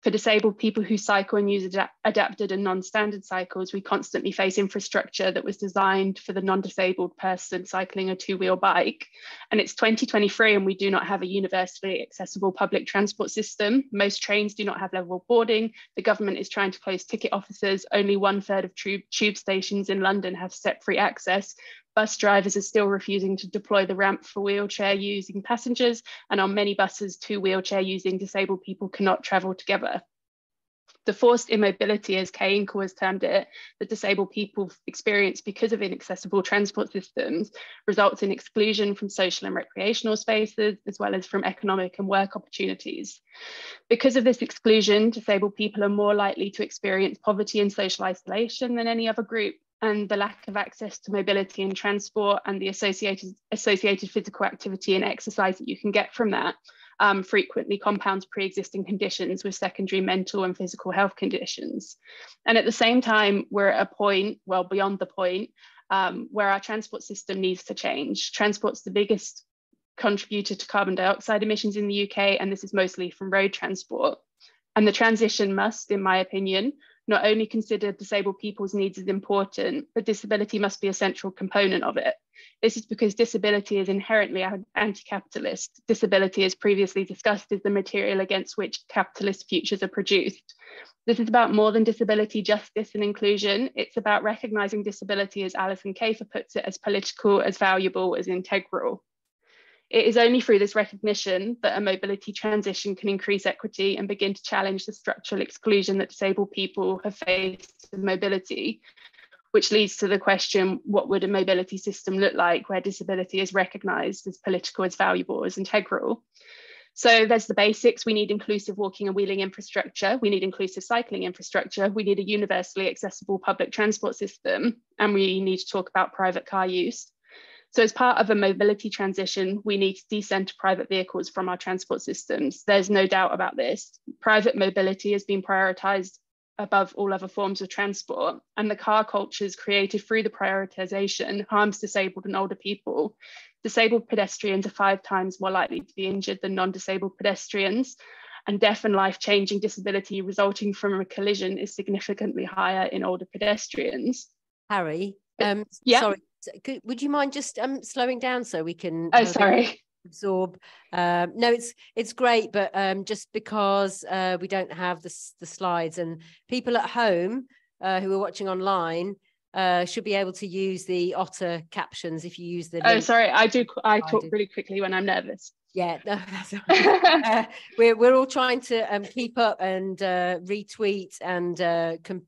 For disabled people who cycle and use adapted and non-standard cycles, we constantly face infrastructure that was designed for the non-disabled person cycling a 2-wheel bike. And it's 2023 and we do not have a universally accessible public transport system. Most trains do not have level boarding. The government is trying to close ticket offices. Only 1/3 of tube stations in London have step-free access. Bus drivers are still refusing to deploy the ramp for wheelchair-using passengers, and on many buses, 2 wheelchair-using disabled people cannot travel together. The forced immobility, as Kay Inkle has termed it, that disabled people experience because of inaccessible transport systems results in exclusion from social and recreational spaces, as well as from economic and work opportunities. Because of this exclusion, disabled people are more likely to experience poverty and social isolation than any other group, and the lack of access to mobility and transport and the associated physical activity and exercise that you can get from that frequently compounds pre-existing conditions with secondary mental and physical health conditions. And at the same time, we're at a point, well, beyond the point, where our transport system needs to change. Transport's the biggest contributor to carbon dioxide emissions in the UK, and this is mostly from road transport. And the transition must, in my opinion, not only consider disabled people's needs as important, but disability must be a central component of it. This is because disability is inherently anti-capitalist. Disability, as previously discussed, is the material against which capitalist futures are produced. This is about more than disability, justice and inclusion. It's about recognising disability, as Alison Kafer puts it, as political, as valuable, as integral. It is only through this recognition that a mobility transition can increase equity and begin to challenge the structural exclusion that disabled people have faced with mobility, which leads to the question, what would a mobility system look like where disability is recognised as political, as valuable, as integral? So there's the basics. We need inclusive walking and wheeling infrastructure. We need inclusive cycling infrastructure. We need a universally accessible public transport system. And we need to talk about private car use. So as part of a mobility transition, we need to decenter private vehicles from our transport systems. There's no doubt about this. Private mobility has been prioritised above all other forms of transport, and the car cultures created through the prioritisation harms disabled and older people. Disabled pedestrians are 5 times more likely to be injured than non-disabled pedestrians, and death and life-changing disability resulting from a collision is significantly higher in older pedestrians. Harry, yeah. Sorry, would you mind just slowing down so we can absorb? No, it's great, but just because we don't have the slides, and people at home who are watching online should be able to use the Otter captions if you use the link. Sorry, I talk really quickly when I'm nervous. Yeah, no, that's we're all trying to keep up and retweet and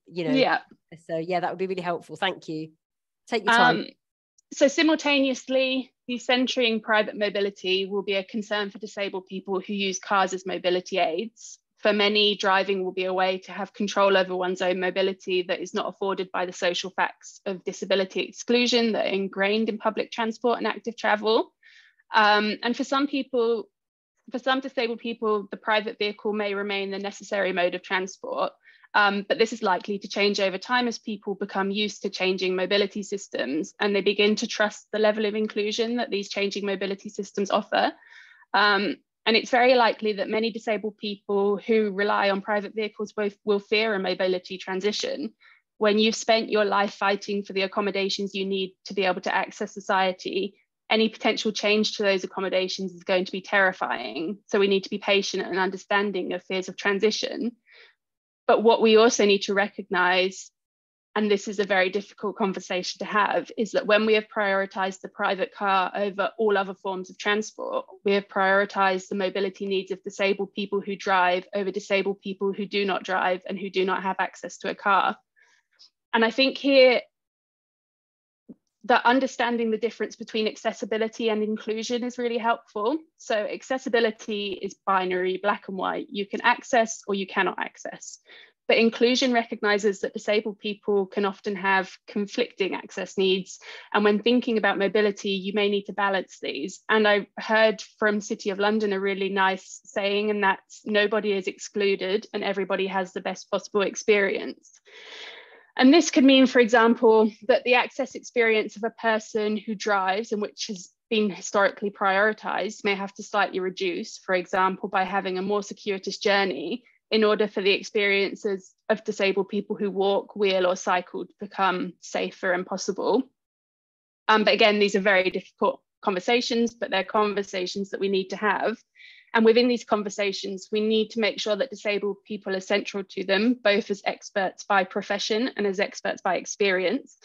yeah. So yeah, that would be really helpful. Thank you. Take your time. So simultaneously, decentering private mobility will be a concern for disabled people who use cars as mobility aids. For many, driving will be a way to have control over one's own mobility that is not afforded by the social facts of disability exclusion that are ingrained in public transport and active travel. And for some disabled people, the private vehicle may remain the necessary mode of transport. But this is likely to change over time as people become used to changing mobility systems and they begin to trust the level of inclusion that these changing mobility systems offer. And it's very likely that many disabled people who rely on private vehicles will fear a mobility transition. When you've spent your life fighting for the accommodations you need to be able to access society, any potential change to those accommodations is going to be terrifying. So we need to be patient and understanding of fears of transition. But what we also need to recognise, and this is a very difficult conversation to have, is that when we have prioritised the private car over all other forms of transport, we have prioritised the mobility needs of disabled people who drive over disabled people who do not drive and who do not have access to a car. And I think here, that understanding the difference between accessibility and inclusion is really helpful. So accessibility is binary, black and white. You can access or you cannot access. But inclusion recognises that disabled people can often have conflicting access needs. And when thinking about mobility, you may need to balance these. And I heard from City of London a really nice saying, and that's nobody is excluded and everybody has the best possible experience. And this could mean, for example, that the access experience of a person who drives and which has been historically prioritised may have to slightly reduce, for example, by having a more circuitous journey in order for the experiences of disabled people who walk, wheel or cycle to become safer and possible. But again, these are very difficult conversations, but they're conversations that we need to have. And within these conversations, we need to make sure that disabled people are central to them, both as experts by profession and as experts by experience.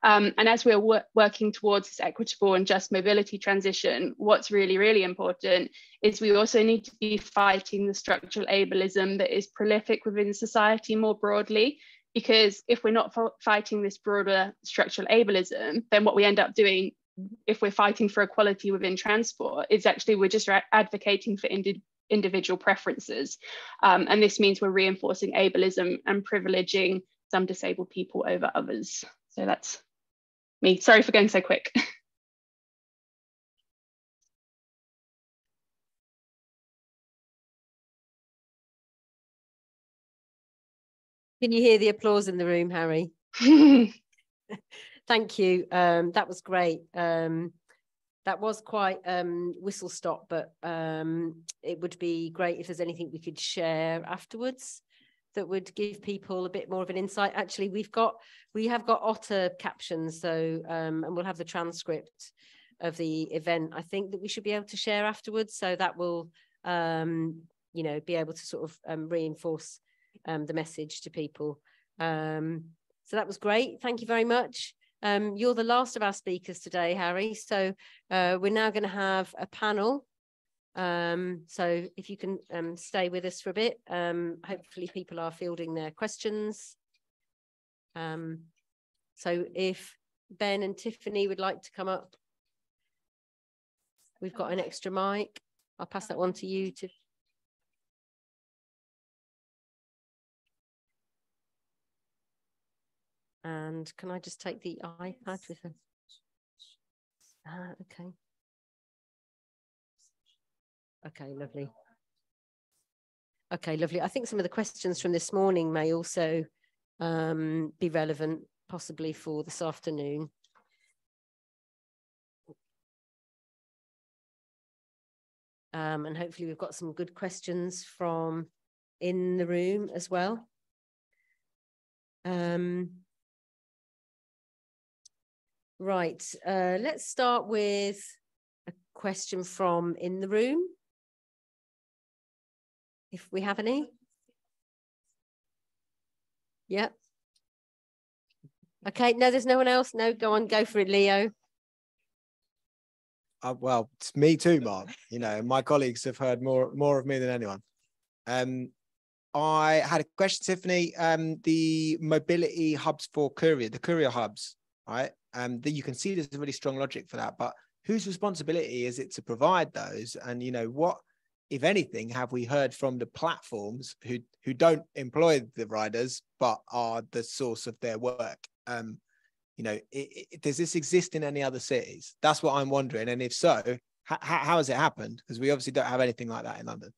And as we're working towards this equitable and just mobility transition, what's really, really important is we also need to be fighting the structural ableism that is prolific within society more broadly. Because if we're not fighting this broader structural ableism, then what we end up doing if we're fighting for equality within transport is actually we're just advocating for individual preferences. And this means we're reinforcing ableism and privileging some disabled people over others. So that's me. Sorry for going so quick. Can you hear the applause in the room, Harry? Thank you. That was great. That was quite whistle stop, but it would be great if there's anything we could share afterwards that would give people a bit more of an insight. Actually, we have got Otter captions, so and we'll have the transcript of the event. I think that we should be able to share afterwards, so that will you know, be able to sort of reinforce the message to people. So that was great. Thank you very much. You're the last of our speakers today, Harry. So we're now going to have a panel. So if you can stay with us for a bit, hopefully people are fielding their questions. So if Ben and Tiffany would like to come up, we've got an extra mic. I'll pass that one to you, Tiff. And can I just take the iPad with her? Okay. Okay, lovely. Okay, lovely. I think some of the questions from this morning may also be relevant, possibly for this afternoon. And hopefully we've got some good questions from in the room as well. Right, let's start with a question from in the room, if we have any. Yeah. Okay, no, there's no one else. No, go on, go for it, Leo. Well, it's me too, Mark. You know, my colleagues have heard more of me than anyone. I had a question, Tiffany. The mobility hubs for courier, the courier hubs, right? That you can see there's a really strong logic for that, but whose responsibility is it to provide those? And, you know, what, if anything, have we heard from the platforms who don't employ the riders, but are the source of their work? You know, does this exist in any other cities? That's what I'm wondering. And if so, how has it happened? Because we obviously don't have anything like that in London.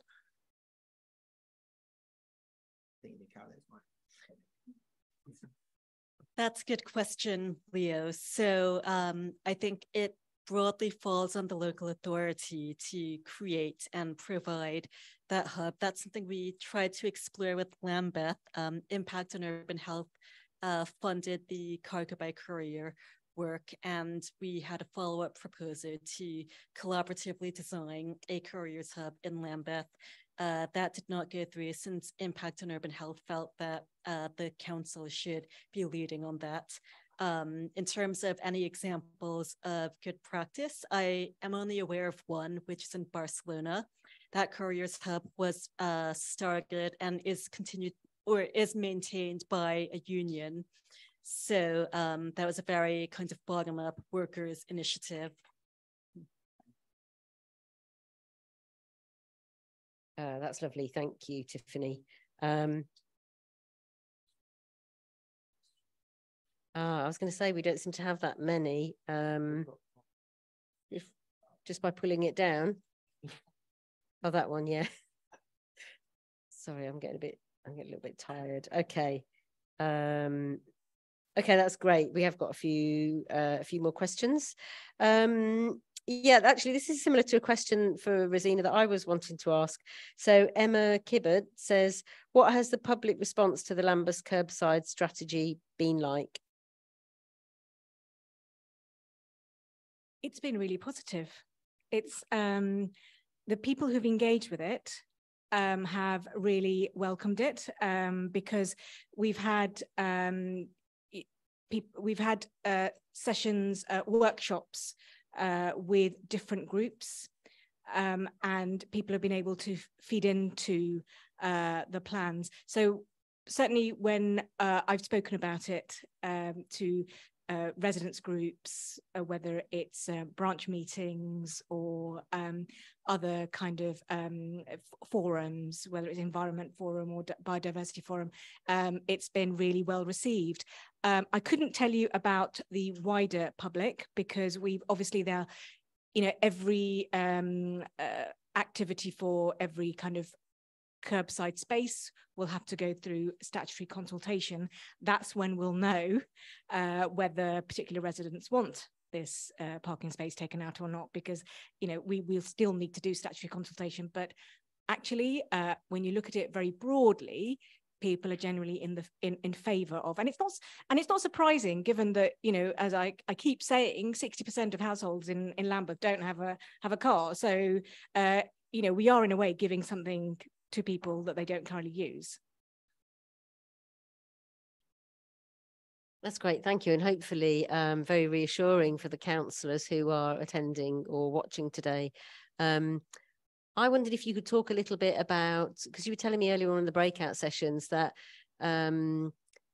That's a good question, Leo. So I think it broadly falls on the local authority to create and provide that hub. That's something we tried to explore with Lambeth. Impact on Urban Health funded the cargo by courier work, and we had a follow-up proposal to collaboratively design a couriers hub in Lambeth. That did not go through, since Impact on Urban Health felt that the council should be leading on that. In terms of any examples of good practice, I am only aware of one, which is in Barcelona. That couriers hub was started and is continued or is maintained by a union. So that was a very kind of bottom-up workers' initiative. That's lovely. Thank you, Tiffany. I was going to say, we don't seem to have that many. If, just by pulling it down. Oh, that one, yeah. Sorry, I'm getting a little bit tired. Okay. Okay, that's great. We have got a few more questions. Yeah, actually, this is similar to a question for Rosina that I was wanting to ask. So Emma Kibbard says, what has the public response to the Lambeth curbside strategy been like? It's been really positive. It's the people who've engaged with it have really welcomed it, because we've had sessions, workshops with different groups, and people have been able to feed into the plans. So certainly when I've spoken about it to residents groups, whether it's branch meetings or other kind of forums, whether it's Environment Forum or Biodiversity Forum, it's been really well received. I couldn't tell you about the wider public, because we've obviously there, you know, every activity for every kind of curbside space will have to go through statutory consultation. That's when we'll know whether particular residents want this parking space taken out or not, because, you know, we'll still need to do statutory consultation. But actually, when you look at it very broadly, people are generally in favour of, and it's not surprising, given that, you know, as I keep saying, 60% of households in Lambeth don't have a car. So you know, we are in a way giving something to people that they don't currently use. That's great, thank you, and hopefully very reassuring for the councillors who are attending or watching today. I wondered if you could talk a little bit about, because you were telling me earlier on in the breakout sessions that the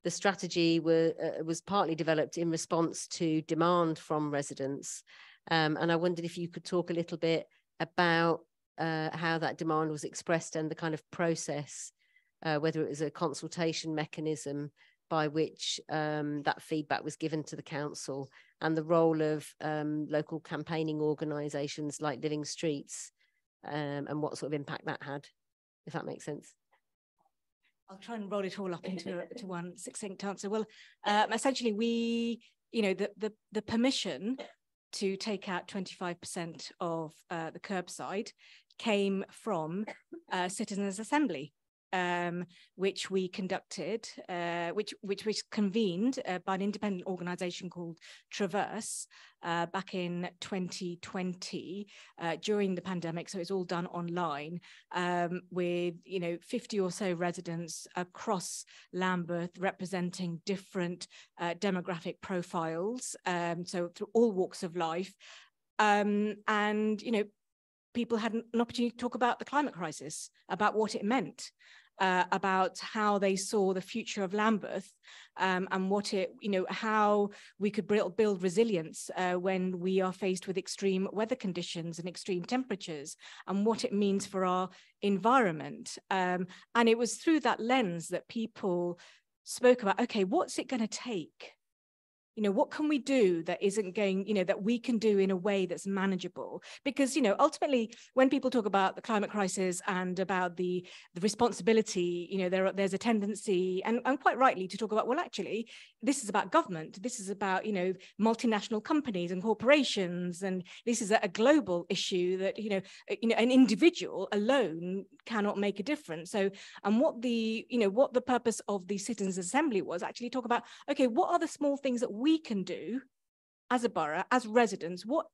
strategy was partly developed in response to demand from residents, and I wondered if you could talk a little bit about how that demand was expressed and the kind of process, whether it was a consultation mechanism by which that feedback was given to the council, and the role of local campaigning organisations like Living Streets, and what sort of impact that had, if that makes sense. I'll try and roll it all up into one succinct answer. Well, essentially, we, you know, the permission to take out 25% of the curbside came from Citizens' Assembly, which we conducted, which was convened by an independent organisation called Traverse back in 2020 during the pandemic. So it's all done online, with, you know, 50 or so residents across Lambeth representing different demographic profiles, so through all walks of life, and, you know, people had an opportunity to talk about the climate crisis, about what it meant, about how they saw the future of Lambeth, and what it, you know, how we could build resilience when we are faced with extreme weather conditions and extreme temperatures, and what it means for our environment. And it was through that lens that people spoke about, okay, what's it going to take? You know, what can we do that isn't going, you know, that we can do in a way that's manageable? Because, you know, ultimately, when people talk about the climate crisis and about the responsibility, you know, there's a tendency, and quite rightly, to talk about, well, actually, this is about government. This is about, you know, multinational companies and corporations. And this is a global issue that, you know, an individual alone cannot make a difference. So, and what the purpose of the Citizens' Assembly was actually talk about, okay, what are the small things that we can do as a borough, as residents? What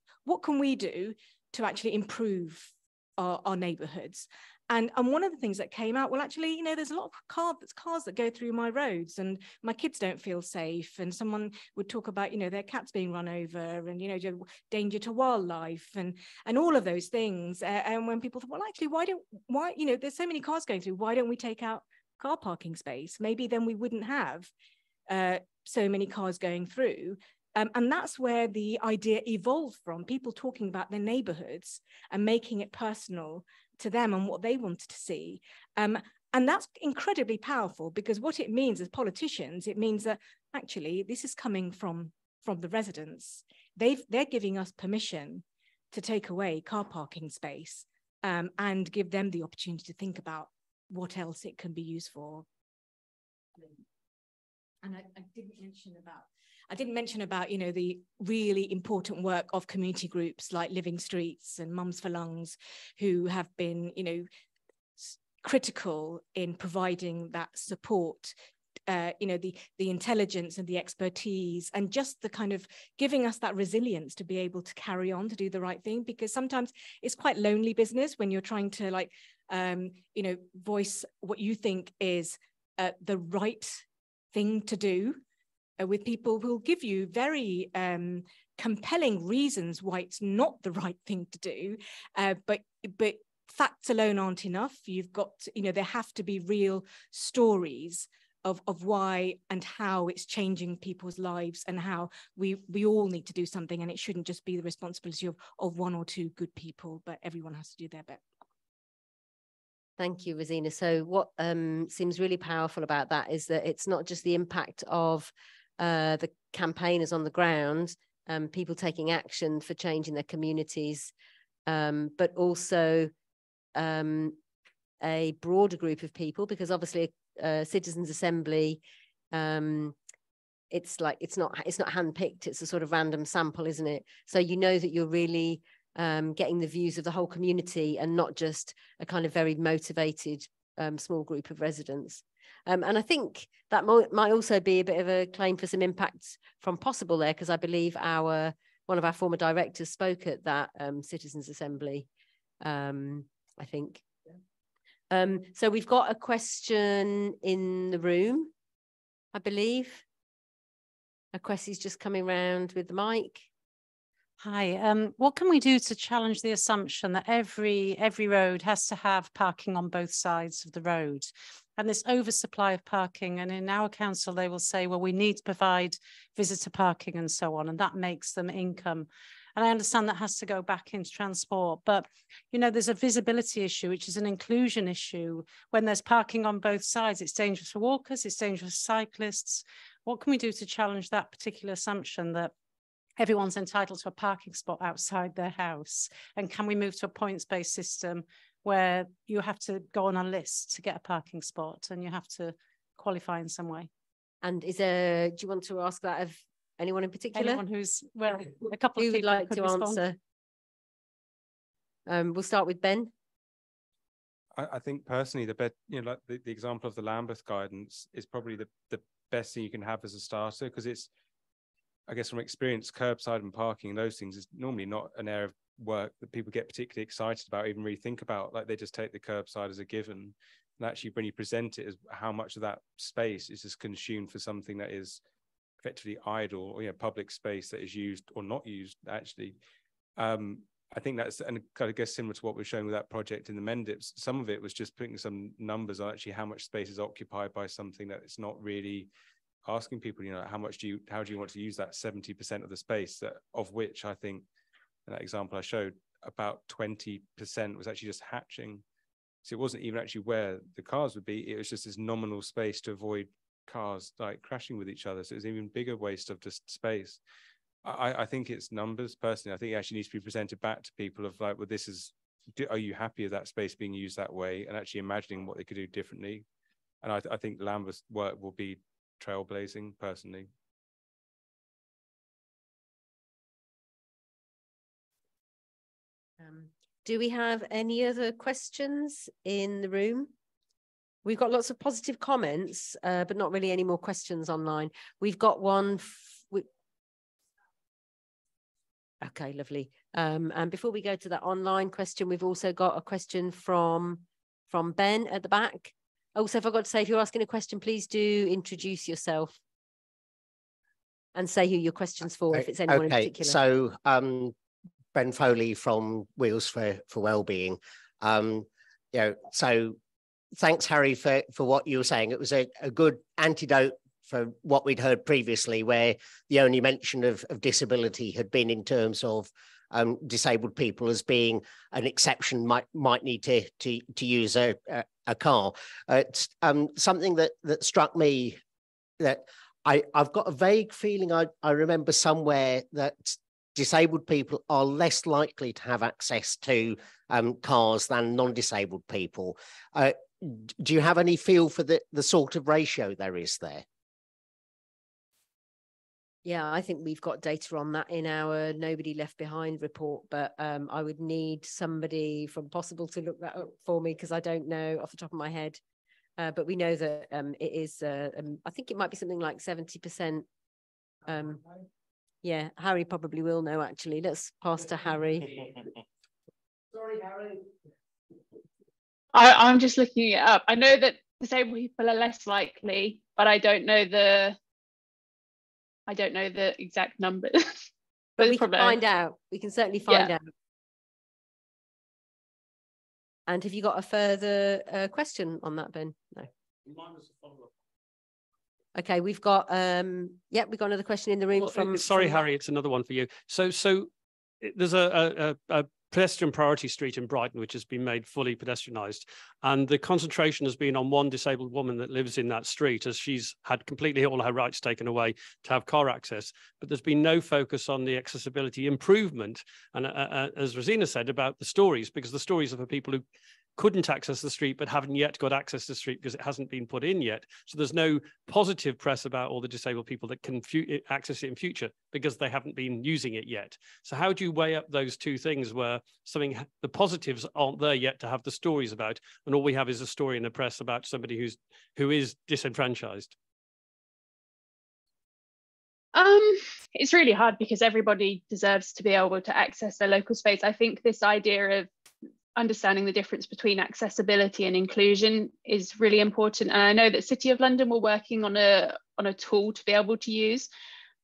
can we do to actually improve our neighbourhoods? And one of the things that came out, well, actually, you know, there's a lot of cars that go through my roads, and my kids don't feel safe. And someone would talk about, you know, their cats being run over, and, you know, danger to wildlife, and all of those things. And when people thought, well, actually, why, you know, there's so many cars going through, why don't we take out car parking space? Maybe then we wouldn't have so many cars going through. And that's where the idea evolved from, people talking about their neighbourhoods and making it personal to them and what they wanted to see. And that's incredibly powerful, because what it means as politicians, it means that actually this is coming from the residents. They're giving us permission to take away car parking space, and give them the opportunity to think about what else it can be used for. And I didn't mention about, you know, the really important work of community groups like Living Streets and Mums for Lungs, who have been, you know, critical in providing that support, you know, the intelligence and the expertise, and just the kind of giving us that resilience to be able to carry on, to do the right thing. Because sometimes it's quite lonely business when you're trying to, like, you know, voice what you think is the right thing to do, with people who will give you very compelling reasons why it's not the right thing to do, but facts alone aren't enough. You've got, you know, there have to be real stories of why and how it's changing people's lives, and how we all need to do something, and it shouldn't just be the responsibility of one or two good people, but everyone has to do their bit. Thank you, Rosina. So what seems really powerful about that is that it's not just the impact of the campaigners on the ground, people taking action for change in their communities, but also a broader group of people, because obviously a citizens' assembly, it's not handpicked, it's a sort of random sample, isn't it? So you know that you're really getting the views of the whole community and not just a kind of very motivated small group of residents. And I think that might also be a bit of a claim for some impact from possible there, because I believe one of our former directors spoke at that citizens' assembly, I think. So we've got a question in the room, I believe. Akwesi's just coming round with the mic. Hi, what can we do to challenge the assumption that every road has to have parking on both sides of the road, and this oversupply of parking? And in our council, they will say, well, we need to provide visitor parking and so on, and that makes them income. And I understand that has to go back into transport, but you know, there's a visibility issue, which is an inclusion issue. When there's parking on both sides, it's dangerous for walkers, it's dangerous for cyclists. What can we do to challenge that particular assumption that everyone's entitled to a parking spot outside their house? And can we move to a points-based system where you have to go on a list to get a parking spot and you have to qualify in some way? And do you want to ask that of anyone in particular? Anyone who's, well, a couple who of would people like to answer? We'll start with Ben. I think personally, like the example of the Lambeth guidance is probably the best thing you can have as a starter, because it's, I guess from experience, curbside and parking, those things is normally not an area of work that people get particularly excited about, even really think about. Like, they just take the curbside as a given. And actually, when you present it as how much of that space is just consumed for something that is effectively idle, or public space that is used or not used, actually, I think that's, and I guess similar to what we're showing with that project in the Mendips, some of it was just putting some numbers on actually how much space is occupied by something that it's not really asking people, how do you want to use that 70% of the space, of which I think in that example I showed, about 20% was actually just hatching. So it wasn't even actually where the cars would be, it was just this nominal space to avoid cars like crashing with each other. So it was an even bigger waste of just space. I think it's numbers, personally. I think it actually needs to be presented back to people of like, well, are you happy with that space being used that way, and actually imagining what they could do differently. And I think Lambeth's work will be trailblazing, personally. Do we have any other questions in the room? We've got lots of positive comments, but not really any more questions online. We've got one. Okay, lovely. And before we go to that online question, we've also got a question from Ben at the back. Also, I forgot to say, if you're asking a question, please do introduce yourself and say who your question's for, if it's anyone in particular. So Ben Foley from Wheels for Wellbeing. So thanks, Harry, for what you were saying. It was a good antidote for what we'd heard previously, where the only mention of disability had been in terms of disabled people as being an exception, might need to use a car. It's something that struck me, that I've got a vague feeling I remember somewhere that disabled people are less likely to have access to cars than non-disabled people. Do you have any feel for the sort of ratio there is there? Yeah, I think we've got data on that in our Nobody Left Behind report, but I would need somebody from Possible to look that up for me, because I don't know off the top of my head. But we know that it is, I think it might be something like 70%. Yeah, Harry probably will know, actually. Let's pass to Harry. Sorry, Harry. I'm just looking it up. I know that disabled people are less likely, but I don't know the exact numbers. But we can find out. We can certainly find out. And have you got a further question on that, Ben? No. Okay, we've got we've got another question in the room from. Sorry, Harry, it's another one for you. So there's a pedestrian priority street in Brighton, which has been made fully pedestrianised. And the concentration has been on one disabled woman that lives in that street, as she's had completely all her rights taken away to have car access. But there's been no focus on the accessibility improvement. And as Rosina said, about the stories, because the stories are for people who couldn't access the street but haven't yet got access to the street because it hasn't been put in yet. So there's no positive press about all the disabled people that can access it in future because they haven't been using it yet. So how do you weigh up those two things where the positives aren't there yet to have the stories about, and all we have is a story in the press about somebody who is disenfranchised? It's really hard because everybody deserves to be able to access their local space. I think this idea of understanding the difference between accessibility and inclusion is really important. And I know that City of London were working on a tool to be able to use,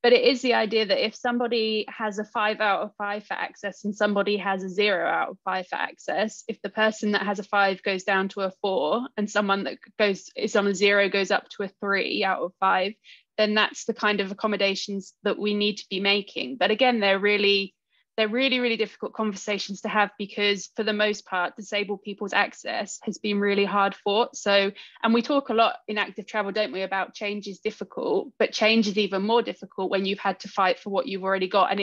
but it is the idea that if somebody has a 5 out of 5 for access and somebody has a 0 out of 5 for access, if the person that has a 5 goes down to a 4 and someone that is on a 0 goes up to a 3 out of 5, then that's the kind of accommodations that we need to be making. But again, they're really difficult conversations to have because for the most part, disabled people's access has been really hard fought. So, and we talk a lot in active travel, don't we, about change is difficult, but change is even more difficult when you've had to fight for what you've already got.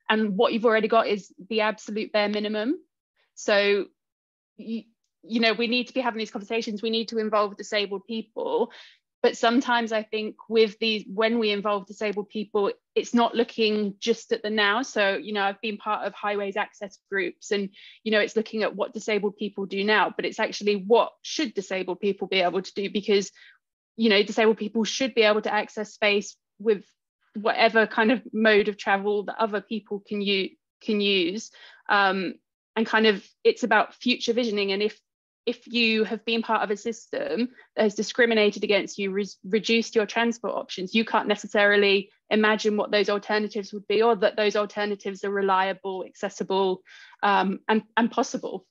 And what you've already got is the absolute bare minimum. So, you know, we need to be having these conversations. We need to involve disabled people. But sometimes I think when we involve disabled people, it's not looking just at the now. So, you know, I've been part of highways access groups and, you know, it's looking at what disabled people do now, but it's actually what should disabled people be able to do, because, you know, disabled people should be able to access space with whatever kind of mode of travel that other people can use. And kind of, it's about future visioning. And if you have been part of a system that has discriminated against you, reduced your transport options, you can't necessarily imagine what those alternatives would be, or that those alternatives are reliable, accessible, and possible.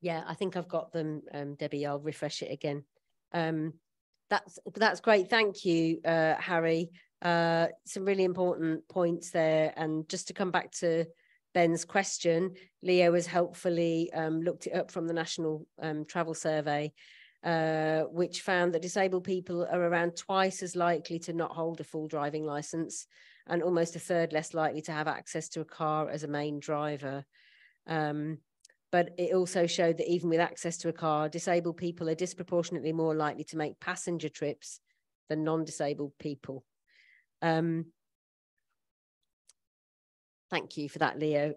Yeah, I think I've got them, Debbie. I'll refresh it again. That's great. Thank you, Harry. Some really important points there. And just to come back to Ben's question, Leo has helpfully looked it up from the National Travel Survey, which found that disabled people are around twice as likely to not hold a full driving licence and almost a third less likely to have access to a car as a main driver. But it also showed that even with access to a car, disabled people are disproportionately more likely to make passenger trips than non-disabled people. Thank you for that, Leo.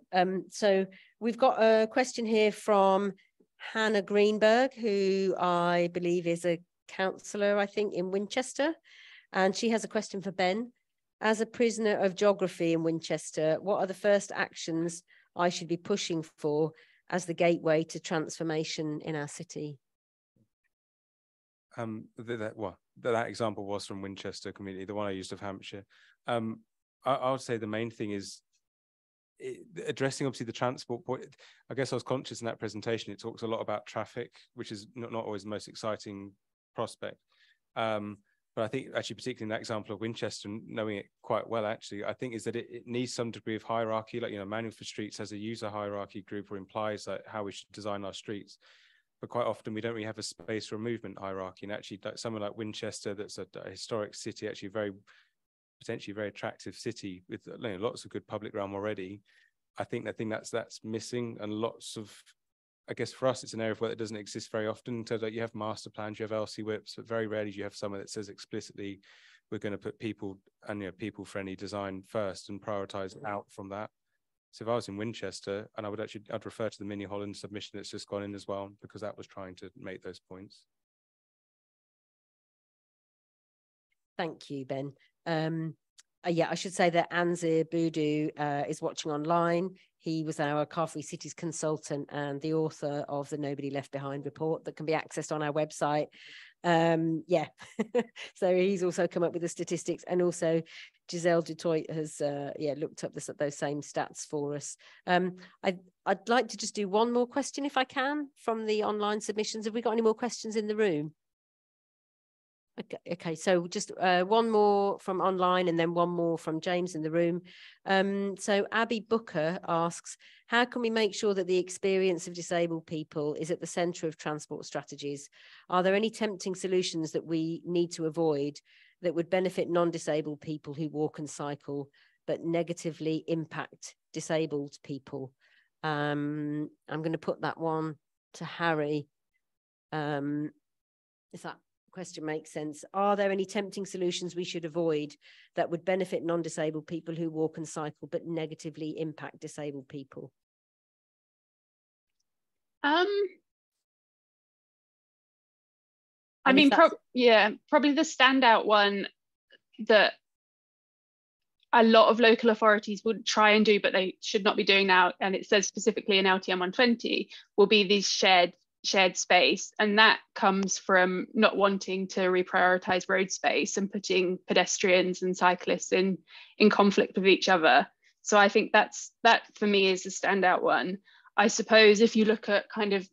So we've got a question here from Hannah Greenberg, who I believe is a councillor, I think, in Winchester. And she has a question for Ben. As a prisoner of geography in Winchester, what are the first actions I should be pushing for as the gateway to transformation in our city? That example was from Winchester community, the one I used of Hampshire. I would say the main thing is addressing obviously the transport point. I guess I was conscious in that presentation, it talks a lot about traffic, which is not always the most exciting prospect. But I think actually, particularly in that example of Winchester, knowing it quite well, actually, I think is that it needs some degree of hierarchy, like, you know, Manual for Streets has a user hierarchy group or implies like how we should design our streets. But quite often we don't really have a space or a movement hierarchy. And actually, like somewhere like Winchester, that's a historic city, actually potentially very attractive city with, you know, lots of good public realm already. I think that's missing, and lots of, I guess for us, it's an area where it doesn't exist very often. So that you have master plans, you have LC whips, but very rarely do you have somewhere that says explicitly, we're going to put people and, you know, people-friendly design first and prioritize out from that. So if I was in Winchester, and I'd refer to the Mini Holland submission that's just gone in as well, because that was trying to make those points. Thank you, Ben. Yeah, I should say that Anzir Boudou is watching online. He was our Car Free Cities consultant and the author of the Nobody Left Behind report that can be accessed on our website. Yeah, so he's also come up with the statistics, and also Giselle Dutoit has looked up those same stats for us. I'd like to just do one more question if I can from the online submissions. Have we got any more questions in the room? Okay, so just one more from online and then one more from James in the room. So Abby Booker asks, how can we make sure that the experience of disabled people is at the centre of transport strategies? Are there any tempting solutions that we need to avoid that would benefit non-disabled people who walk and cycle but negatively impact disabled people. I'm going to put that one to Harry. If that question makes sense. Are there any tempting solutions we should avoid that would benefit non-disabled people who walk and cycle, but negatively impact disabled people? I mean, probably the standout one that a lot of local authorities would try and do, but they should not be doing now, and it says specifically in LTM 120, will be these shared space. And that comes from not wanting to reprioritize road space and putting pedestrians and cyclists in conflict with each other. So I think that for me is a standout one. I suppose if you look at kind of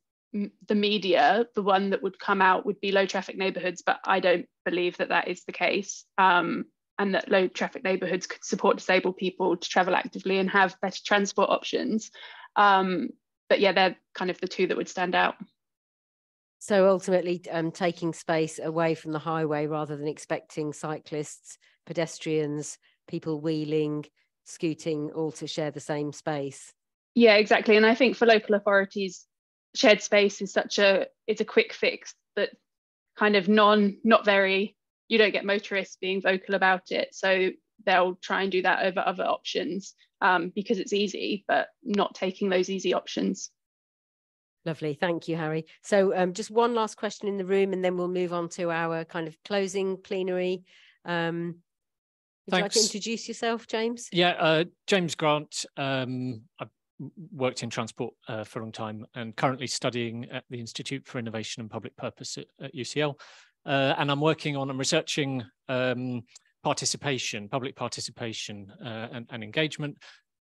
the media, the one that would come out would be low traffic neighborhoods, but I don't believe that that is the case. And that low traffic neighborhoods could support disabled people to travel actively and have better transport options. But yeah, they're kind of the two that would stand out. So ultimately taking space away from the highway rather than expecting cyclists, pedestrians, people wheeling, scooting, all to share the same space. Yeah, exactly. And I think for local authorities, shared space is it's a quick fix that kind of you don't get motorists being vocal about it. So they'll try and do that over other options because it's easy, but not taking those easy options. Lovely. Thank you, Harry. So just one last question in the room and then we'll move on to our kind of closing plenary. Would you like to introduce yourself, James? Yeah, James Grant. I've worked in transport for a long time and currently studying at the Institute for Innovation and Public Purpose at UCL. And I'm researching public participation and engagement.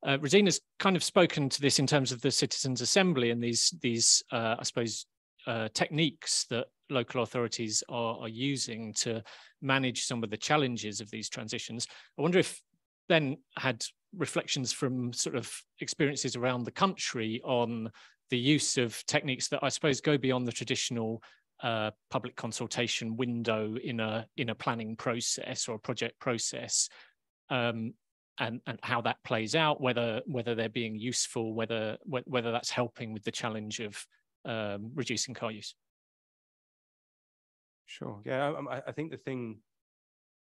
Rosina's kind of spoken to this in terms of the Citizens' Assembly and these I suppose, techniques that local authorities are using to manage some of the challenges of these transitions. I wonder if Ben had reflections from sort of experiences around the country on the use of techniques that I suppose go beyond the traditional public consultation window in a planning process or a project process, and how that plays out, whether they're being useful, whether that's helping with the challenge of reducing car use. Sure. Yeah, I think the thing,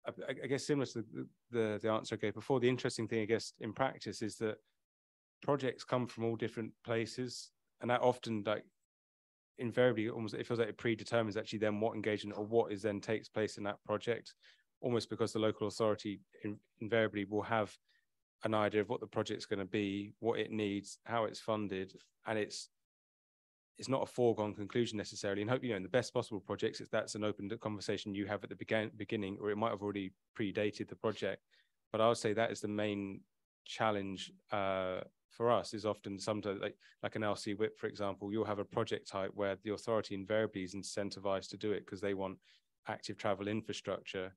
I guess similar to the answer I gave before, the interesting thing, I guess, in practice is that projects come from all different places, and that often, like, invariably, almost it feels like it predetermines actually then what engagement or what is then takes place in that project, almost because the local authority invariably will have an idea of what the project's going to be, what it needs, how it's funded, and it's not a foregone conclusion necessarily. And hope, in the best possible projects, that's an open conversation you have at the beginning, or it might have already predated the project. But I would say that is the main challenge for us, is often sometimes like an LC WIP, for example, you'll have a project type where the authority invariably is incentivized to do it because they want active travel infrastructure,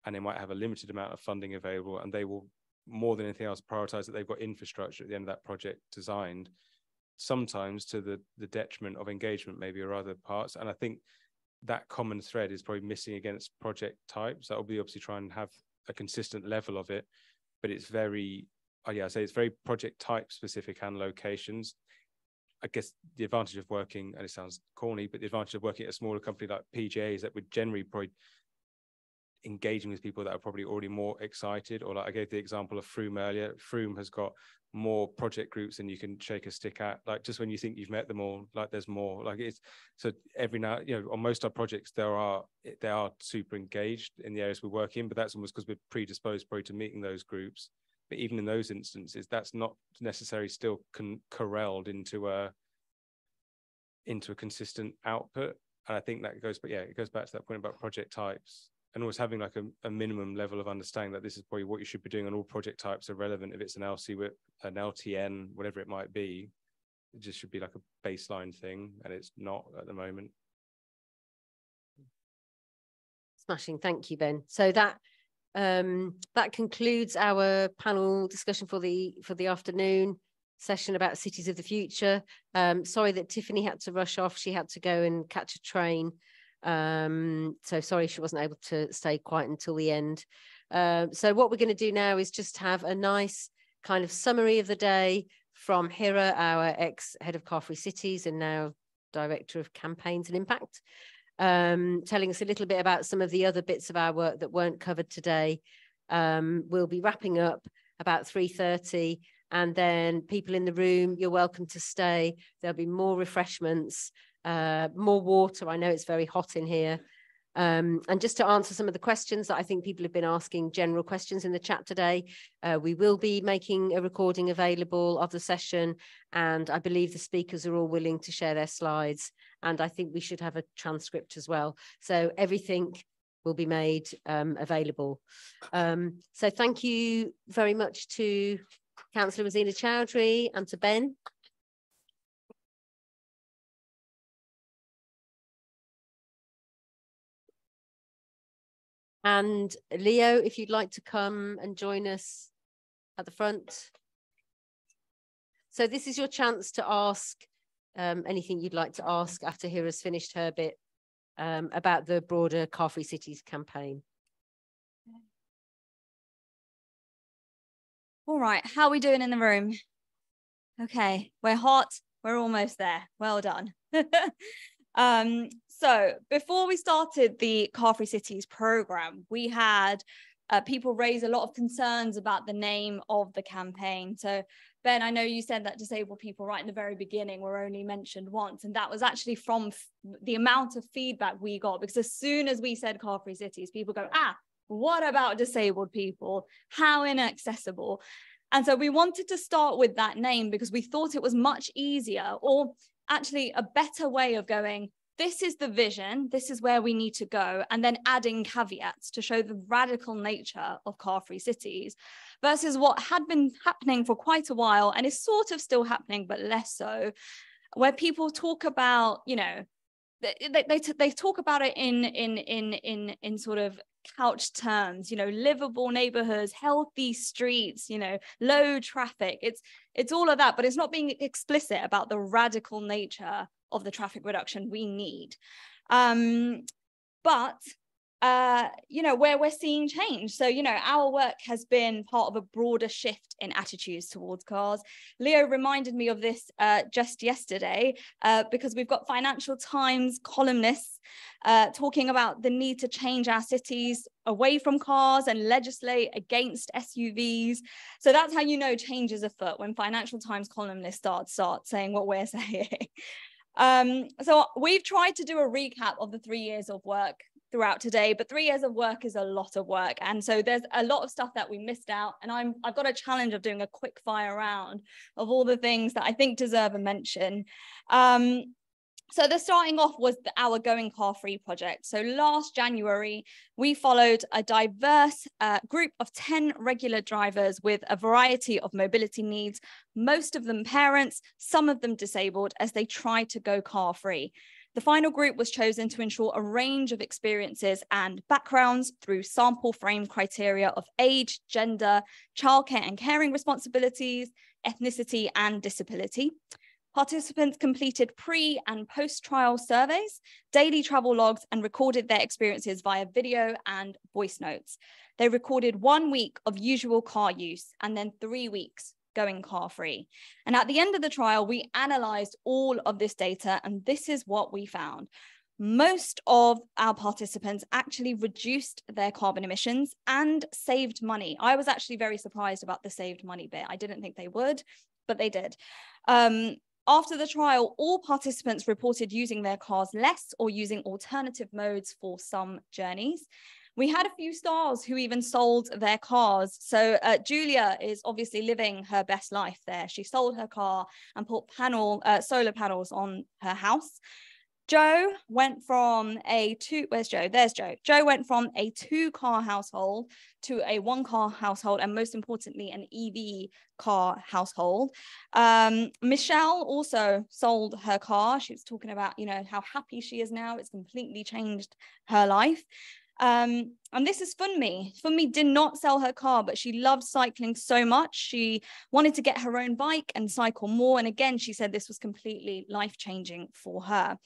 and they might have a limited amount of funding available, and they will, more than anything else, prioritize that they've got infrastructure at the end of that project designed, sometimes to the detriment of engagement maybe, or other parts. And I think that common thread is probably missing against project types. That will be obviously try and have a consistent level of it, but it's very, I say it's very project type specific and locations. I guess the advantage of working, and it sounds corny, but the advantage of working at a smaller company like PGA is that we're generally probably engaging with people that are probably already more excited. Or like I gave the example of Froome earlier. Froome has got more project groups than you can shake a stick at. Like, just when you think you've met them all, like there's more. Like, it's so every now, on most of our projects they are super engaged in the areas we work in, but that's almost because we're predisposed probably to meeting those groups. But even in those instances, that's not necessarily still corralled into a consistent output. And I think that goes, but yeah, it goes back to that point about project types, and always having like a minimum level of understanding that this is probably what you should be doing on all project types, are relevant. If it's an LC WIP, an LTN, whatever it might be, it just should be like a baseline thing, and it's not at the moment. Smashing. Thank you, Ben. So that concludes our panel discussion for the afternoon session about cities of the future. Sorry that Tiffany had to rush off. She had to go and catch a train. So sorry she wasn't able to stay quiet until the end. So what we're going to do now is just have a nice kind of summary of the day from Hira, our ex-head of Car Free Cities and now Director of Campaigns and Impact, telling us a little bit about some of the other bits of our work that weren't covered today. We'll be wrapping up about 3:30, and then people in the room, you're welcome to stay. There'll be more refreshments, more water. I know it's very hot in here. And just to answer some of the questions that I think people have been asking, general questions in the chat today, we will be making a recording available of the session, and I believe the speakers are all willing to share their slides, and I think we should have a transcript as well. So everything will be made available. So thank you very much to Councillor Rosina Chowdhury and to Ben. And Leo, if you'd like to come and join us at the front. So this is your chance to ask anything you'd like to ask after Hira's finished her bit about the broader Car Free Cities campaign. All right, how are we doing in the room? Okay, we're hot, we're almost there. Well done. So before we started the Car Free Cities program, we had people raise a lot of concerns about the name of the campaign. So Ben, I know you said that disabled people right in the very beginning were only mentioned once, and that was actually from the amount of feedback we got, because as soon as we said Car Free Cities, people go, what about disabled people? How inaccessible? And so we wanted to start with that name because we thought it was much easier, or actually a better way of going, this is the vision, this is where we need to go, and then adding caveats to show the radical nature of Car Free Cities versus what had been happening for quite a while and is sort of still happening, but less so, where people talk about, you know, they talk about it in sort of couch terms, you know, livable neighborhoods, healthy streets, you know, low traffic. It's all of that, but it's not being explicit about the radical nature of the traffic reduction we need. But you know, where we're seeing change. So, you know, our work has been part of a broader shift in attitudes towards cars. Leo reminded me of this just yesterday because we've got Financial Times columnists talking about the need to change our cities away from cars and legislate against SUVs. So that's how you know change is afoot, when Financial Times columnists start saying what we're saying. So we've tried to do a recap of the 3 years of work throughout today, but 3 years of work is a lot of work, and so there's a lot of stuff that we missed out, and I've got a challenge of doing a quick fire round of all the things that I think deserve a mention. So the starting off was our Going Car Free project. So last January, we followed a diverse group of 10 regular drivers with a variety of mobility needs, most of them parents, some of them disabled, as they tried to go car free. The final group was chosen to ensure a range of experiences and backgrounds through sample frame criteria of age, gender, childcare and caring responsibilities, ethnicity and disability. Participants completed pre- and post-trial surveys, daily travel logs, and recorded their experiences via video and voice notes. They recorded 1 week of usual car use and then 3 weeks going car free. And at the end of the trial, we analyzed all of this data, and this is what we found. Most of our participants actually reduced their carbon emissions and saved money. I was actually very surprised about the saved money bit. I didn't think they would, but they did. After the trial, all participants reported using their cars less or using alternative modes for some journeys. We had a few stars who even sold their cars. So Julia is obviously living her best life there. She sold her car and put solar panels on her house. Joe went from where's Joe? There's Joe. Joe went from a 2-car household to a 1-car household, and most importantly, an EV car household. Michelle also sold her car. She was talking about, you know, how happy she is now. It's completely changed her life. And this is Funmi. Funmi did not sell her car, but she loved cycling so much. She wanted to get her own bike and cycle more. And again, she said this was completely life-changing for her.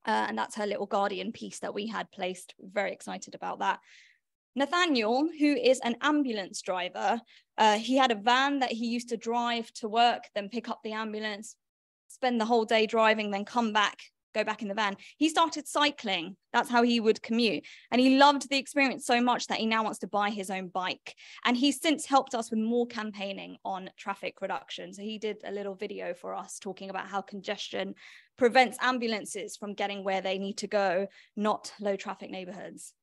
And that's her little guardian piece that we had placed. Very excited about that. Nathaniel, who is an ambulance driver, he had a van that he used to drive to work, then pick up the ambulance, spend the whole day driving, then come back, go back in the van. He started cycling. That's how he would commute. And he loved the experience so much that he now wants to buy his own bike. And he's since helped us with more campaigning on traffic reduction. So he did a little video for us talking about how congestion prevents ambulances from getting where they need to go, not low traffic neighborhoods.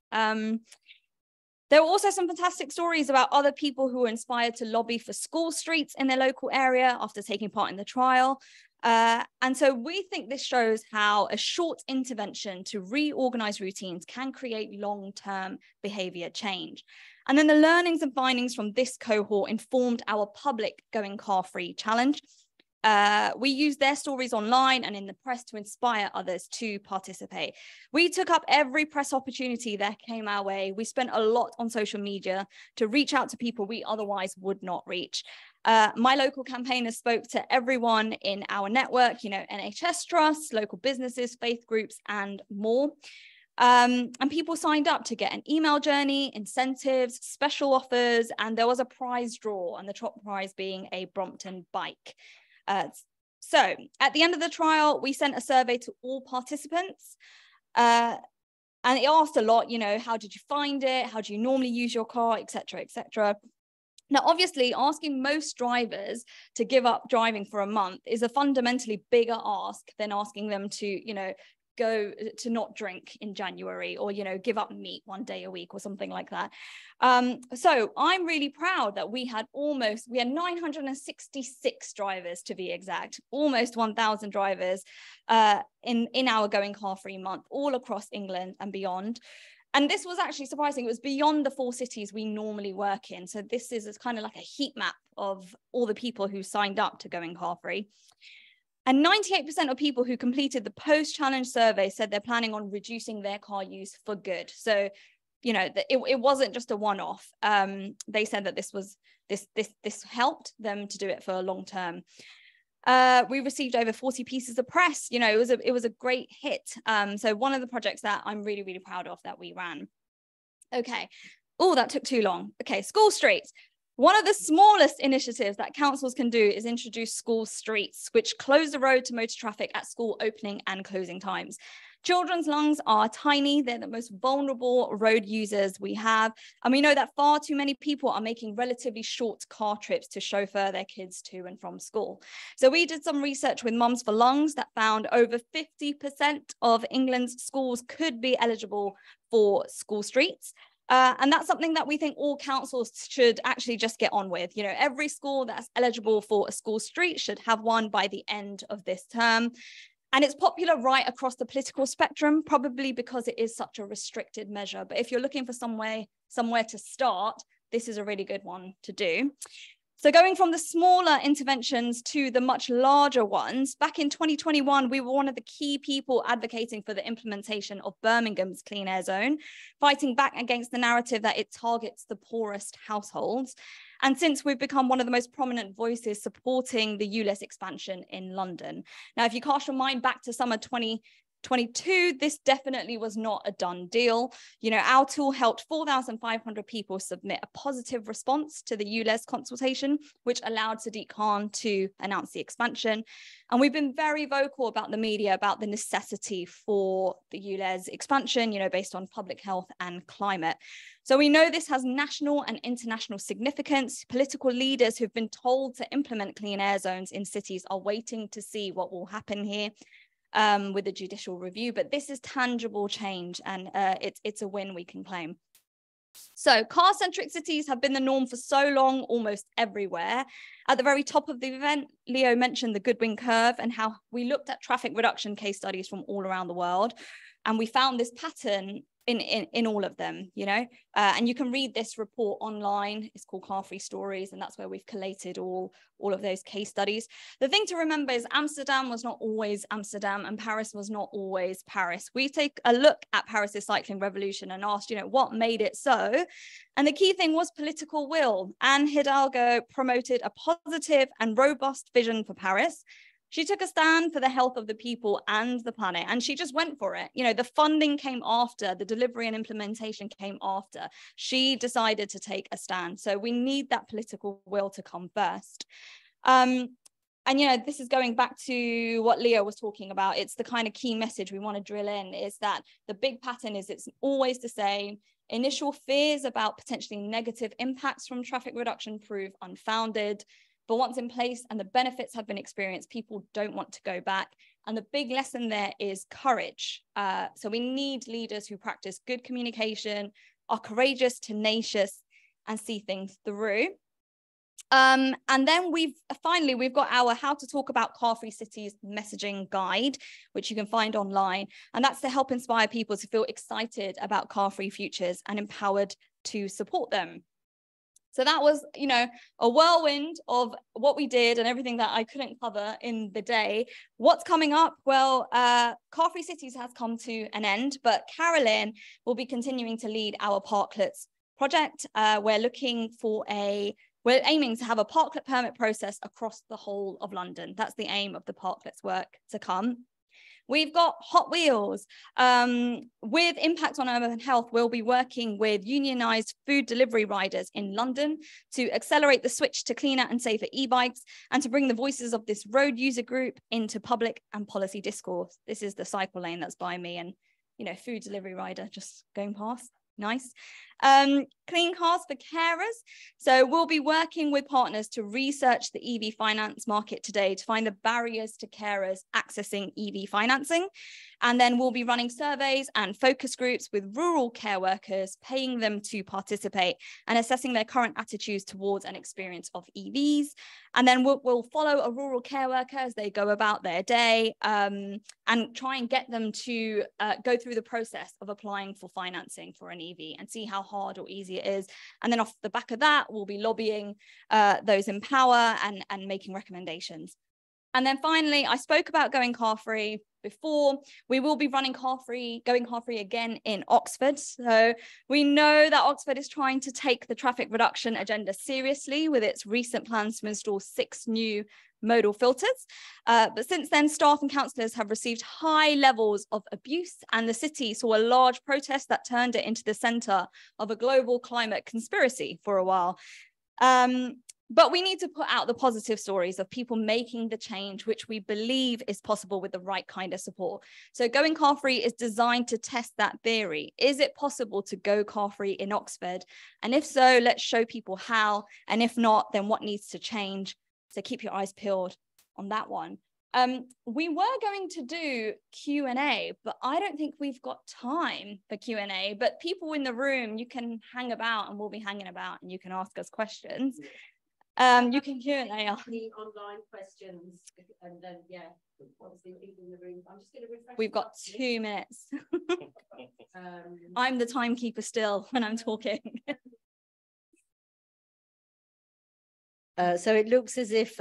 There were also some fantastic stories about other people who were inspired to lobby for school streets in their local area after taking part in the trial. And so we think this shows how a short intervention to reorganize routines can create long-term behavior change. And then the learnings and findings from this cohort informed our public Going Car Free challenge. We used their stories online and in the press to inspire others to participate. We took up every press opportunity that came our way. We spent a lot on social media to reach out to people we otherwise would not reach. My local campaigners spoke to everyone in our network, you know, NHS trusts, local businesses, faith groups, and more. And people signed up to get an email journey, incentives, special offers, and there was a prize draw, and the top prize being a Brompton bike. So at the end of the trial, we sent a survey to all participants, and it asked a lot, you know, how did you find it? How do you normally use your car, etc., etc. Now, obviously, asking most drivers to give up driving for a month is a fundamentally bigger ask than asking them to, you know, go to not drink in January, or, you know, give up meat one day a week or something like that. So I'm really proud that we had 966 drivers, to be exact, almost 1,000 drivers in our Going Car Free month, all across England and beyond. And this was actually surprising. It was beyond the 4 cities we normally work in. So this is kind of like a heat map of all the people who signed up to Going Car Free. And 98% of people who completed the post-challenge survey said they're planning on reducing their car use for good. So, you know, it wasn't just a one-off. They said that this helped them to do it for a long term. We received over 40 pieces of press. You know, it was a great hit. So one of the projects that I'm really, really proud of that we ran. Okay. Oh, that took too long. Okay, school streets. One of the smallest initiatives that councils can do is introduce school streets, which close the road to motor traffic at school opening and closing times. Children's lungs are tiny. They're the most vulnerable road users we have. And we know that far too many people are making relatively short car trips to chauffeur their kids to and from school. So we did some research with Mums for Lungs that found over 50% of England's schools could be eligible for school streets. And that's something that we think all councils should actually just get on with. You know, every school that's eligible for a school street should have one by the end of this term. And it's popular right across the political spectrum, probably because it is such a restricted measure. But if you're looking for somewhere to start, this is a really good one to do. So going from the smaller interventions to the much larger ones, back in 2021, we were one of the key people advocating for the implementation of Birmingham's Clean Air Zone, fighting back against the narrative that it targets the poorest households. And since we've become one of the most prominent voices supporting the ULEZ expansion in London. Now, if you cast your mind back to summer 2022, this definitely was not a done deal. You know, our tool helped 4,500 people submit a positive response to the ULEZ consultation, which allowed Sadiq Khan to announce the expansion. And we've been very vocal about the media, about the necessity for the ULEZ expansion, you know, based on public health and climate. So we know this has national and international significance. Political leaders who've been told to implement clean air zones in cities are waiting to see what will happen here. With the judicial review, but this is tangible change, and it's a win we can claim. So car-centric cities have been the norm for so long, almost everywhere. At the very top of the event, Leo mentioned the Goodwin curve and how we looked at traffic reduction case studies from all around the world, and we found this pattern in all of them, you know, and you can read this report online. It's called Car Free Stories, and that's where we've collated all of those case studies. The thing to remember is Amsterdam was not always Amsterdam, and Paris was not always Paris. We take a look at Paris's cycling revolution and asked, you know, what made it so? And the key thing was political will. Anne Hidalgo promoted a positive and robust vision for Paris. She took a stand for the health of the people and the planet, and she just went for it. You know, the funding came after, the delivery and implementation came after. She decided to take a stand. So we need that political will to come first. And, you know, this is going back to what Leo was talking about. It's the kind of key message we want to drill in, is that the big pattern is it's always the same. Initial fears about potentially negative impacts from traffic reduction prove unfounded. But once in place and the benefits have been experienced, people don't want to go back. And the big lesson there is courage. So we need leaders who practice good communication, are courageous, tenacious, and see things through. And then we've got our How to Talk About Car-Free Cities messaging guide, which you can find online. And that's to help inspire people to feel excited about car-free futures and empowered to support them. So that was, you know, a whirlwind of what we did and everything that I couldn't cover in the day. What's coming up? Well, Car-Free Cities has come to an end, but Carolyn will be continuing to lead our parklets project. We're aiming to have a parklet permit process across the whole of London. That's the aim of the parklets work to come. We've got Hot Wheels. With Impact on Urban Health, we'll be working with unionised food delivery riders in London to accelerate the switch to cleaner and safer e-bikes and to bring the voices of this road user group into public and policy discourse. This is the cycle lane that's by me, and, you know, food delivery rider just going past. Nice. Clean cars for carers. So we'll be working with partners to research the EV finance market today to find the barriers to carers accessing EV financing. And then we'll be running surveys and focus groups with rural care workers, paying them to participate and assessing their current attitudes towards an experience of EVs. And then we'll follow a rural care worker as they go about their day and try and get them to go through the process of applying for financing for an EV and see how hard or easy it is. And then off the back of that, we'll be lobbying those in power and making recommendations. And then finally, I spoke about going car-free before. We will be running going car-free again in Oxford. So we know that Oxford is trying to take the traffic reduction agenda seriously with its recent plans to install 6 new modal filters. But since then, staff and councillors have received high levels of abuse, and the city saw a large protest that turned it into the centre of a global climate conspiracy for a while. But we need to put out the positive stories of people making the change, which we believe is possible with the right kind of support. So going car-free is designed to test that theory. Is it possible to go car-free in Oxford? And if so, let's show people how. And if not, then what needs to change? So keep your eyes peeled on that one. We were going to do Q&A, but I don't think we've got time for Q&A. But people in the room, you can hang about, and we'll be hanging about, and you can ask us questions. You can Q&A the online questions, and then obviously people in the room. I'm just going to refresh. We've got 2 minutes. I'm the timekeeper still when I'm talking. So it looks as if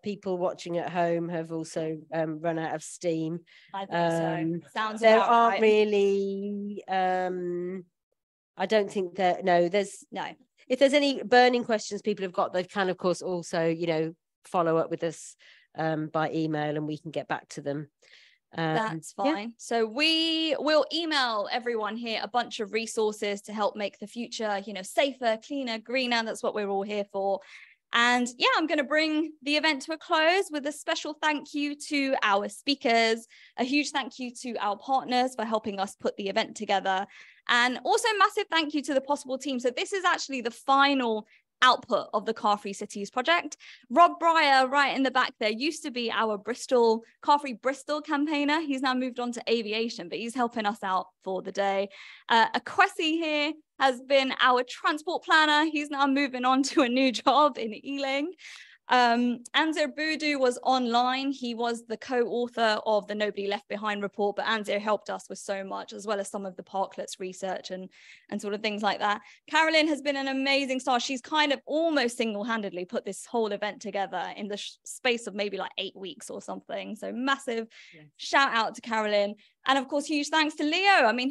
people watching at home have also run out of steam. I think so. Sounds there about aren't right. really. I don't think that. No, there's no. If there's any burning questions people have got, they can, of course, also, follow up with us by email, and we can get back to them. That's fine. Yeah. So we will email everyone here a bunch of resources to help make the future, safer, cleaner, greener. That's what we're all here for. And yeah, I'm going to bring the event to a close with a special thank you to our speakers, a huge thank you to our partners for helping us put the event together, and also massive thank you to the Possible team. So this is actually the final output of the Car-Free Cities project. Rob Breyer, right in the back there, used to be our Car-Free Bristol campaigner. He's now moved on to aviation, but he's helping us out for the day. Akwesi here has been our transport planner. He's now moving on to a new job in Ealing. Anzir Boudou was online. He was the co-author of the Nobody Left Behind report, but Anzir helped us with so much, as well as some of the parklets research and sort of things like that. Carolyn has been an amazing star. She's kind of almost single-handedly put this whole event together in the space of maybe like 8 weeks or something. So massive shout out to Carolyn. And of course, huge thanks to Leo. I mean,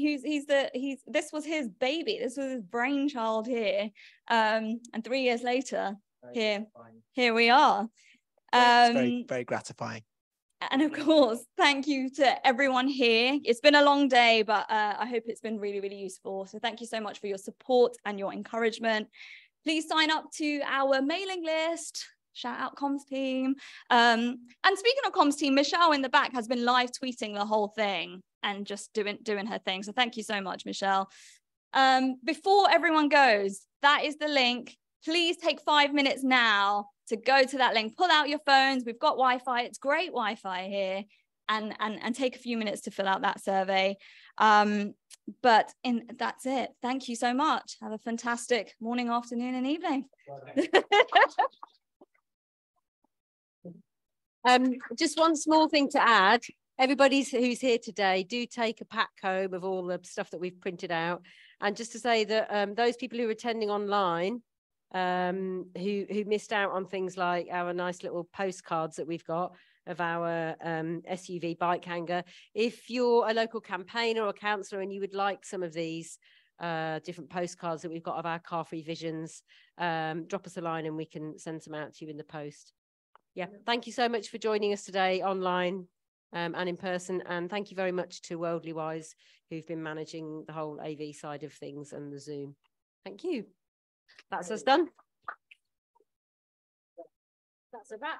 this was his baby. This was his brainchild here. And 3 years later, here we are. It's very, very gratifying. And of course, thank you to everyone here. It's been a long day, but I hope it's been really, really useful. So thank you so much for your support and your encouragement. Please sign up to our mailing list. Shout out comms team. And speaking of comms team, Michelle in the back has been live tweeting the whole thing and just doing her thing. So thank you so much, Michelle. Before everyone goes, that is the link. Please take 5 minutes now to go to that link. Pull out your phones. We've got Wi-Fi. It's great Wi-Fi here. And take a few minutes to fill out that survey. But that's it. Thank you so much. Have a fantastic morning, afternoon, and evening. Just one small thing to add. Everybody who's here today, do take a pack home of all the stuff that we've printed out. And just to say that those people who are attending online, who missed out on things like our nice little postcards that we've got of our SUV bike hanger. If you're a local campaigner or councillor and you would like some of these different postcards that we've got of our car-free visions, drop us a line and we can send some out to you in the post. Yeah, thank you so much for joining us today online and in person. And thank you very much to Worldly Wise, who've been managing the whole AV side of things and the Zoom. Thank you. That's us done. That's a wrap.